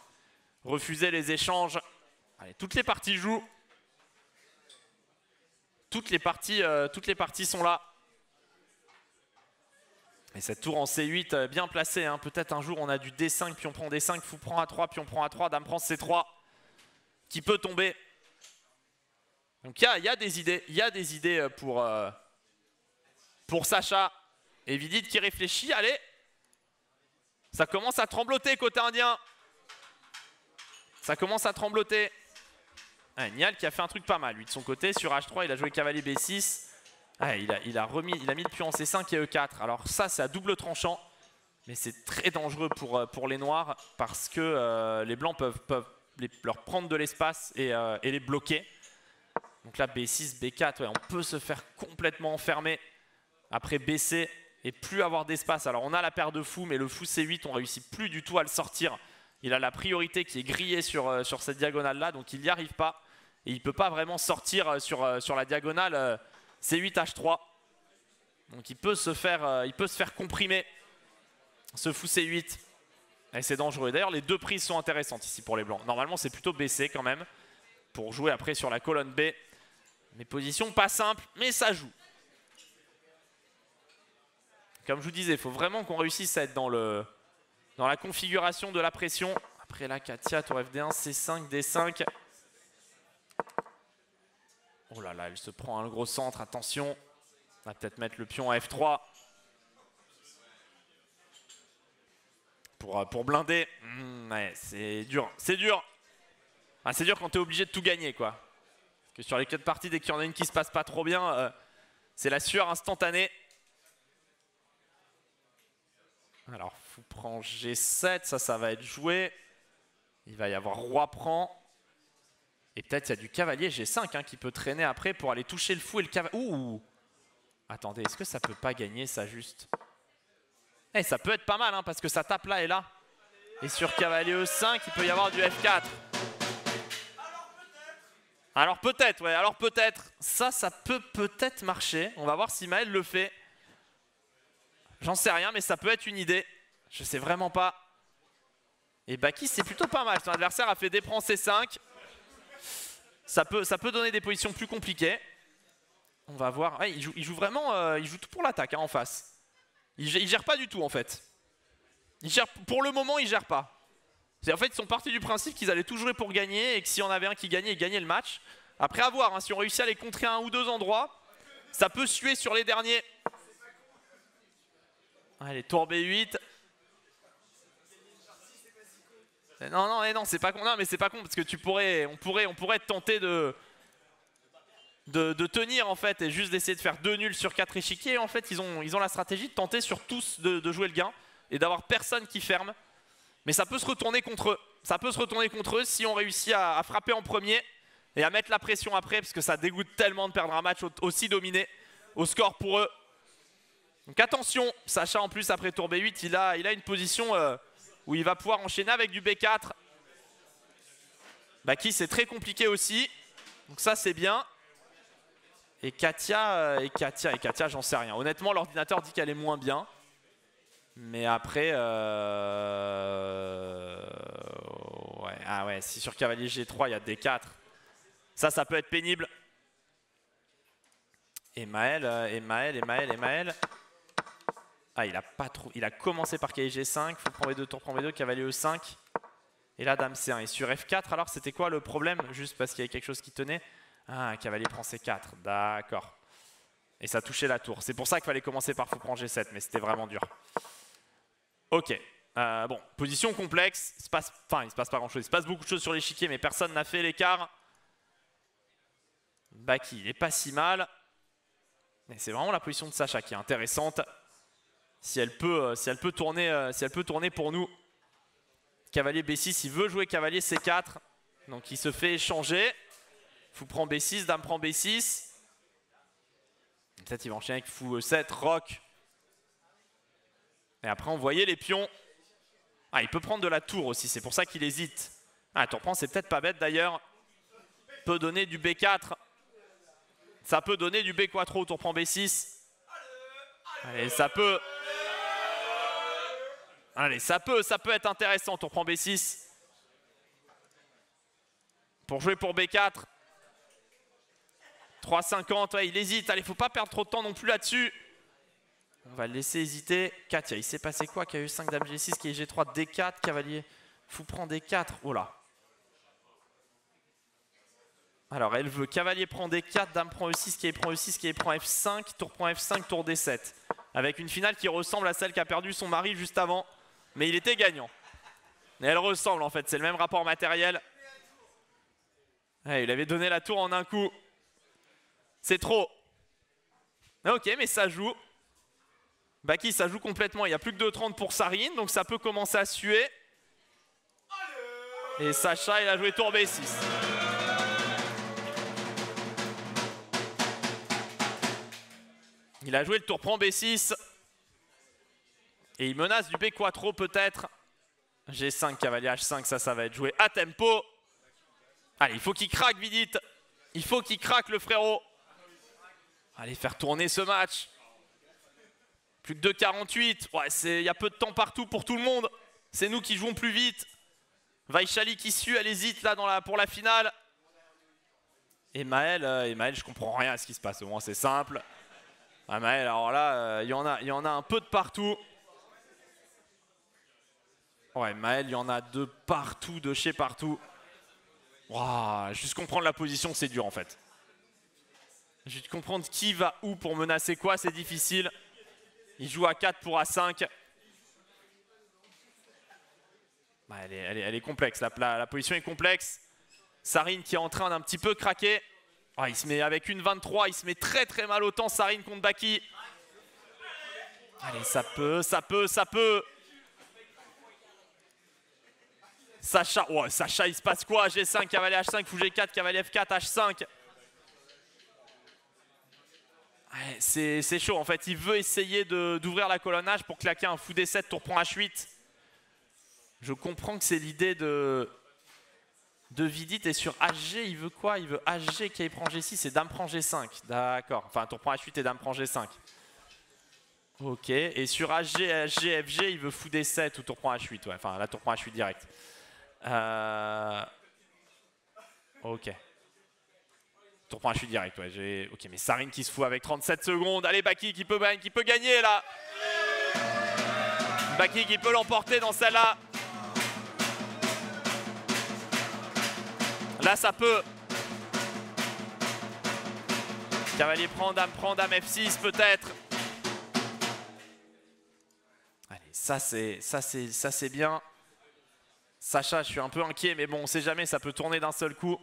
Refuser les échanges. Allez, toutes les parties jouent. Toutes les parties sont là. Et cette tour en C8 bien placée. Hein. Peut-être un jour on a du D5, puis on prend D5, fou prend A3, puis on prend A3, dame prend C3. Qui peut tomber. Donc il y a des idées pour Sacha. Et Vidit qui réfléchit. Allez. Ça commence à trembloter côté indien. Ça commence à trembloter. Ah, Niall qui a fait un truc pas mal. Lui de son côté, sur H3, il a joué cavalier B6. Ah, il a mis le pion en C5 et E4. Alors ça, c'est à double tranchant. Mais c'est très dangereux pour les noirs. Parce que les blancs peuvent leur prendre de l'espace et les bloquer. Donc là, B6, B4, ouais, on peut se faire complètement enfermer. Après BC et plus avoir d'espace. Alors on a la paire de fous, mais le fou C8, on réussit plus du tout à le sortir. Il a la priorité qui est grillée sur cette diagonale-là, donc il n'y arrive pas. Et il ne peut pas vraiment sortir sur la diagonale C8, H3. Donc il peut se faire comprimer, ce fou C8. Et c'est dangereux. D'ailleurs, les deux prises sont intéressantes ici pour les blancs. Normalement, c'est plutôt BC quand même, pour jouer après sur la colonne B. Mais position pas simple, mais ça joue. Comme je vous disais, il faut vraiment qu'on réussisse à être dans la configuration de la pression. Après là, Katia, tour F1, C5, D5. Oh là là, elle se prend un gros centre, attention. On va peut-être mettre le pion à F3. Pour blinder. Ouais, c'est dur, c'est dur. Ah, c'est dur quand tu es obligé de tout gagner, quoi. Parce que sur les 4 parties, dès qu'il y en a une qui se passe pas trop bien, c'est la sueur instantanée. Alors, fou prend G7, ça va être joué. Il va y avoir roi prend. Et peut-être il y a du cavalier G5 hein, qui peut traîner après pour aller toucher le fou et le cavalier. Ouh! Attendez, est-ce que ça peut pas gagner ça juste? Eh, ça peut être pas mal hein, parce que ça tape là et là. Et sur cavalier E5, il peut y avoir du F4. Alors peut-être, ouais, alors peut-être. Ça peut peut-être marcher. On va voir si Maël le fait. J'en sais rien, mais ça peut être une idée. Je sais vraiment pas. Et Baki, c'est plutôt pas mal. Son adversaire a fait D prend C5. Ça peut donner des positions plus compliquées. On va voir. Ouais, il joue vraiment, il joue tout pour l'attaque hein, en face. Il gère pas du tout en fait. Pour le moment, il gère pas. En fait, ils sont partis du principe qu'ils allaient tout jouer pour gagner et que s'il y en avait un qui gagnait, il gagnait le match. Après, à voir, hein, si on réussit à les contrer à un ou deux endroits, ça peut suer sur les derniers. Allez, tour B8. Non, c'est pas con. Non, mais c'est pas con parce que on pourrait tenter de tenir en fait et juste d'essayer de faire 2 nuls sur 4 échiquiers. En fait, ils ont la stratégie de tenter sur tous de jouer le gain et d'avoir personne qui ferme. Mais ça peut se retourner contre eux. Ça peut se retourner contre eux si on réussit à frapper en premier et à mettre la pression après parce que ça dégoûte tellement de perdre un match aussi dominé au score pour eux. Donc attention, Sacha en plus après tour B8, il a une position où il va pouvoir enchaîner avec du B4. Baki c'est très compliqué aussi. Donc ça c'est bien. Et Katia, j'en sais rien. Honnêtement, l'ordinateur dit qu'elle est moins bien. Mais après, ouais. Ah ouais, si sur cavalier G3, il y a D4. Ça peut être pénible. Et Maël. Ah, il a commencé par cavalier G5. Faut prendre B2, tour prend B2, cavalier E5. Et là, dame C1. Et sur F4, alors c'était quoi le problème? Juste parce qu'il y avait quelque chose qui tenait. Ah, cavalier prend C4. D'accord. Et ça touchait la tour. C'est pour ça qu'il fallait commencer par fou prend G7. Mais c'était vraiment dur. Ok. Bon, position complexe. Il se passe pas grand chose. Il se passe beaucoup de choses sur l'échiquier, mais personne n'a fait l'écart. Baki, il est pas si mal. Mais c'est vraiment la position de Sacha qui est intéressante. Si elle peut tourner pour nous. Cavalier B6, il veut jouer cavalier C4. Donc il se fait échanger. Fou prend B6, dame prend B6. Peut-être il va enchaîner avec fou E7, roc. Et après on voyait les pions. Ah, il peut prendre de la tour aussi, c'est pour ça qu'il hésite. Ah, tour prend, c'est peut-être pas bête d'ailleurs. Peut donner du B4. Ça peut donner du B quattro, tour prend B6. Allez, ça peut. Allez, ça peut être intéressant, tour prend B6. Pour jouer pour B4. 3,50, ouais, il hésite. Allez, faut pas perdre trop de temps non plus là-dessus. On va le laisser hésiter. 4, il s'est passé quoi? Qui a eu 5, dame G6, qui est G3, D4, cavalier. Fou prend D4. Oh là. Alors, elle veut cavalier prend D4, dame prend E6, qui prend E6, qui prend F5, tour prend F5, tour D7. Avec une finale qui ressemble à celle qu'a perdu son mari juste avant. Mais il était gagnant. Mais elle ressemble en fait, c'est le même rapport matériel. Ouais, il avait donné la tour en un coup. C'est trop. Ok, mais ça joue. Baki, ça joue complètement. Il n'y a plus que 2,30 pour Sarine, donc ça peut commencer à suer. Et Sacha, il a joué tour B6. Il a joué le tour prend B6. Et il menace du B quattro peut-être. G5, cavalier H5, ça va être joué à tempo. Allez, il faut qu'il craque, Vidit. Il faut qu'il craque, le frérot. Allez, faire tourner ce match. Plus que 2,48. Ouais, il y a peu de temps partout pour tout le monde. C'est nous qui jouons plus vite. Vaishali qui sue, elle hésite là pour la finale. Et Maël, je comprends rien à ce qui se passe. Au moins, c'est simple. Ah, Maël, alors là, il y en a un peu de partout. Ouais, Maël, il y en a de partout, de chez partout. Wow, juste comprendre la position, c'est dur en fait. Juste comprendre qui va où pour menacer quoi, c'est difficile. Il joue à 4 pour A5. Bah, elle est complexe, la position est complexe. Sarine qui est en train d'un petit peu craquer. Oh, il se met avec une 23, il se met très très mal au temps, Sarine contre Baki. Allez, ça peut. Sacha, oh, Sacha, il se passe quoi? G5, cavalier H5, fou G4, cavalier F4, H5. Ouais, c'est chaud en fait, il veut essayer d'ouvrir la colonne H pour claquer un fou D7, tour prend H8. Je comprends que c'est l'idée de Vidit, et sur HG, il veut quoi? Il veut HG qui prend G6 et dame prend G5. D'accord, enfin tour prend H8 et dame prend G5. Ok, et sur HG, FG, il veut fou D7 ou tour prend H8, ouais, enfin la tour prend H8 direct. Ok. Tour prend H8 direct, ouais. Ok, mais Sarine qui se fout avec 37 secondes. Allez, Baki qui peut gagner là. Baki qui peut l'emporter dans celle-là. Là, ça peut. Cavalier prend dame F6 peut-être. Allez, ça c'est bien. Sacha, je suis un peu inquiet, mais bon, on sait jamais, ça peut tourner d'un seul coup.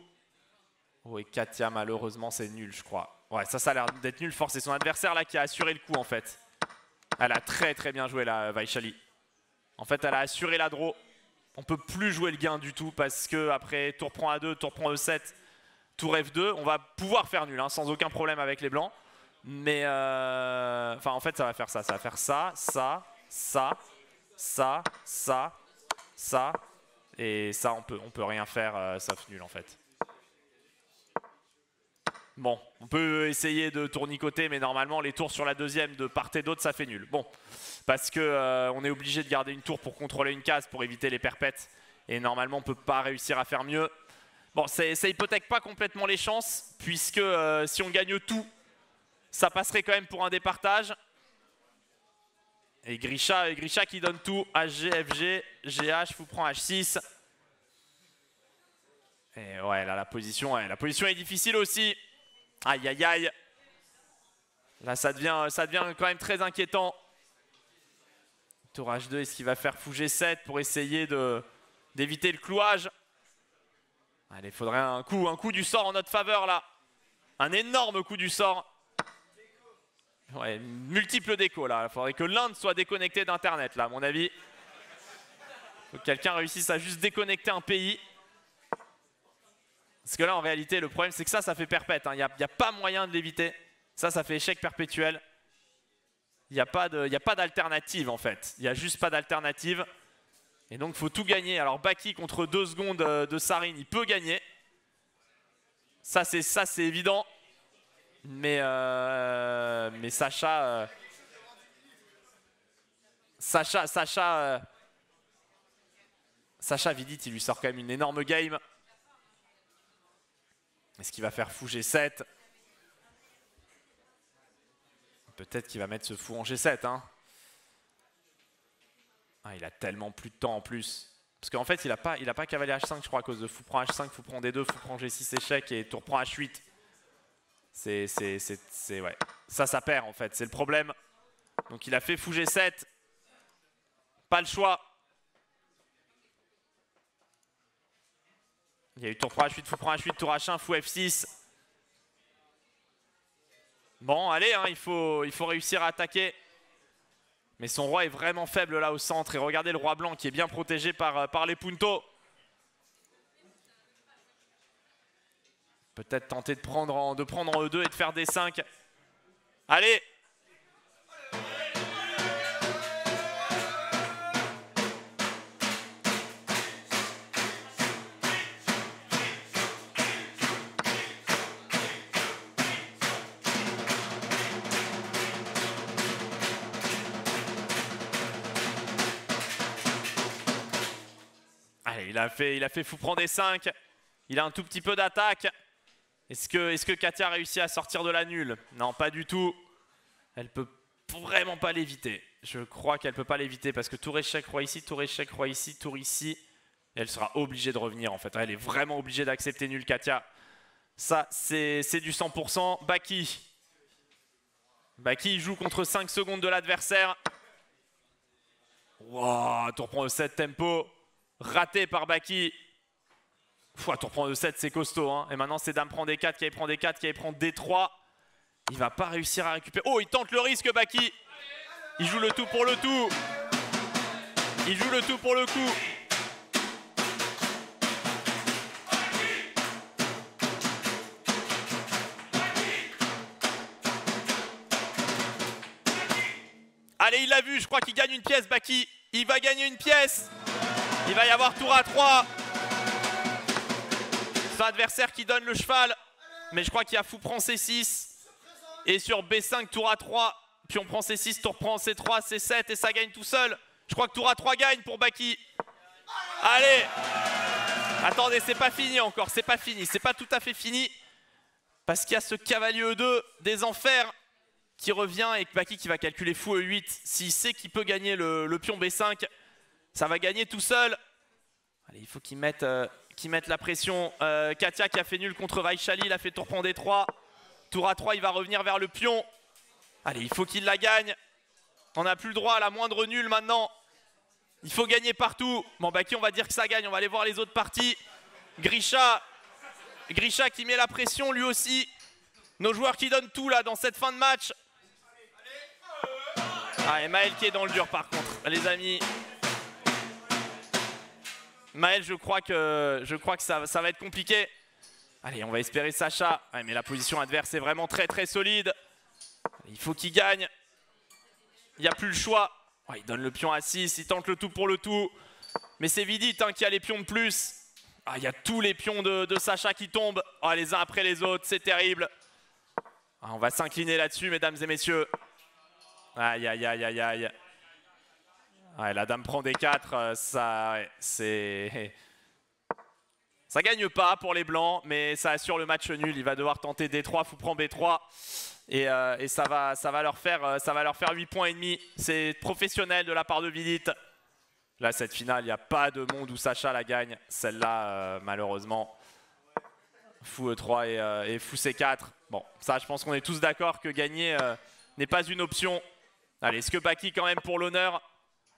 Oh, et Katia, malheureusement, c'est nul, je crois. Ouais, ça a l'air d'être nul fort. C'est son adversaire là qui a assuré le coup, en fait. Elle a très très bien joué, là, Vaishali. En fait, elle a assuré la draw. On peut plus jouer le gain du tout parce que après tour prend A2, tour prend E7, tour F2, on va pouvoir faire nul, hein, sans aucun problème avec les blancs. Mais enfin, en fait, ça va faire ça. Ça va faire ça, ça, ça, ça, ça. Et ça, on peut rien faire sauf nul en fait. Bon, on peut essayer de tournicoter, mais normalement les tours sur la deuxième de part et d'autre, ça fait nul. Bon, parce que on est obligé de garder une tour pour contrôler une case, pour éviter les perpètes. Et normalement, on peut pas réussir à faire mieux. Bon, ça hypothèque pas complètement les chances, puisque si on gagne tout, ça passerait quand même pour un départage. Et Grisha qui donne tout. HG, FG, GH, fou prend H6. Et ouais, là la position est difficile aussi. Aïe aïe aïe. Là ça devient quand même très inquiétant. Tour H2, est-ce qu'il va faire fou G7 pour essayer d'éviter le clouage? Allez, il faudrait un coup du sort en notre faveur là. Un énorme coup du sort. Ouais, multiple déco là. Il faudrait que l'Inde soit déconnectée d'internet là, à mon avis. Faut que quelqu'un réussisse à juste déconnecter un pays. Parce que là, en réalité, le problème, c'est que ça fait perpète. Il n'y a pas moyen de l'éviter. Ça fait échec perpétuel. Il n'y a pas d'alternative, en fait. Il n'y a juste pas d'alternative. Et donc, il faut tout gagner. Alors, Baki contre 2 secondes de Sarine, il peut gagner. Ça, c'est évident. Mais Sacha... Sacha Vidit, il lui sort quand même une énorme game. Est-ce qu'il va faire fou G7? Peut-être qu'il va mettre ce fou en G7. Hein. Ah, il a tellement plus de temps en plus. Parce qu'en fait, il a pas cavalier H5, je crois, à cause de fou prend H5, fou prend D2, fou prend G6 échec et tour prend H8. Ouais. Ça perd en fait, c'est le problème. Donc il a fait fou G7. Pas le choix. Il y a eu tour prend H8, fou prend H8, tour H1, fou F6. Bon, allez, hein, il faut réussir à attaquer. Mais son roi est vraiment faible là au centre. Et regardez le roi blanc qui est bien protégé par les puntos. Peut-être tenter de prendre en E2 et de faire D5. Allez! Allez, il a fait fou prendre D5. Il a un tout petit peu d'attaque. Est-ce que Katia a réussi à sortir de la nulle? Non, pas du tout. Elle peut vraiment pas l'éviter. Je crois qu'elle peut pas l'éviter parce que tour échec, roi ici, tour échec, roi ici, tour ici. Et elle sera obligée de revenir en fait. Elle est vraiment obligée d'accepter nul Katia. Ça, c'est du 100%. Baki. Baki joue contre 5 secondes de l'adversaire. Wow, tour prend E7 tempo. Raté par Baki. Tour prend E7, c'est costaud. Hein. Et maintenant, c'est dame prend D4, qui prend D4, qui prend D3. Il va pas réussir à récupérer. Oh, il tente le risque, Baki. Il joue le tout pour le tout. Il joue le tout pour le coup. Allez, il l'a vu. Je crois qu'il gagne une pièce, Baki. Il va gagner une pièce. Il va y avoir tour A3. Son adversaire qui donne le cheval. Mais je crois qu'il y a fou prend C6. Et sur B5, tour A3. Puis on prend C6, tour prend C3, C7. Et ça gagne tout seul. Je crois que tour A3 gagne pour Baki. Allez. Attendez, c'est pas fini encore. C'est pas fini. C'est pas tout à fait fini. Parce qu'il y a ce cavalier E2 des enfers qui revient. Et Baki qui va calculer fou E8. S'il sait qu'il peut gagner le pion B5. Ça va gagner tout seul. Allez, il faut qu'il mette la pression. Katia qui a fait nul contre Vaishali, il a fait tour prend D3. Tour A3, il va revenir vers le pion. Allez, il faut qu'il la gagne. On n'a plus le droit à la moindre nulle maintenant. Il faut gagner partout. Bon, Baki, on va dire que ça gagne. On va aller voir les autres parties. Grisha qui met la pression lui aussi. Nos joueurs qui donnent tout là dans cette fin de match. Ah, et Maël qui est dans le dur par contre, les amis. Maël, je crois que ça va être compliqué. Allez, on va espérer Sacha. Ouais, mais la position adverse est vraiment très très solide. Il faut qu'il gagne. Il n'y a plus le choix. Ouais, il donne le pion à 6, il tente le tout pour le tout. Mais c'est Vidit hein, qui a les pions de plus. Ah, il y a tous les pions de Sacha qui tombent. Oh, les uns après les autres, c'est terrible. Ah, on va s'incliner là-dessus, mesdames et messieurs. Aïe, aïe, aïe, aïe, aïe. Ouais, la dame prend D4, ça, ouais, c'est... Ça gagne pas pour les blancs, mais ça assure le match nul. Il va devoir tenter D3, fou prend B3. Et ça va leur faire 8 points et demi. C'est professionnel de la part de Vidit. Là, cette finale, il n'y a pas de monde où Sacha la gagne. Celle-là, malheureusement, fou E3 et fou C4. Bon, ça, je pense qu'on est tous d'accord que gagner n'est pas une option. Allez, est-ce que Baki, quand même, pour l'honneur,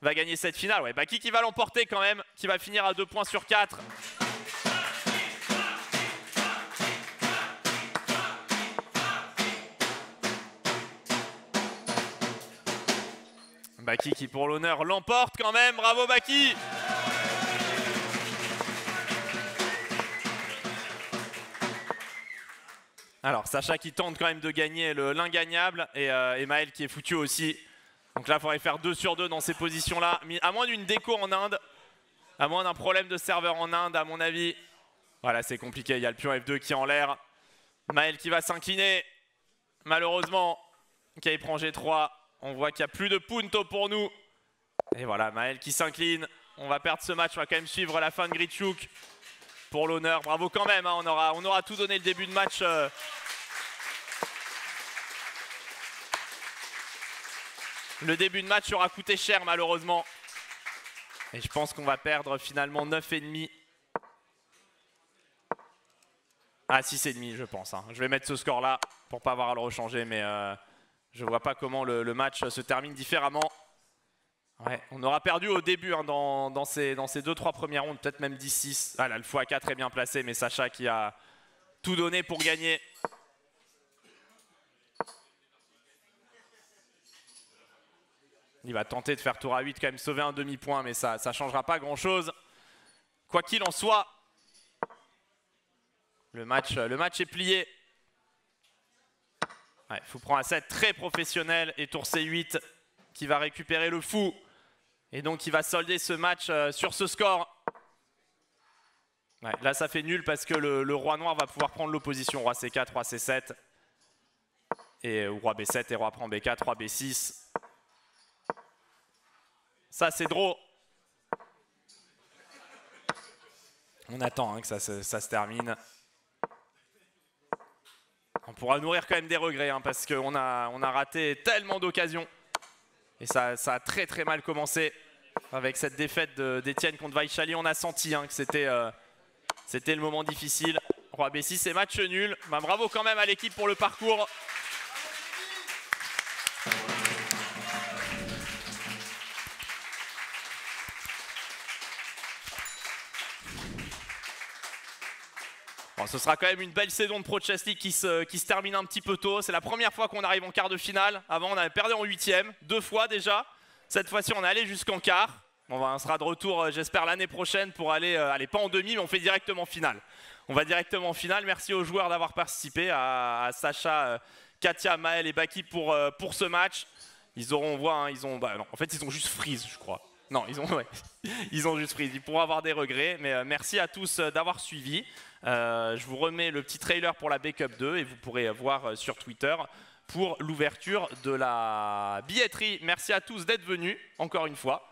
va gagner cette finale? Ouais, Baki qui va l'emporter quand même, qui va finir à 2 points sur 4. Baki qui pour l'honneur l'emporte quand même, bravo Baki. Alors Sacha qui tente quand même de gagner l'ingagnable et Maël qui est foutu aussi. Donc là il faudrait faire 2 sur 2 dans ces positions là, à moins d'une déco en Inde, à moins d'un problème de serveur en Inde à mon avis. Voilà c'est compliqué, il y a le pion F2 qui est en l'air. Maël qui va s'incliner, malheureusement Kai prend G3, on voit qu'il n'y a plus de punto pour nous. Et voilà Maël qui s'incline, on va perdre ce match, on va quand même suivre la fin de Grichuk. Pour l'honneur, bravo quand même, hein, on aura tout donné le début de match. Le début de match aura coûté cher malheureusement. Et je pense qu'on va perdre finalement 9,5. Ah 6,5 je pense. Hein. Je vais mettre ce score là pour pas avoir à le rechanger, mais je vois pas comment le match se termine différemment. Ouais, on aura perdu au début hein, dans ces 2-3 premières rondes, peut-être même 10-6. Ah là, le x4 est bien placé, mais Sacha qui a tout donné pour gagner. Il va tenter de faire tour à 8, quand même sauver un demi-point, mais ça ne changera pas grand-chose. Quoi qu'il en soit, le match est plié. Ouais, fou prend un set très professionnel et tour C8 qui va récupérer le fou. Et donc il va solder ce match sur ce score. Ouais, là ça fait nul parce que le roi noir va pouvoir prendre l'opposition. Roi C4, roi C7. Et roi B7 et roi prend B4, roi B6. Ça c'est draw. On attend hein, que ça se termine. On pourra nourrir quand même des regrets hein, parce qu'on a raté tellement d'occasions. Et ça a très très mal commencé avec cette défaite d'Etienne contre Vaishali. On a senti hein, que c'était le moment difficile. Roi B6 et match nul. Bah, bravo quand même à l'équipe pour le parcours. Bon, ce sera quand même une belle saison de Pro Chess League qui se termine un petit peu tôt. C'est la première fois qu'on arrive en quart de finale. Avant, on avait perdu en 8e, 2 fois déjà. Cette fois-ci, on est allé jusqu'en quart. Bon, on sera de retour, j'espère, l'année prochaine pour aller pas en demi, mais on fait directement finale. On va directement en finale. Merci aux joueurs d'avoir participé, à Sacha, Katia, Maël et Baki pour ce match. On voit, hein, non, en fait, ils ont juste freeze, je crois. Non, ils ont juste freeze. Ils pourront avoir des regrets, mais merci à tous d'avoir suivi. Je vous remets le petit trailer pour la Backup 2 et vous pourrez voir sur Twitter pour l'ouverture de la billetterie. Merci à tous d'être venus, encore une fois.